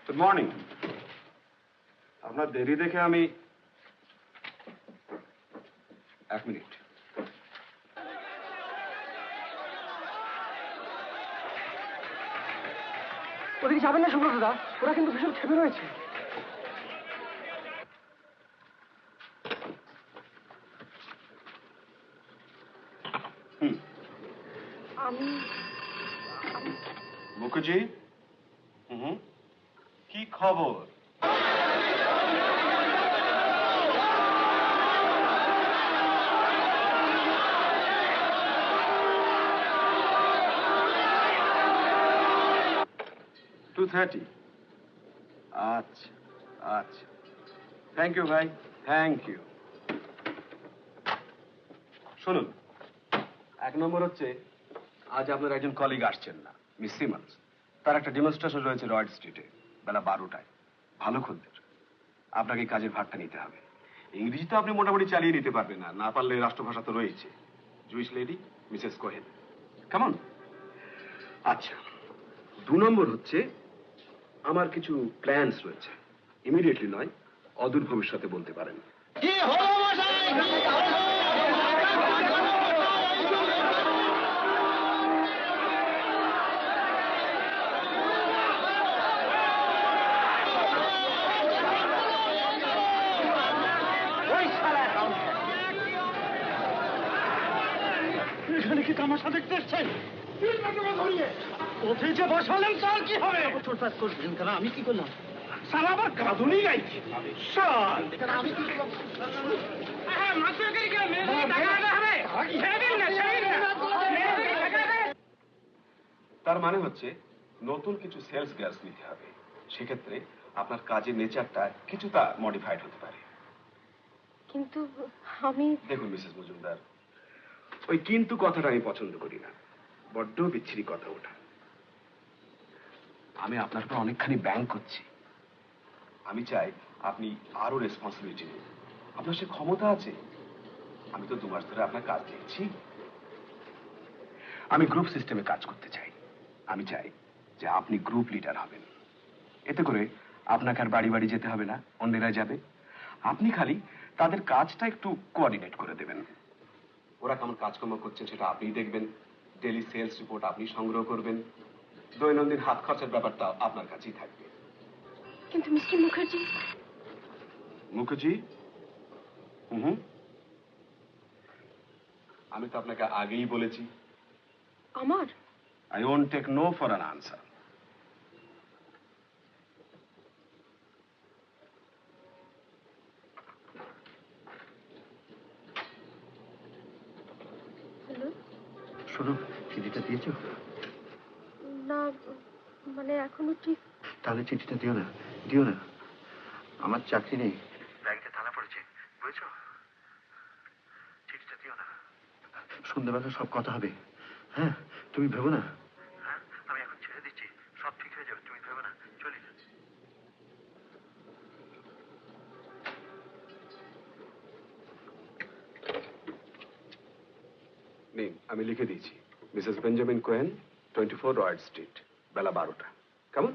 Good morning. আপনার দেরি দেখে আমি 1 মিনিট। ওদিকে যাবেন না সুব্রতদা, ওরা কিন্তু ভীষণ ক্ষেপে রয়েছে। মুখুজি, কি খবর? 2:30? আচ্ছা আচ্ছা, থ্যাংক ইউ ভাই, থ্যাংক ইউ। শুনুন, 1 নম্বর হচ্ছে আজ আপনার একজন কলিগ আসছেন না, মিস সিমন্স। তার একটা ডেমনস্ট্রেশন রয়েছে রয়েড স্ট্রিটে বেলা 12টায়। ভালো খদ্দের, আপনাকে কাজের ভারটা নিতে হবে। ইংরেজি তো আপনি মোটামুটি চালিয়ে নিতে পারবেন, না পারলে রাষ্ট্রভাষা তো রয়েছে। জুইস লেডি মিসেস কোহেন, কেমন? আচ্ছা, 2 নম্বর হচ্ছে আমার কিছু প্ল্যানস রয়েছে। ইমিডিয়েটলি নয়, অদূর ভবিষ্যতে বলতে পারেন। এখানে কি তামাশা দেখতে এসছেন? কোথায় যে বসালেন তার কি হবে? ছোটপাত করবেন কেন? আমি কি করলাম? সারা আবার গাধুনি গাইছি। তার মানে হচ্ছে নতুন কিছু সেলস গ্যাস নিতে হবে। সেক্ষেত্রে আপনার কাজের নেচারটা কিছুটা মডিফাইড হতে পারে। কিন্তু আমি দেখুন মিসেস মজুমদার, ওই কিন্তু কথাটা আমি পছন্দ করি না, বড্ড বিচ্ছিরি কথা ওঠা। আমি আপনার উপর অনেকখানি ব্যাংক করছি। আমি চাই আপনি আরো রেসপন্সিবিলিটি নিন। আপনার সে ক্ষমতা আছে। আমি তো 2 মাস ধরে আপনার কাজ দেখছি। আমি গ্রুপ সিস্টেমে কাজ করতে চাই। আমি চাই যে আপনি গ্রুপ লিডার হবেন। এতে করে আপনাকে আর বাড়ি বাড়ি যেতে হবে না, অন্যেরা যাবে। আপনি খালি তাদের কাজটা একটু কোঅর্ডিনেট করে দেবেন। ওরা কেমন কাজকর্ম করছে সেটা আপনি দেখবেন। ডেইলি সেলস রিপোর্ট আপনি সংগ্রহ করবেন। দৈনন্দিন হাত খরচের ব্যাপারটা আপনার কাছেই থাকবে। কিন্তু মিস্টার মুখার্জি। মুখার্জি? হুম, আমি তো আপনাকে আগেই বলেছি। আমার I won't take no for an answer. Hello. শোনো, চিঠিটা দিয়েছো? না, মানে এখনো ঠিক। তাহলে চিঠিটা দিও না, দিও না। আমার চাকরি নেই, ব্যাংকে থানা পড়েছে, বুঝেছো? চিঠিটা দিও না। সন্ধ্যাবেলা সব কথা হবে। হ্যাঁ, তুমি ভেবো না। হ্যাঁ, আমি এখন ছেড়ে দিচ্ছি, সব ঠিক হয়ে যাবে, তুমি ভেবো না। চলি। নিন, আমি লিখে দিয়েছি। মিসেস বেঞ্জামিন কোহেন, 24 রয়েড স্ট্রিট, বেলা 12টা। কেমন?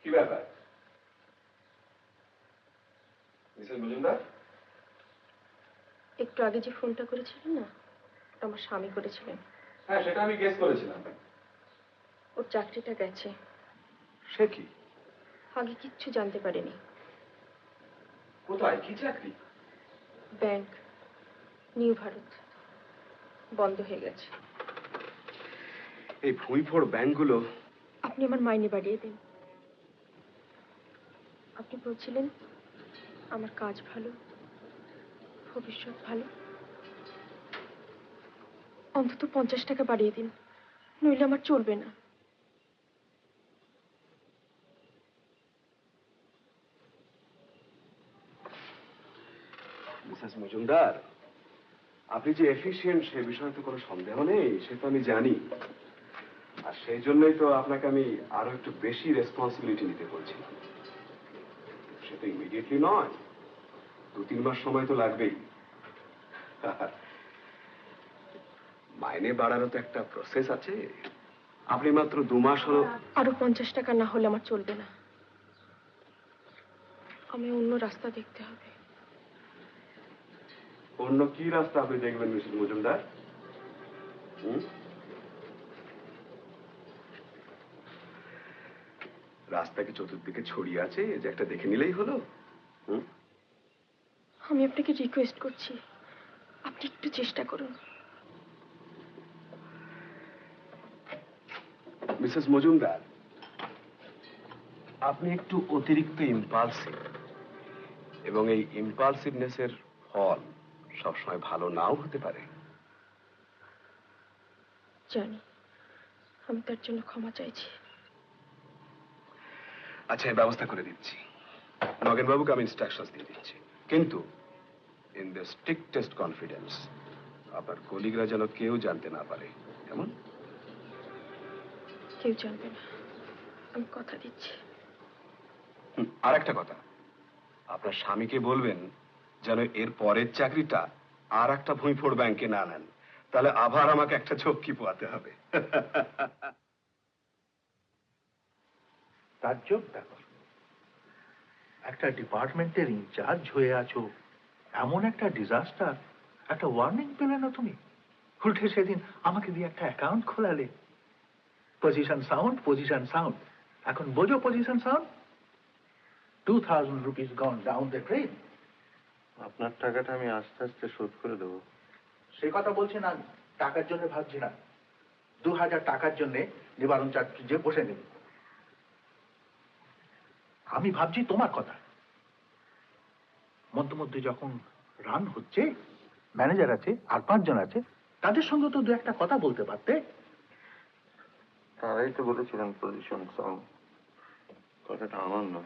কি ব্যাপার মিসেস মজুমদার? একটু আগে যে ফোনটা করেছিলেন না, ওটা আমার স্বামী করেছিলেন। হ্যাঁ, সেটা আমি গেস করেছিলাম। ওর চাকরিটা গেছে। সে কি? আগে কিচ্ছু জানতে পারেনি। কোথায়, কি চাকরি? ব্যাংক, নিউ ভারত, বন্ধ হয়ে গেছে। এই ভুঁইফোড় ব্যাংকগুলো আপনি আমার মাইনে বাড়িয়ে দিন। আপনি বলছিলেন আমার কাজ ভালো, ভবিষ্যৎ ভালো। অন্তত 50 টাকা বাড়িয়ে দিন, নইলে আমার চলবে না। মিসেস মজুমদার, আপনি যে এফিশিয়েন্ট সে বিষয়ে তো কোনো সন্দেহ নেই, সে তো আমি জানি। আর সেই জন্যই তো আপনাকে আমি আরো একটু বেশি রেসপন্সিবিলিটি নিতে বলছি। সে তো ইমিডিয়েটলি নয়, 2-3 মাস সময় তো লাগবেই। মাইনে বাড়ারও তো একটা প্রসেস আছে। আপনি মাত্র 2 মাস হলো। আরো 50 টাকা না হলে আমার চলবে না। আমি অন্য রাস্তা দেখতে হবে। অন্য কি রাস্তা আপনি দেখবেন মিসেস মজুমদার? রাস্তা কি চতুর্দিকে ছড়িয়ে আছে যে একটা দেখে নিলেই হলো? আমি আপনাকে রিকোয়েস্ট করছি, আপনি একটু চেষ্টা করুন। মিসেস মজুমদার, আপনি একটু অতিরিক্ত ইম্পালসিভ, এবং এই ইম্পালসিভনেসের ফল সবসময় ভালো নাও হতে পারে। জানি, আমি তার জন্য ক্ষমা চাইছি। আচ্ছা, এই ব্যবস্থা করে দিচ্ছি। নগেন বাবুকে আমি ইনস্ট্রাকশনস দিয়ে দিচ্ছি, কিন্তু ইন দ্য স্ট্রিক্টেস্ট কনফিডেন্স। আপনার কলিগরা যেন কেউ জানতে না পারে, কেমন? কেউ জানবে না, আমি কথা দিচ্ছি। আর একটা কথা, আপনার স্বামীকে বলবেন যেন এর পরের চাকরিটা আর একটা ভুঁইফোড় ব্যাংকে না নেন, তাহলে আবার আমাকে একটা ঝক্কি পোয়াতে হবে। তাজ্জব দেখো, একটা ডিপার্টমেন্টের ইনচার্জ হয়ে আছো, এমন একটা ডিজাস্টার, একটা ওয়ার্নিং পেলে না তুমি? উল্টে সেদিন আমাকে দিয়ে একটা অ্যাকাউন্ট খোলালে। Position sound, position sound. এখন বোঝো position sound? 2000 rupees gone down the drain. আপনার টাকাটা আমি আস্তে আস্তে শোধ করে দেবো। সে কথা বলছি না, টাকার জন্য ভাবছি না। 2000 টাকার জন্য নিবারণ চাকরি যে বসে নেবে। আমি ভাবছি তোমার কথা। মধ্যে মধ্যে যখন রান হচ্ছে, ম্যানেজার আছে আর 5 জন আছে, তাদের সঙ্গে তো 2-1 কথা বলতে পারতে। তারাই তো বলেছিলেন পজিশন সাউন্ড, কথাটা আমার না।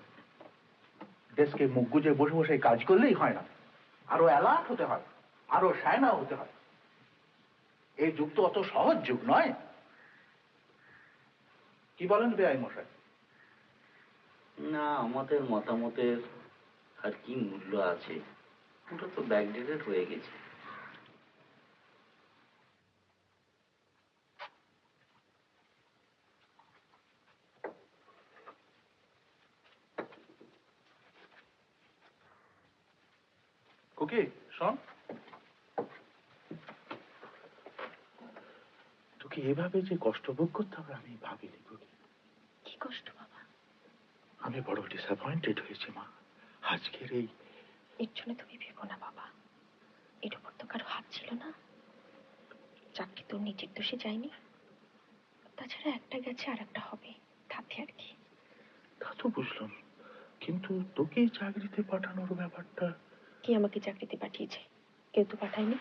ডেস্কে মুখ গুজে বসে বসে কাজ করলেই হয় না, আরো অ্যালার্ট হতে হয়, আরো সায়না হতে হয়। এই যুগ তো অত সহজ যুগ নয়। কি বলেন বেআই মশাই? না, আমাদের মতামতের আর কি মূল্য আছে? ওটা তো ব্যাকডেটেড হয়ে গেছে। ওকে শোন, তোকে এভাবে যে কষ্ট ভোগ করতে হবে আমি ভাবিনি। কি কষ্ট বাবা? আমি বড় ডিসঅ্যাপয়েন্টেড হয়েছি মা আজকের এই। এর জন্য তুমি ভেবো না বাবা, এর উপর তো কারো হাত ছিল না। চাকরি তোর নিজের দোষে যায়নি, তাছাড়া একটা গেছে আর একটা হবে, তাতে আর কি। তা তো বুঝলাম, কিন্তু তোকে চাকরিতে পাঠানোর ব্যাপারটা। কে আমাকে চাকরিতে পাঠিয়েছে? কেউ তো পাঠায়নি,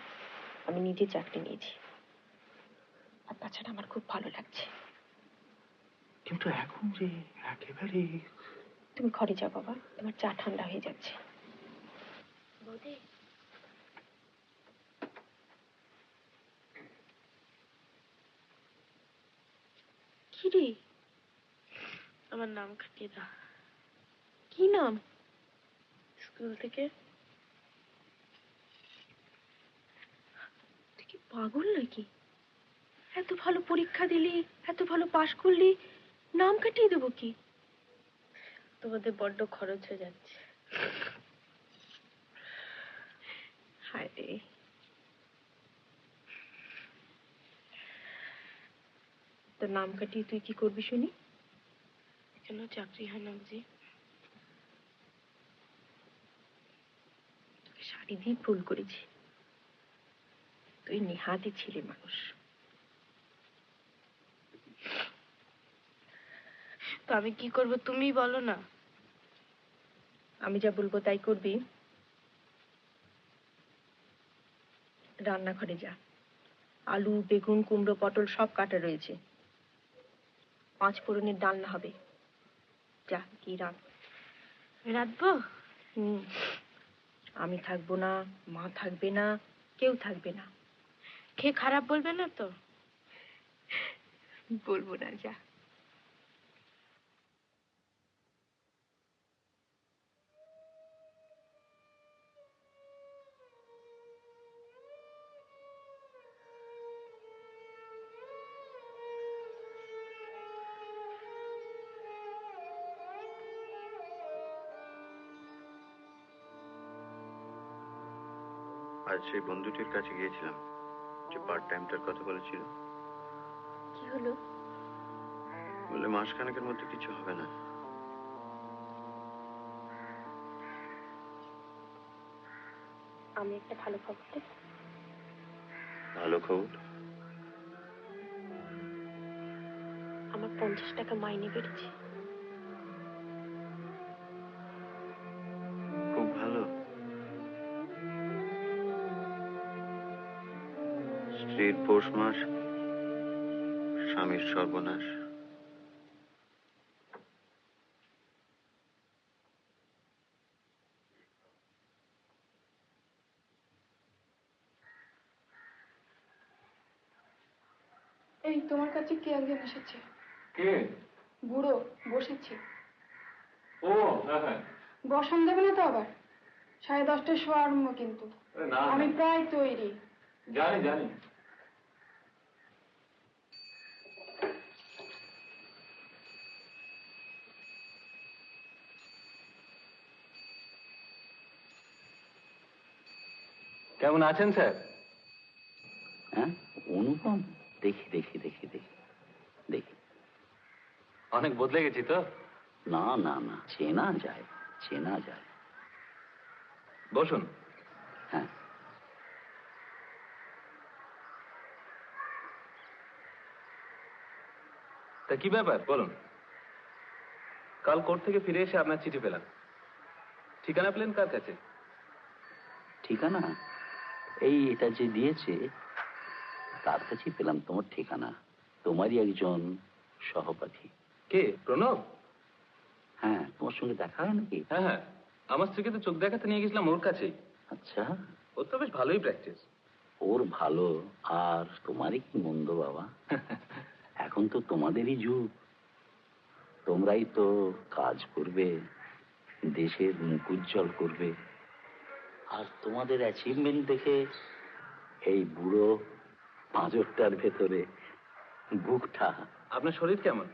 আমি নিজে চাকরি নিয়েছি। আর তাছাড়া আমার খুব ভালো লাগছে। কিন্তু এখন যে একেবারে। তুমি ঘরে যাও বাবা, তোমার চা ঠান্ডা হয়ে যাচ্ছে। বৌদি, কি রে? আমার নাম কাটিয়ে দাও। কি নাম? স্কুল থেকে। তুই কি পাগল নাকি? এত ভালো পরীক্ষা দিলি, এত ভালো পাশ করলি, নাম কাটিয়ে দেবো কি? তোমাদের বড্ড খরচ হয়ে যাচ্ছে। হায় রে, তোর নাম কাটিয়ে তুই কি করবি শুনি? কেন চাকরি হয় না বুঝি? তোকে শাড়ি দিয়ে ভুল করেছি, তুই নেহাতি ছেলে মানুষ। তো আমি কি করব তুমিই বলো না। আমি যা বলবো তাই করবি। রান্নাঘরে যা, আলু বেগুন কুমড়ো পটল সব কাটা রয়েছে, 5 ফোড়নের ডালনা হবে, যা কি রাঁধবো। আমি থাকবো না, মা থাকবে না, কেউ থাকবে না। খেয়ে খারাপ বলবে না তো? বলবো না, যা। আজ সেই বন্ধুটির কাছে গিয়েছিলাম যে পার্ট টাইমটার কথা বলেছিল। কি হলো? বললে মাসখানেকের মধ্যে কিছু হবে না। আমি একটা ভালো খবর দেব। ভালো খবর? আমার 50 টাকা মাইনে বেড়েছে। খুব ভালো। স্ত্রীর পৌষ মাস, স্বামীর সর্বনাশ। এই তোমার কাছে কে একজন এসেছে। কে? বুড়ো বসেছে। ও হ্যাঁ হ্যাঁ। বসান দেবে না তো আবার? 10:30টায় শো আরম্ভ কিন্তু। না আমি প্রায় তৈরি। জানি জানি। কেমন আছেন স্যার? হ্যাঁ, অনুপম? দেখি দেখি দেখি দেখি দেখি। অনেক বদলে গেছি তো? না না না, চেনা যায়, চেনা যায়। বসুন। হ্যাঁ। তা কি ব্যাপার বলুন? কাল কোর্ট থেকে ফিরে এসে আপনার চিঠি পেলাম। ঠিকানা পেলেন কার কাছে? ঠিকানা? এই এটা যে দিয়েছে তার কাছেই পেলাম তোমার ঠিকানা। তোমারই একজন সহপাঠী। কে? প্রণব? হ্যাঁ, তোমার সঙ্গে দেখা হয় নাকি? হ্যাঁ হ্যাঁ, আমার স্ত্রীকে তো চোখ দেখাতে নিয়ে গেছিলাম ওর কাছেই। আচ্ছা। ওর তো বেশ ভালোই প্র্যাকটিস। ওর ভালো আর তোমারই কি মন্দ বাবা। এখন তো তোমাদেরই যুগ, তোমরাই তো কাজ করবে, দেশের মুখ উজ্জ্বল করবে। আর তোমাদের অ্যাচিভমেন্ট দেখে এই বুড়ো পাঁজরটার ভেতরে বুকটা। আপনার শরীর কেমন?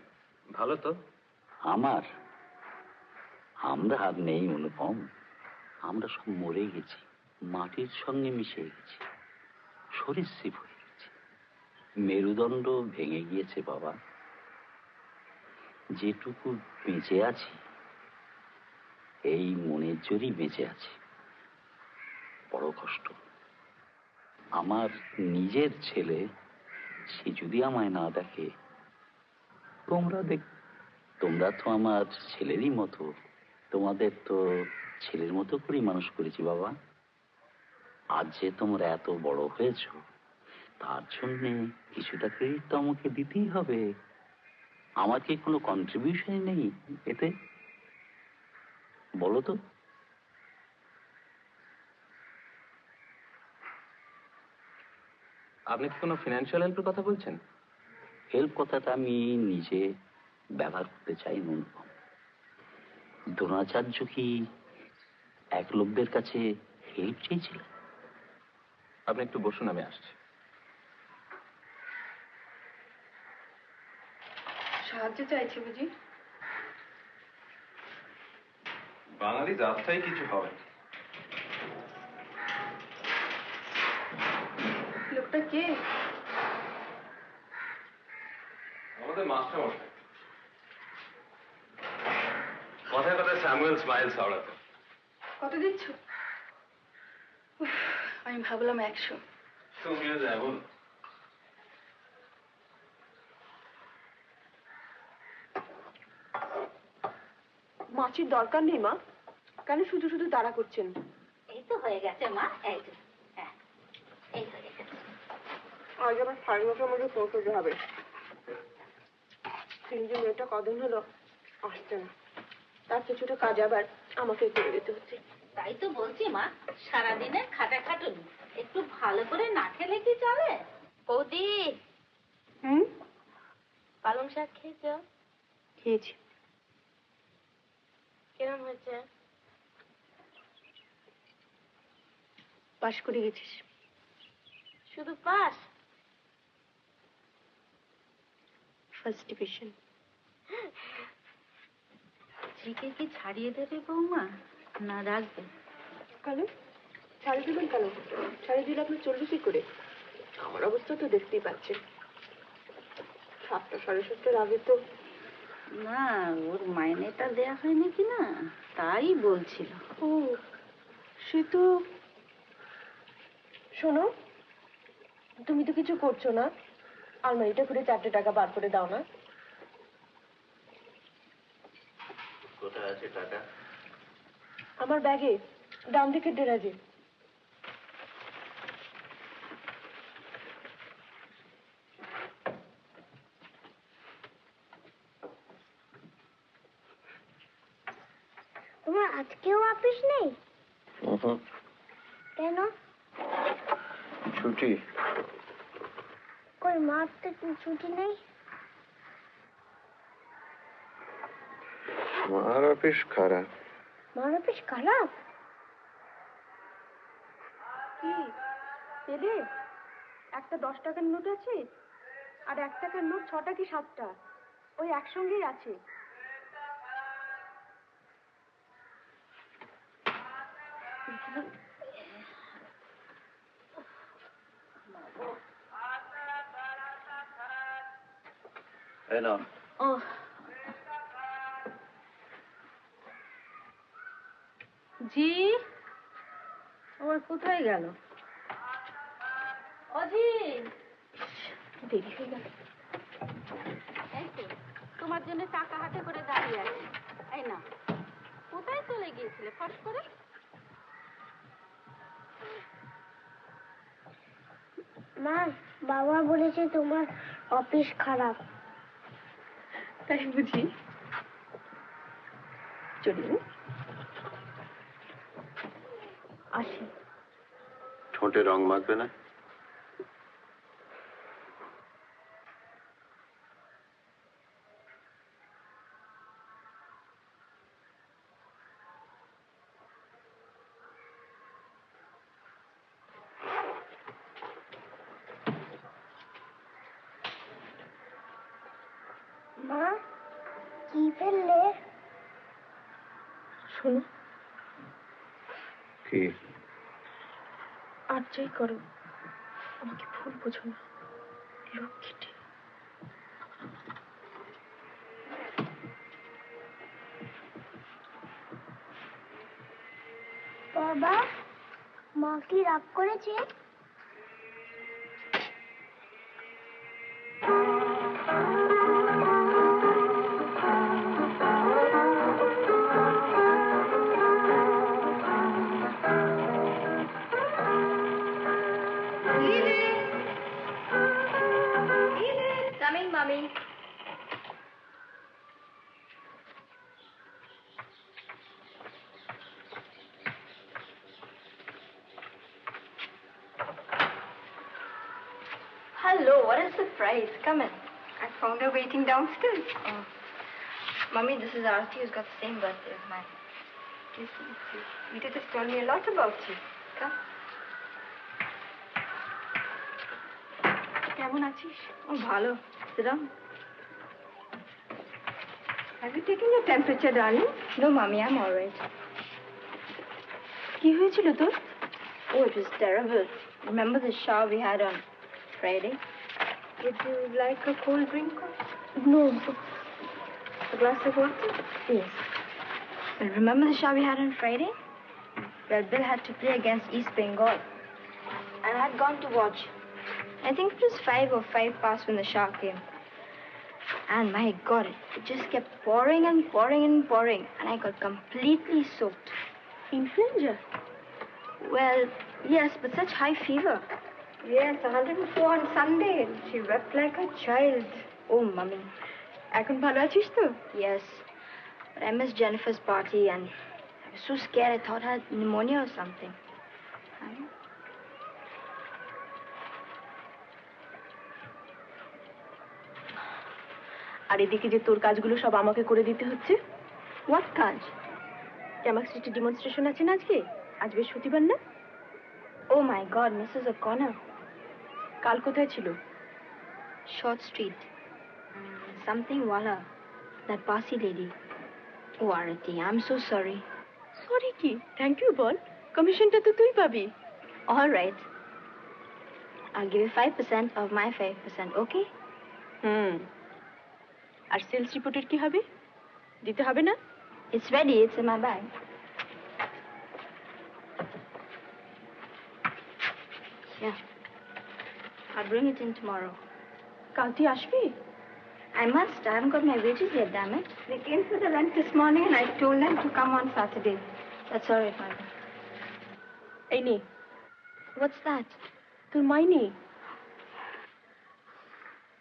ভালো তো? আমরা আর নেই অনুপম, আমরা সব মরে গেছি, মাটির সঙ্গে মিশে গেছি, সরীসৃপ হয়ে গেছি। মেরুদণ্ড ভেঙে গিয়েছে বাবা। যেটুকু বেঁচে আছি এই মনের জোরই বেঁচে আছি। বড় কষ্ট। আমার নিজের ছেলে, সে যদি আমায় না দেখে, তোমরা তো আমার ছেলেরই মতো, তোমাদের তো ছেলের মতো করেই মানুষ করেছি বাবা। আজ যে তোমরা এত বড় হয়েছ, তার জন্য কিছুটা ক্রেডিট তো আমাকে দিতেই হবে। আমার কি কোনো কন্ট্রিবিউশন নেই এতে? বলো তো। আপনি কি কোনো ফিনান্সিয়াল হেল্পের কথা বলছেন? হেল্প কথাটা আমি নিজে ব্যবহার করতে চাই অনুপম। দ্রোণাচার্য কি একলব্যের কাছে হেল্প চেয়েছিলেন? আপনি একটু বসুন, আমি আসছি। সাহায্য চাইছে বুঝি? বাঙালি যাত্রায় কিছু হবে। লোকটা কে? আমাদের মাস্টারমশাই। কথায় কথায় স্যামুয়েল স্মাইল সাউড়াতে। কত দিচ্ছ? আমি ভাবলাম 100। তুমিও যেমন। মাছির দরকার নেই মা, কেন শুধু শুধু তাড়া করছেন? এই তো হয়ে গেছে মা, এই তো, হ্যাঁ এই হয়ে গেছে। আজ আবার 9:30টার মধ্যে পৌঁছতে হবে। যে মেয়েটা কদিন হলো আসছে না, তার কিছুটা কাজ আবার আমাকে করে দিতে হচ্ছে। তাই তো বলছি মা, সারাদিনের খাটাখাটুনি একটু ভালো করে না খেলে কি চলে? বৌদি, পালং শাক খেয়েছ? খেয়েছি। কিরম হয়েছে? পাস করে গেছিস? শুধু পাস? First division. ঝিকে কি ছাড়িয়ে দেবে বৌমা, না রাখবে? কেন ছাড়িয়ে দেবেন? কেন ছাড়িয়ে দিলে আপনার চলবে কি করে? আমার অবস্থা তো দেখতেই পাচ্ছেন। 7টা 7:30টার আগে তো। না, ওর মাইনেটা দেয়া হয়নি কি না, তাই বলছিল। ও, সে তো। শোনো, তুমি তো কিছু করছো না, আলমারিটা খুলে 4টে টাকা বার করে দাও না। কোথায় আছে টাকা? আমার ব্যাগে, ডান দিকের ড্রেজে। তোমার আজকেও অফিস নেই? কেন? ছুটি। কই মার তো ছুটি নেই। মার অফিস খারাপ। মার অফিস খারাপ? কি পেলে? একটা 10 টাকার নোট আছে, আর 1 টাকার নোট 6টা কি 7টা, ওই একসঙ্গেই আছে। ও জি, ওর কোথায় গেল? অজি, দেরি হয়ে গেল। এই তো তোমার জন্য টাকা হাতে করে দাঁড়িয়ে আছে। এই না, কোথায় চলে গিয়েছিলে ফট করে? মা, বাবা বলেছে তোমার অফিস খারাপ। তাই বুঝি? চলি আসি। ঠোঁটে রং মাখবে না? মা, কি ফেললে? শোনো, কি? আর যাই করো, আমাকে ভুল বোঝো না, লক্ষ্মীটি। বাবা, মা কি রাগ করেছে? Coming, mommy. Hello, what a surprise. Come in. I found her waiting downstairs. Oh. Mummy, this is Aarti, who's got the same birthday as mine. You see, Vita just told me a lot about you. Come. কেমন আছিস? Oh, ভালো. Sit down. Have you taken your temperature, darling? No, Mummy, I'm all right. কি হয়েছিল তোর? Oh, it was terrible. Remember the shower we had on Friday? Would you like a cold drink? No. A glass of water? Yes. Well, remember the shower we had on Friday? Well, Bill had to play against East Bengal. And I had gone to watch. I think it was 5 or 5 past when the shower came. And my God, it just kept pouring and pouring and pouring, and I got completely soaked. Influenza? Well, yes, but such high fever. Yes, 104 on Sunday. She wept like a child. Oh, Mummy. এখন ভালো আছিস তো? Yes. But I missed Jennifer's party, and I was so scared. I thought I had pneumonia or something. আর এদিকে যে তোর কাজগুলো সব আমাকে করে দিতে হচ্ছে। What কাজ? ক্যামাক স্ট্রিটে ডেমনস্ট্রেশন আছে না আজকে? আজ বৃহস্পতিবার না? Oh my God, Mrs. O'Connor. কাল কোথায় ছিল? Short Street. Something wala. That Pasi lady. Oh, Arati, I'm so sorry. Sorry কি? থ্যাংক ইউ বল। কমিশনটা তো তুই পাবি। All right. I'll give you 5% of my 5%, okay? আর সেলস রিপোর্টের কি হবে? দিতে হবে না? It's ready. It's in my bag. Yeah. I'll bring it in tomorrow. কাল তুই আসবি? I must. I haven't got my wages yet, damn it. They came for the rent this morning and I told them to come on Saturday. That's all right, Mother. এই নে। What's that? তোর মাইনে।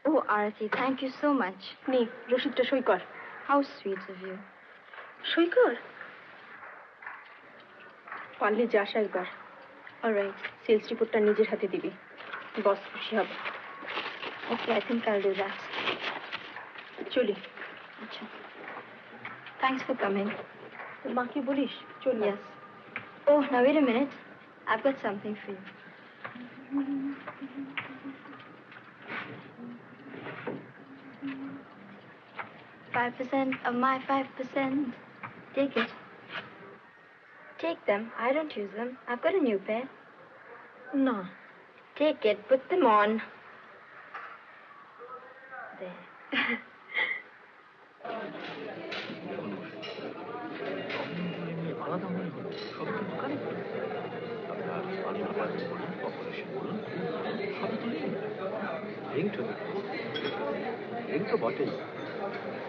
Oh, Arati, thank you so much. নে, রসিদটা সই কর। How sweet of you. সই কর। পারলে যাস একবার। All right. সেলস রিপোর্টটা নিজের হাতে দিবি। বস খুশি হবে। Okay, I think I'll do that. চলি। Acha. Thanks for coming. তোর মাকে বলিস চল না। Yes. Oh, now wait a minute. I've got something for you. $5% of my 5%. Take it. Take them. I don't use them. I've got a new pair. না। Take it. Put them on. There. Ring তো বটেই,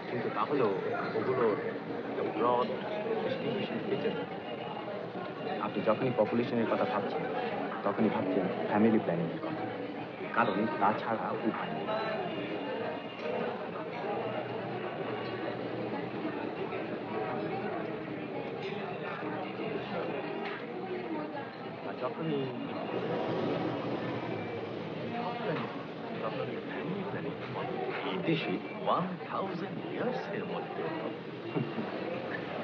কিন্তু তাহলেও ওগুলোর broad distribution feature. আপনি যখনই পপুলেশনের কথা ভাবছেন তখনই ভাবছেন ফ্যামিলি প্ল্যানিংয়ের কথা, কারণ তাছাড়া উপায় নেই। আর যখনই বিদেশি 1000 ইয়ার্স এর মধ্যে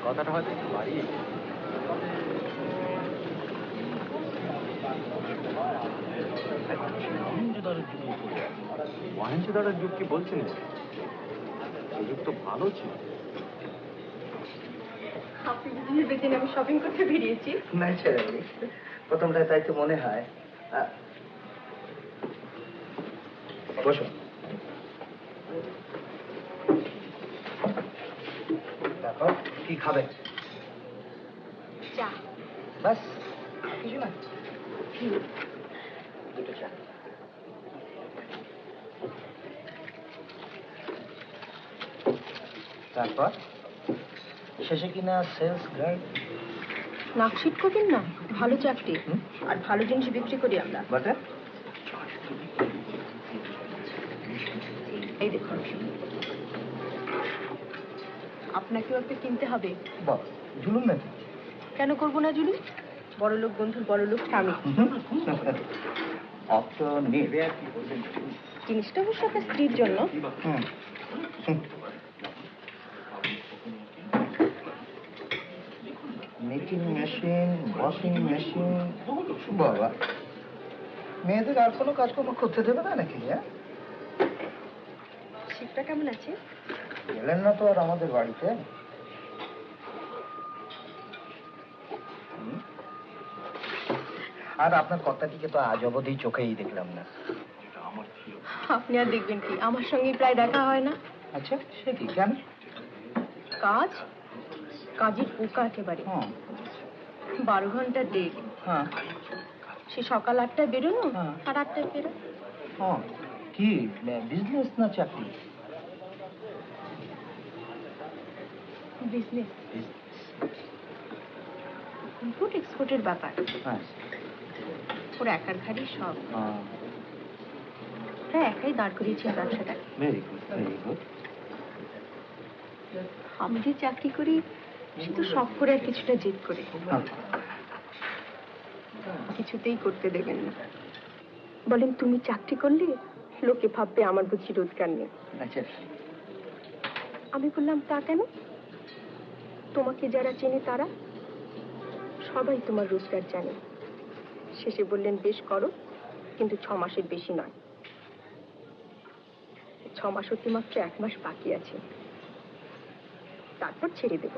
কথাটা হয়তো একটু বাড়িয়ে মহেঞ্জোদারোর যুগ কি বলছেন? সেই যুগ তো ভালো ছিল। আপনি যদি ভেবেছেন আমি শপিং করতে বেরিয়েছি? ন্যাচারালি প্রথমটা তাই তো মনে হয়। বসো। দেখো কি খাবে? চা। বাস কিছু না? দুটো চা। তারপর শেষে কিনা সেলস গার্ড নাকশিট করবেন না, ভালো চাকরি আর ভালো জিনিস বিক্রি করি আমরা। বটে। এই দেখুন, আপনাকেও একটা কিনতে হবে। বাহ, জুলুম নাকি? কেন করবো না জুলুম? বড়লোক বন্ধুর বড়লোক স্বামী। অত নেবে আর কি করবেন? জিনিসটা অবশ্য একটা স্ত্রীর জন্য। মেকিং মেশিন, ওয়াশিং মেশিন, বাবা মেয়েদের আর কোনো কাজকর্ম করতে দেবে না নাকি? হ্যাঁ, শিবটা কেমন আছে? এলেন না তো আর আমাদের বাড়িতে। আর আপনার কর্তাটিকে তো আজ অবধি চোখেই দেখলাম না। আপনি আর দেখবেন কি, আমার সঙ্গে প্রায় দেখা হয় না। আচ্ছা, সে কি কেন? কাজ, কাজের পোকা একেবারে। 12 ঘন্টা ডেট। সে সকাল 8টায় বেরোনো, আর 8টায় ফেরো। কি বিজনেস না চাকরি? বিজনেস, ইম্পোর্ট এক্সপোর্টের ব্যাপার। ওর একার ঘাড়ি সব, প্রায় একাই দাঁড় করিয়েছে ব্যবসাটা। Very good, very good. আমি যে চাকরি করি সে তো সব করে আর কিছুটা জেদ করে, কিছুতেই করতে দেবেন না। বলেন তুমি চাকরি করলে লোকে ভাববে আমার বুঝি রোজগার নেই। আমি বললাম তা কেন? তোমাকে যারা চেনে তারা সবাই তোমার রোজগার জানে। শেষে বললেন বেশ করো, কিন্তু 6 মাসের বেশি নয়। 6 মাস অতি মাত্র 1 মাস বাকি আছে, তারপর ছেড়ে দেব।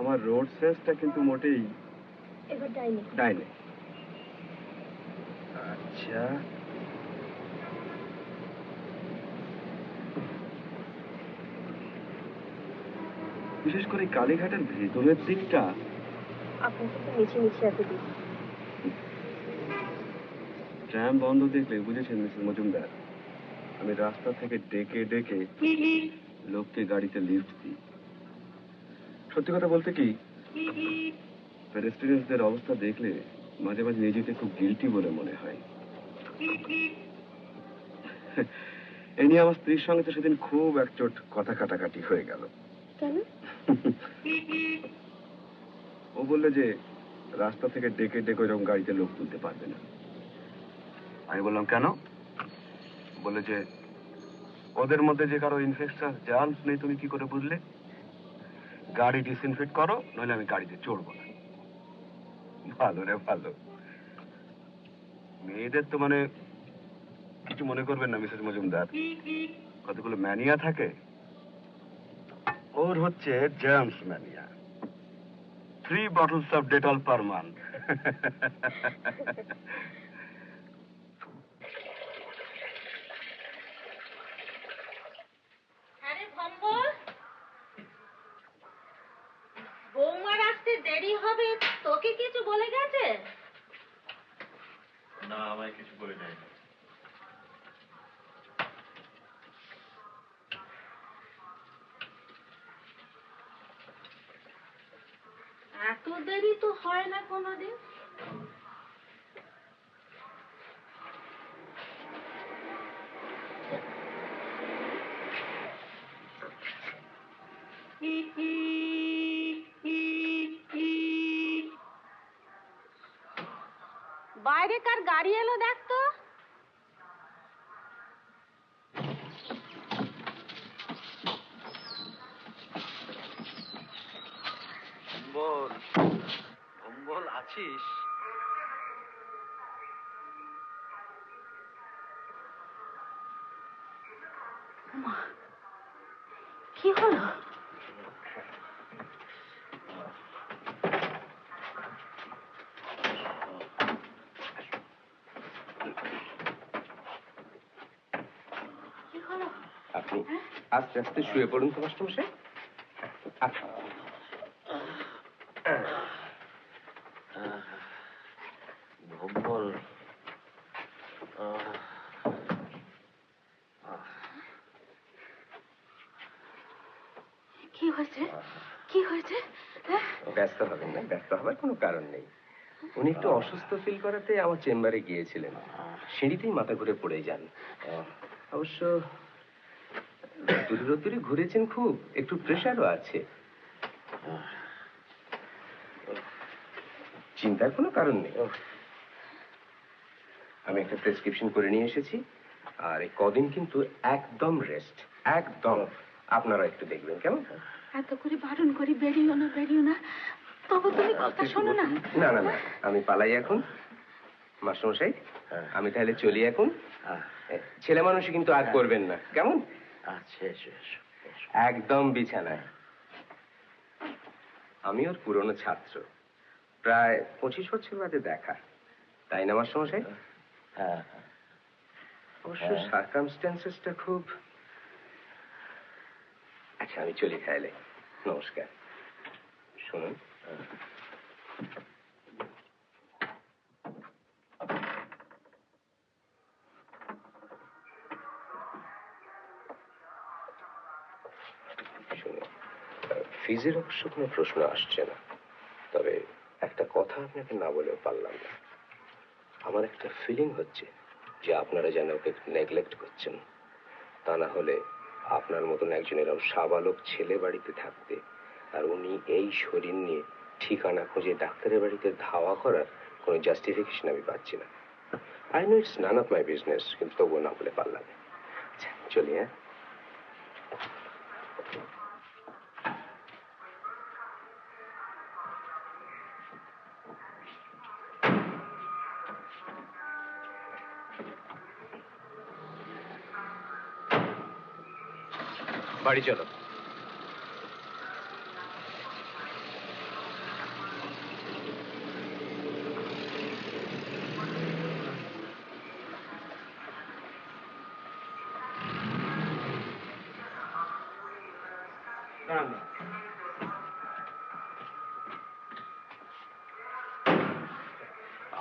আমার রোড সেন্সটা কিন্তু মোটেই এবার ডাইনে। ডাইনে। আচ্ছা, বিশেষ করে কালীঘাটের ভেতরের দিকটা আপনাকে তো মিছে মিছে এত দিন। ট্রাম বন্ধ দেখলে বুঝেছেন মিসেস মজুমদার, আমি রাস্তা থেকে ডেকে ডেকে লোককে গাড়িতে লিফট দিই। সত্যি কথা বলতে কি, পেডেস্ট্রিয়ানদের অবস্থা দেখলে মাঝে মাঝে নিজেকে খুব গিল্টি বলে মনে হয়। এ নিয়ে আমার স্ত্রীর সঙ্গে তো সেদিন খুব একচোট কথা কাটাকাটি হয়ে গেল। কেন? ও বললে যে রাস্তা থেকে ডেকে ডেকে এরকম গাড়িতে লোক তুলতে পারবে না। আমি বললাম কেন? বলে যে ওদের মধ্যে যে কারো ইনফেকশন জার্মস নেই তুমি কি করে বুঝলে? গাড়ি ডিসইনফেক্ট করো, নইলে আমি গাড়িতে চড়বো না। ভালো রে ভালো। মেয়েদের তো মানে কিছু মনে করবেন না মিসেস মজুমদার, কতগুলো ম্যানিয়া থাকে। ওর হচ্ছে germs mania. 3 bottles of Dettol per month. আরে ভম্বল, বৌমার আসতে দেরি হবে, তোকে কিছু বলে গেছে? না, আমায় কিছু বলে নাই। এত দেরি তো হয় না কোনোদিন। বাইরে কার গাড়ি এলো দেখ তো। ভম্বল আছিস? কি হলো? আপনি আস্তে আস্তে শুয়ে পড়ুন তো মাস্টারমশাই। ভম্বল, কি হয়েছে? কি হয়েছে? ব্যস্ত হবেন না, ব্যস্ত হবার কোনো কারণ নেই। উনি একটু অসুস্থ ফিল করাতে আমার চেম্বারে গিয়েছিলেন, সিঁড়িতেই মাথা ঘুরে পড়ে যান। অবশ্য দূরে ঘুরেছেন খুব, একটু প্রেশারও আছে। চিন্তার কোনো কারণ নেই। আমি একটা প্রেসক্রিপশন করে নিয়ে এসেছি, আর এই কদিন কিন্তু একদম রেস্ট, একদম। আপনারা একটু দেখবেন কেমন? এত করে বারণ করি বেরিও না, তবু তুমি কথা শোনো না। না না না, আমি পালাই এখন। মাস্টারমশাই, আমি তাহলে চলি এখন। ছেলে মানুষই কিন্তু আর করবেন না, কেমন? আচ্ছা, একদম বিছানায়। আমি ওর পুরনো ছাত্র, প্রায় 25 বছর বাদে দেখা, তাই না মাস্টারমশাই? হ্যাঁ। অবশ্য সার্কামস্ট্যান্সেসটা খুব... আচ্ছা, আমি চলি তাহলে। নমস্কার। শুনুন, ফিজের অবশ্য কোনো প্রশ্ন আসছে না, তবে একটা কথা আপনাকে না বলেও পারলাম না। আমার একটা ফিলিং হচ্ছে যে আপনারা যেন ওকে নেগলেক্ট করছেন। তা না হলে আপনার মতন একজন এরকম সাবালক ছেলে বাড়িতে থাকতে, আর উনি এই শরীর নিয়ে ঠিকানা খুঁজে ডাক্তারের বাড়িতে ধাওয়া করার কোনো জাস্টিফিকেশন আমি পাচ্ছি না। I know it's none of my business, কিন্তু তবুও না বলে পারলাম না। আচ্ছা, চলি। হ্যাঁ, বাড়ি চলো।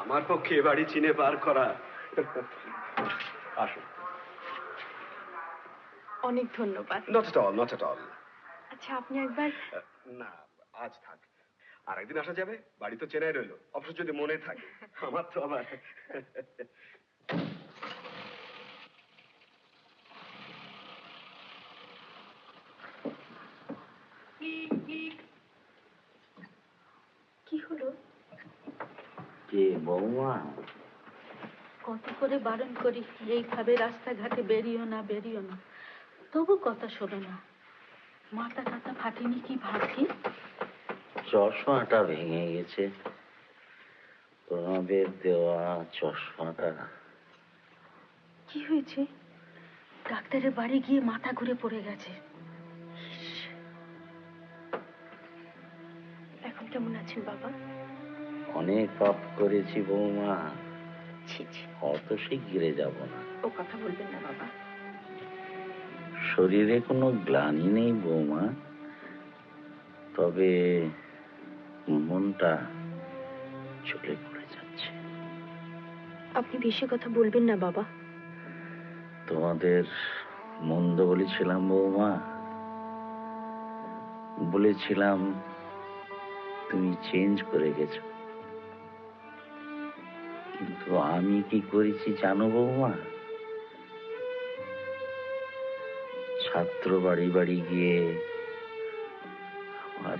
আমার পক্ষে এ বাড়ি চিনে পার করা। আসুন। অনেক ধন্যবাদ। Not at all, not at all. আচ্ছা, আপনি একবার... না, আজ থাক, আর একদিন আসা যাবে। বাড়ি তো চেনাই রইলো, অবশ্য যদি মনে থাকে। আমার তো আবার... কি হলো? কে বৌমা? কত করে বারণ করি এইভাবে রাস্তাঘাটে বেরিও না, তবু কথা শোনো না। মাথা টাথা ফাটেনি কি ভাবছি? চশমাটা ভেঙে গেছে, প্রণবের দেওয়া চশমাটা। কি হয়েছে? ডাক্তারের বাড়ি গিয়ে মাথা ঘুরে পড়ে গেছে। এখন কেমন আছেন বাবা? অনেক পাপ করেছি বৌমা, অত শিগগিরে যাব না। ও কথা বলবেন না বাবা। শরীরে কোনো গ্লানি নেই বৌমা, তবে মনটা চলে পড়ে যাচ্ছে। আপনি বেশি কথা বলবেন না বাবা। তোমাদের মন্দ বলেছিলাম বৌমা, বলেছিলাম তুমি চেঞ্জ করে গেছো, কিন্তু আমি কি করেছি জানো বৌমা? ছাত্র বাড়ি বাড়ি গিয়ে আমার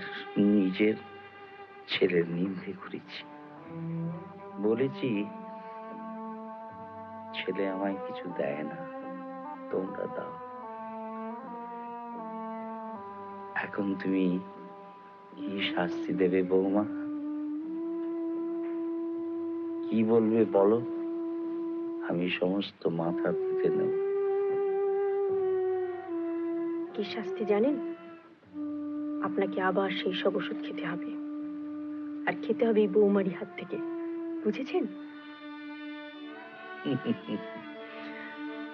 নিজের ছেলের নিন্দে করেছি। বলেছি ছেলে আমায় কিছু দেয় না, তোমরা দাও। এখন তুমি কি শাস্তি দেবে বৌমা? কি বলবে বলো, আমি সমস্ত মাথা পেতে নেব। কি শাস্তি জানেন? আপনাকে আবার সেই সব ওষুধ খেতে হবে, আর খেতে হবে এই বৌমারি হাত থেকে, বুঝেছেন?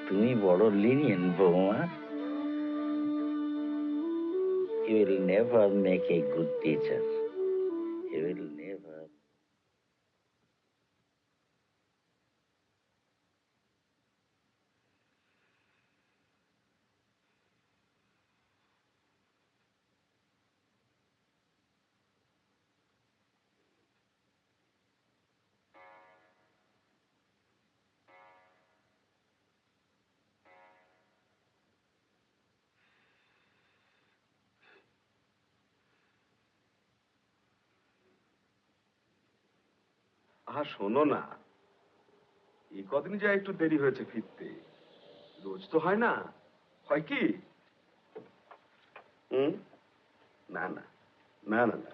তুমি বড় লিনিয়েন্ট বৌমা। You will never make a good teacher. You will never. আহা শোনো না, এই কদিন যা একটু দেরি হয়েছে ফিরতে, রোজ তো হয় না। হয় কি? না না না না না,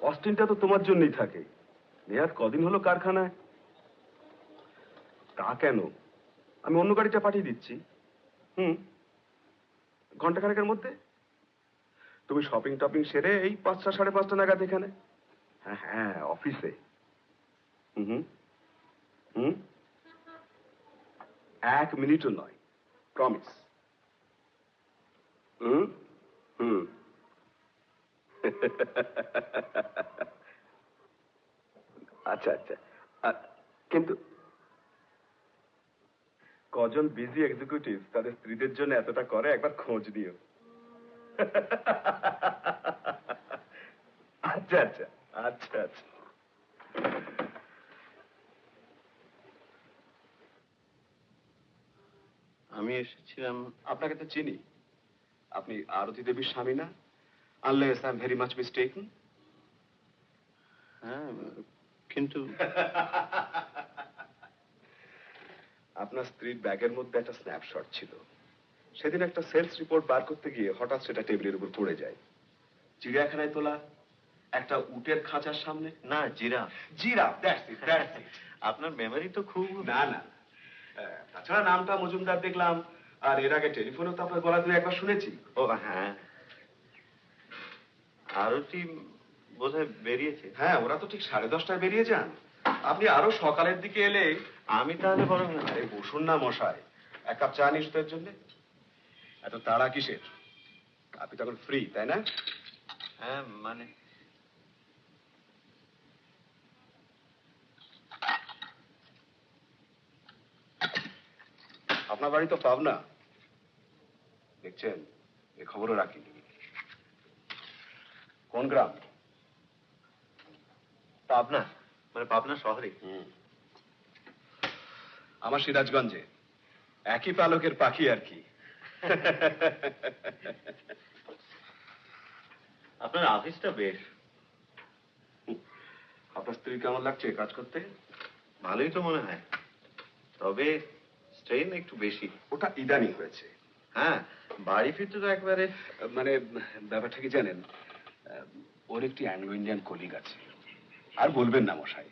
অস্টিনটা তো তোমার জন্যই থাকে। নেহাত কদিন হলো কারখানায়। তা কেন, আমি অন্য গাড়িটা পাঠিয়ে দিচ্ছি। ঘন্টাখানেকের মধ্যে তুমি শপিং টপিং সেরে এই 5টা সাড়ে 5টা নাগাদ এখানে। হ্যাঁ হ্যাঁ, অফিসে। হুম হুম 1 মিনিটও নয়, প্রমিস। হুম হুম আচ্ছা আচ্ছা, কিন্তু কজন বিজি এক্সিকিউটিভ তাদের স্ত্রীদের জন্য এতটা করে, একবার খোঁজ দিও। আচ্ছা আচ্ছা আচ্ছা আচ্ছা। আমি এসেছিলাম। আপনাকে তো চিনি, আপনি আরতি দেবীর স্বামী না? Unless I am very much mistaken. হ্যাঁ, কিন্তু আপনার স্ত্রীর ব্যাগের মধ্যে একটা স্ন্যাপশট ছিল। সেদিন একটা সেলস রিপোর্ট বার করতে গিয়ে হঠাৎ সেটা টেবিলের উপর পড়ে যায়। চিড়িয়াখানায় তোলা একটা উটের খাঁচার সামনে। না, giraffe. Giraffe, that's it, that's it. আপনার মেমোরি তো খুব। না না, তাছাড়া নামটা মজুমদার দেখলাম, আর এর আগে টেলিফোনেও তো আপনার গলা ধরে একবার শুনেছি। ও হ্যাঁ, আরতি বোধহয় বেরিয়েছে। হ্যাঁ, ওরা তো ঠিক 10:30টায় বেরিয়ে যান। আপনি আরো সকালের দিকে এলে। আমি তাহলে বরং। আরে বসুন না মশাই, 1 কাপ চা নিশ্চয়ের জন্য। এত তাড়া কিসের? আপনি তখন ফ্রি, তাই না? হ্যাঁ মানে আপনার বাড়ি তো পাবনা, দেখছেন, এ খবরও রাখিনি। কোন গ্রাম? পাবনা, মানে পাবনা শহরে। আমার সিরাজগঞ্জে, একই পালকের পাখি আর কি। আপনার অফিসটা বেশ। আপনার স্ত্রী কেমন লাগছে কাজ করতে? ভালোই তো মনে হয়, তবে স্ট্রেন একটু বেশি। ওটা ইদানিং হয়েছে। হ্যাঁ, বাড়ি ফিরতে তো একবারে। মানে ব্যাপারটা কি জানেন, ওর একটি অ্যাংলো ইন্ডিয়ান কলিগ আছে। আর বলবেন না মশাই,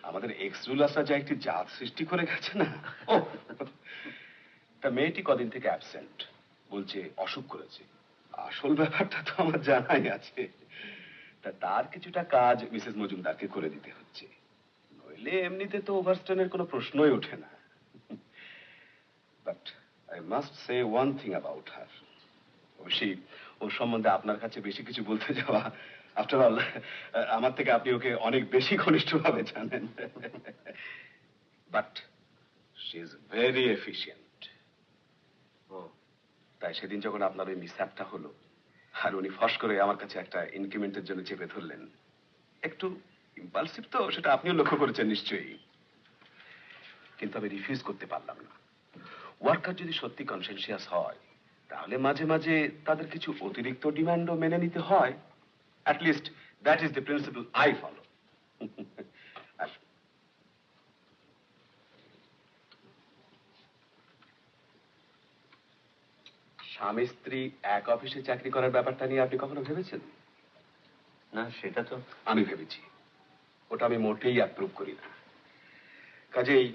আমাদের এক্স রুলার্সরা যা একটি জাত সৃষ্টি করে গেছে না। তা মেয়েটি কদিন থেকে অ্যাবসেন্ট, বলছে অসুখ করেছে। আসল ব্যাপারটা তো আমার জানাই আছে। তা তার কিছুটা কাজ মিসেস মজুমদারকে করে দিতে হচ্ছে, নইলে এমনিতে তো ওভারস্টেনের কোনো প্রশ্নই ওঠে না। But I must say one thing about her. অবশ্যই ওর সম্বন্ধে আপনার কাছে বেশি কিছু বলতে যাওয়া, আফটার অল আমার থেকে আপনি ওকে অনেক বেশি ঘনিষ্ঠভাবে জানেন। But she is very efficient. তাই সেদিন যখন আপনার ওই মিসহ্যাপটা হলো, আর উনি ফস করে আমার কাছে একটা ইনক্রিমেন্টের জন্য চেপে ধরলেন, একটু ইম্পালসিভ তো, সেটা আপনিও লক্ষ্য করেছেন নিশ্চয়ই। কিন্তু আমি রিফিউজ করতে পারলাম না। ওয়ার্কার যদি সত্যি কনসেনসিয়াস হয়, তাহলে মাঝে মাঝে তাদের কিছু অতিরিক্ত ডিমান্ডও মেনে নিতে হয়। At least that is the principle I follow. স্বামী স্ত্রী এক অফিসে চাকরি করার ব্যাপারটা নিয়ে আপনি কখনো ভেবেছেন? না, সেটা তো আমি ভেবেছি। ওটা আমি মোটেই অ্যাপ্রুভ করি না। কাজেই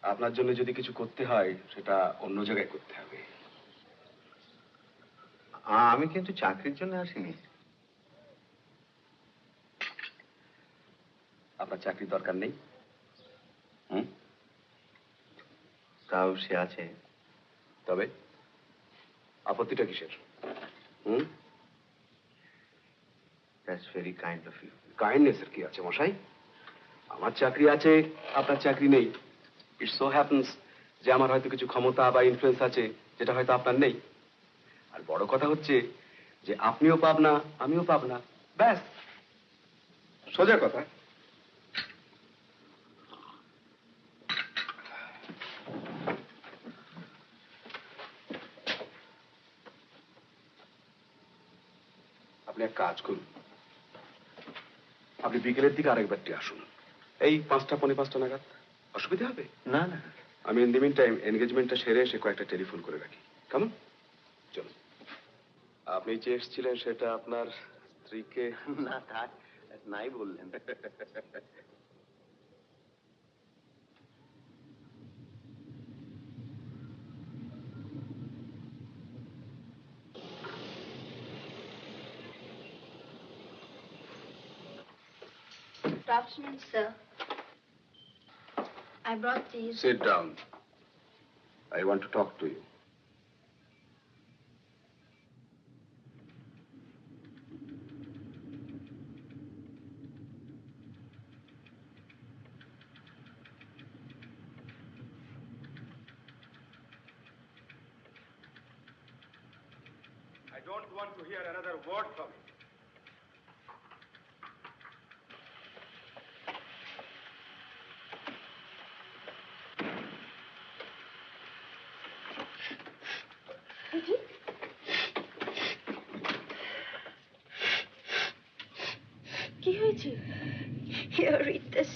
আপনার জন্য যদি কিছু করতে হয়, সেটা অন্য জায়গায় করতে হবে। আমি কিন্তু চাকরির জন্য আসিনি। আপনার চাকরির দরকার নেই? তাও সে আছে। তবে আপত্তিটা কিসের? That's very kind of you. কাইন্ডনেসের কি আছে মশাই? আমার চাকরি আছে, আপনার চাকরি নেই। ইট সো হ্যাপেন্স যে আমার হয়তো কিছু ক্ষমতা বা ইনফ্লুয়েন্স আছে, যেটা হয়তো আপনার নেই। আর বড় কথা হচ্ছে যে আপনিও পাবনা, আমিও পাবনা, ব্যাস, সোজা কথা। আপনি এক কাজ করুন, আপনি বিকেলের দিকে আরেকবারটি আসুন, এই 5টা পৌনে 5টা নাগাদ। অসুবিধা হবে? না না, আমি ইন দি মিন টাইম এনগেজমেন্টটা সেরে এসে কয়েকটা টেলিফোন করে রাখি। কেমন? চলুন। আপনি যে এসেছিলেন সেটা আপনার স্ত্রীকে? না থাক, নাই বললেন। Good afternoon, sir. I brought these. Sit down. I want to talk to you. I don't want to hear another word from you. কি হয়েছে? Here, read this.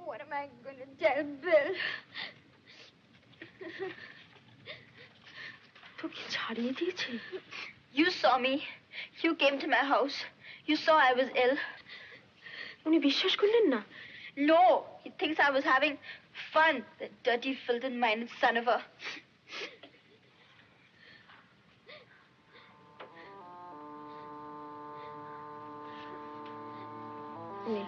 What am I going to tell Bill? তোকে ছাড়িয়ে দিয়েছে? You saw me. You came to my house. You saw I was ill. উনি বিশ্বাস করলেন না? No, he thinks I was having fun. The dirty, filthy-minded son of a... নে।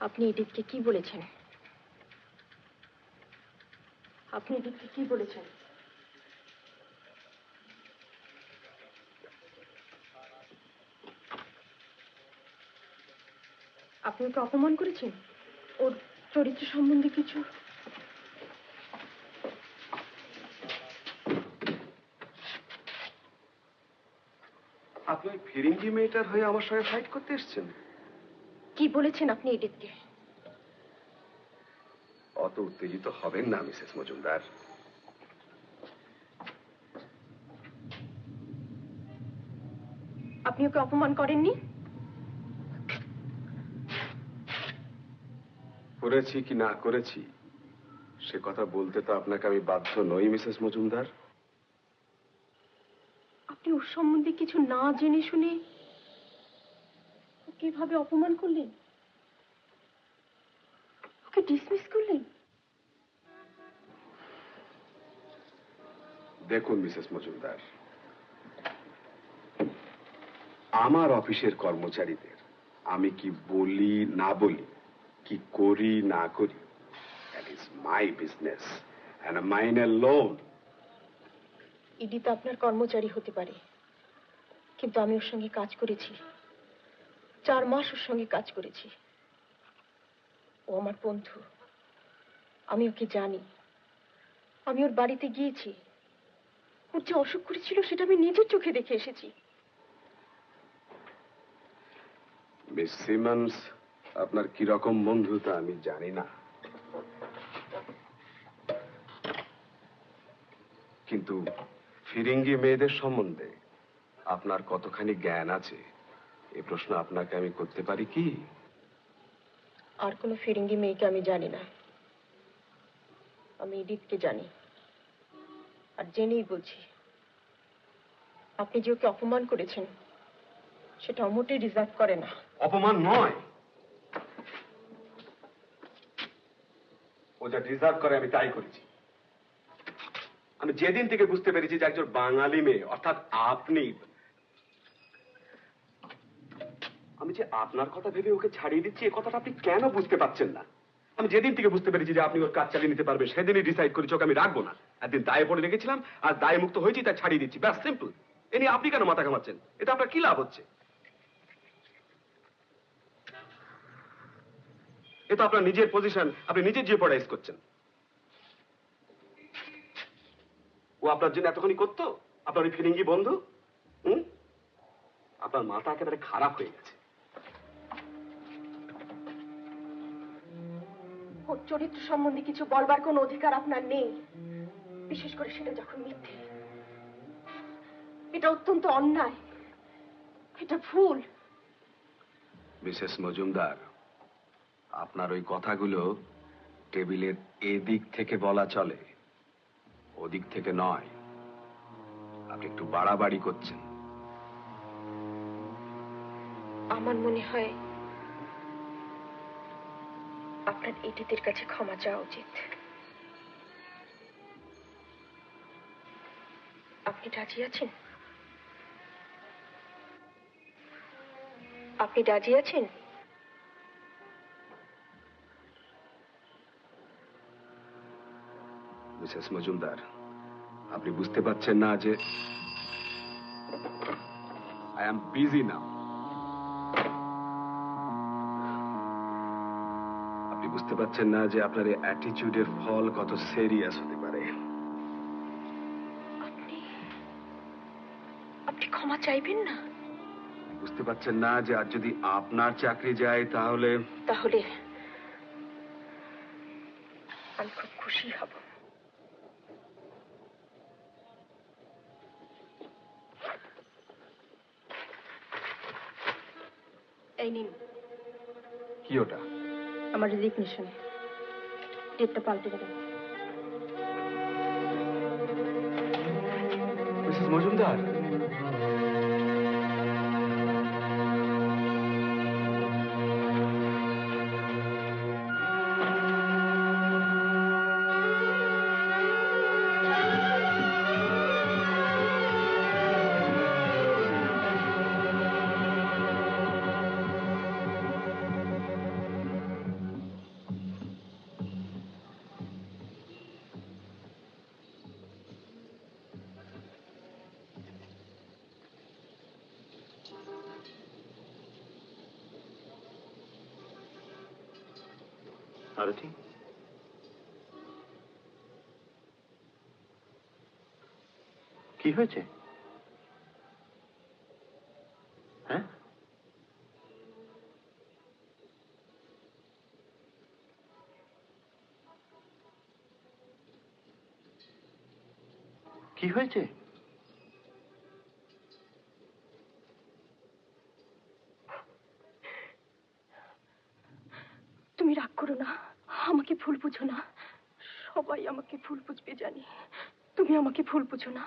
আপনি এডিথকে কি বলেছেন? আপনি এডিথকে কি বলেছেন? আপনি ওকে অপমান করেছেন? ওর চরিত্র সম্বন্ধে কিছু? আপনি ওই ফিরিঙ্গি মেয়েটার হয়ে আমার সঙ্গে ফাইট করতে এসেছেন? কি বলেছেন আপনি এডিথকে? অত উত্তেজিত হবেন না মিসেস মজুমদার। আপনি ওকে অপমান করেননি? করেছি কি না করেছি সে কথা বলতে তো আপনাকে আমি বাধ্য নই মিসেস মজুমদার। আপনি ওর সম্বন্ধে কিছু না জেনে শুনে ওকে এভাবে অপমান করলেন, ওকে ডিসমিস করলেন। দেখুন মিসেস মজুমদার, আমার অফিসের কর্মচারীদের আমি কি বলি না বলি, কি করি না করি, that is my business and mine alone. Eddie তো আপনার কর্মচারী হতে পারে, কিন্তু আমি ওর সঙ্গে কাজ করেছি, 4 মাস ওর সঙ্গে কাজ করেছি। ও আমার বন্ধু, আমি ওকে জানি। আমি ওর বাড়িতে গিয়েছি, ওর যে অসুখ করেছিল সেটা আমি নিজের চোখে দেখে এসেছি। মিস সিমন্স আপনার কিরকম বন্ধু তা আমি জানি না, কিন্তু ফিরিঙ্গি মেয়েদের সম্বন্ধে আপনার কতখানি জ্ঞান আছে এই প্রশ্ন আপনাকে আমি করতে পারি কি? আর কোনো ফিরিঙ্গি মেয়েকে আমি জানি না, আমি ইডিথকে জানি। আর জেনেই বলছি, আপনি যে ওকে অপমান করেছেন সেটা মোটেই ডিজার্ভ করে না। অপমান নয়, ও যা ডিজার্ভ করে আমি তাই করেছি। আমি যেদিন থেকে বুঝতে পেরেছি যে একজন বাঙালি মেয়ে অর্থাৎ আপনি, আমি যে আপনার কথা ভেবে ওকে ছাড়িয়ে দিচ্ছি এ কথাটা আপনি কেন বুঝতে পারছেন না? আমি যেদিন থেকে বুঝতে পেরেছি যে আপনি ওর কাজ চালিয়ে নিতে পারবেন সেদিনই ডিসাইড করেছি ওকে আমি রাখবো না। একদিন দায়ে পড়ে রেখেছিলাম, আর দায়ে মুক্ত হয়েছি, তাই ছাড়িয়ে দিচ্ছি, ব্যাস সিম্পল। এ নিয়ে আপনি কেন মাথা ঘামাচ্ছেন? এটা আপনার কি লাভ হচ্ছে? এ তো আপনার নিজের পজিশন, আপনি নিজে জিওপোর্টাইজ করছেন। ও আপনার জন্য এতখানি করতো? আপনার ওই ফিরিঙ্গি বন্ধু? আপনার মাথা একেবারে খারাপ হয়ে গেছে। ওর চরিত্র সম্বন্ধে কিছু বলবার কোনো অধিকার আপনার নেই, বিশেষ করে সেটা যখন মিথ্যে। এটা অত্যন্ত অন্যায়, এটা ভুল। মিসেস মজুমদার, আপনার ওই কথাগুলো টেবিলের এদিক থেকে বলা চলে, ওদিক থেকে নয়। আপনি একটু বাড়াবাড়ি করছেন। আমার মনে হয় আপনার এডিতের কাছে ক্ষমা চাওয়া উচিত। আপনি রাজি আছেন? আপনি রাজি আছেন? মিসেস মজুমদার, আপনি বুঝতে পারছেন না যে আই এম বিজি নাও। আপনি বুঝতে পারছেন না যে আপনার এই অ্যাটিটিউডের ফল কত সিরিয়াস হতে পারে। আপনি ক্ষমা চাইবেন না? বুঝতে পারছেন না যে আর যদি আপনার চাকরি যায় তাহলে তাহলে আমি খুব খুশি হব। এই নিন। কি ওটা? আমার রেজিগনেশন। ডেটটা পাল্টে দেবেন। মিসেস মজুমদার, আরতি, কি হয়েছে? হ্যাঁ, কি হয়েছে? তুমি রাগ করো না, আমাকে ভুল বুঝো না। সবাই আমাকে ভুল বুঝবে জানি, তুমি আমাকে ভুল বুঝো না।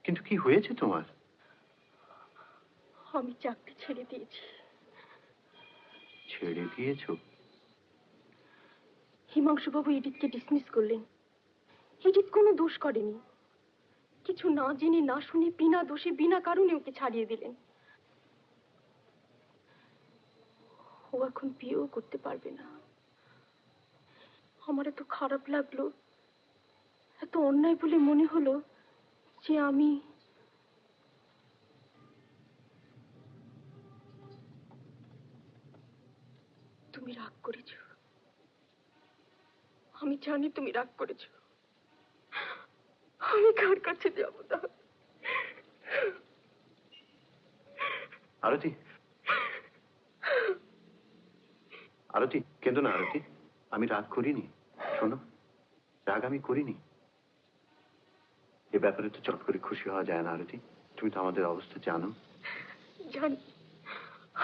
কিন্তু কি হয়েছে তোমার? আমি চাকরি ছেড়ে দিয়েছি। ছেড়ে দিয়েছো? হিমাংশু বাবু এডিটকে ডিসমিস করলেন। এডিট কোনো দোষ করেনি, কিছু না জেনে না শুনে বিনা দোষে বিনা কারণে ওকে ছাড়িয়ে দিলেন। ও এখন বিয়েও করতে পারবে না। আমার এত খারাপ লাগলো, এত অন্যায় বলে মনে হলো যে আমি তুমি রাগ করেছ, আমি জানি তুমি রাগ করেছ। আমি কার কাছে যাব না? আরতি, আরতি কেঁদো না। আরতি, আমি রাগ করিনি। শোনো, রাগ আমি করিনি। এ ব্যাপারে তো চট করে খুশি হওয়া যায় না। আরতি, তুমি তো আমাদের অবস্থা জানো। জানি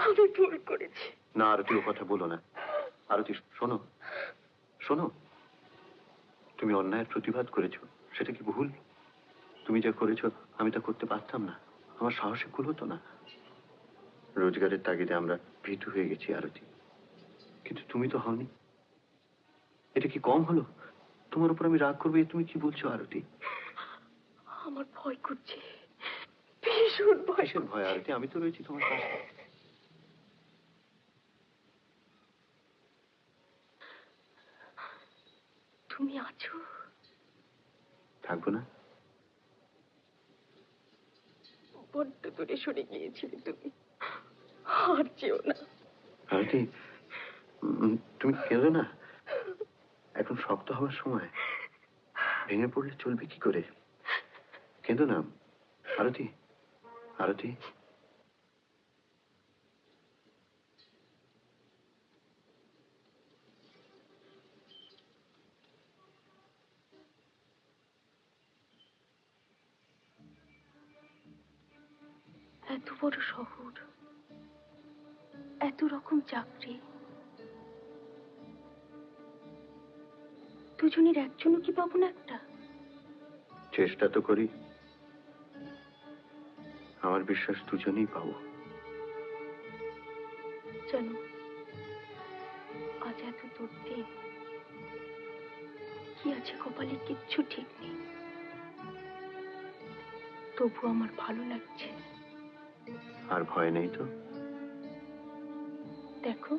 আমি ভুল করেছি। না আরতি, ও কথা বলো না। আরতি শোনো, শোনো, তুমি অন্যায়ের প্রতিবাদ করেছো, সেটা কি ভুল? তুমি যা করেছো আমি তা করতে পারতাম না, আমার সাহসে কুল হতো না। রোজগারের তাগিদে আমরা ভীতু হয়ে গেছি আরতি, কিন্তু তুমি তো হওনি। এটা কি কম হলো? তোমার উপর আমি রাগ করবো, তুমি কি বলছো আরতি? আমার ভয় করছে, ভীষণ ভয়। ভয় আরতি, আমি তো রয়েছি তোমার পাশে। তুমি আছো? থাকবো না? বড্ড দূরে সরে গিয়েছিলে তুমি, আর যেও না। ভারতী, তুমি কেঁদো না, এখন শক্ত হওয়ার সময়। ভেঙে পড়লে চলবে কি করে? কেঁদো না আরতি, আরতি। এত বড় শহর, এত রকম চাকরি, দুজনের একজনও কি পাবো না একটা? চেষ্টা তো করি, আমার বিশ্বাস দুজনেই পাবো। জানো, আজ এত দূর দিন, কি আছে কপালে কিচ্ছু ঠিক নেই, তবু আমার ভালো লাগছে। আর ভয় নেই তো? দেখো,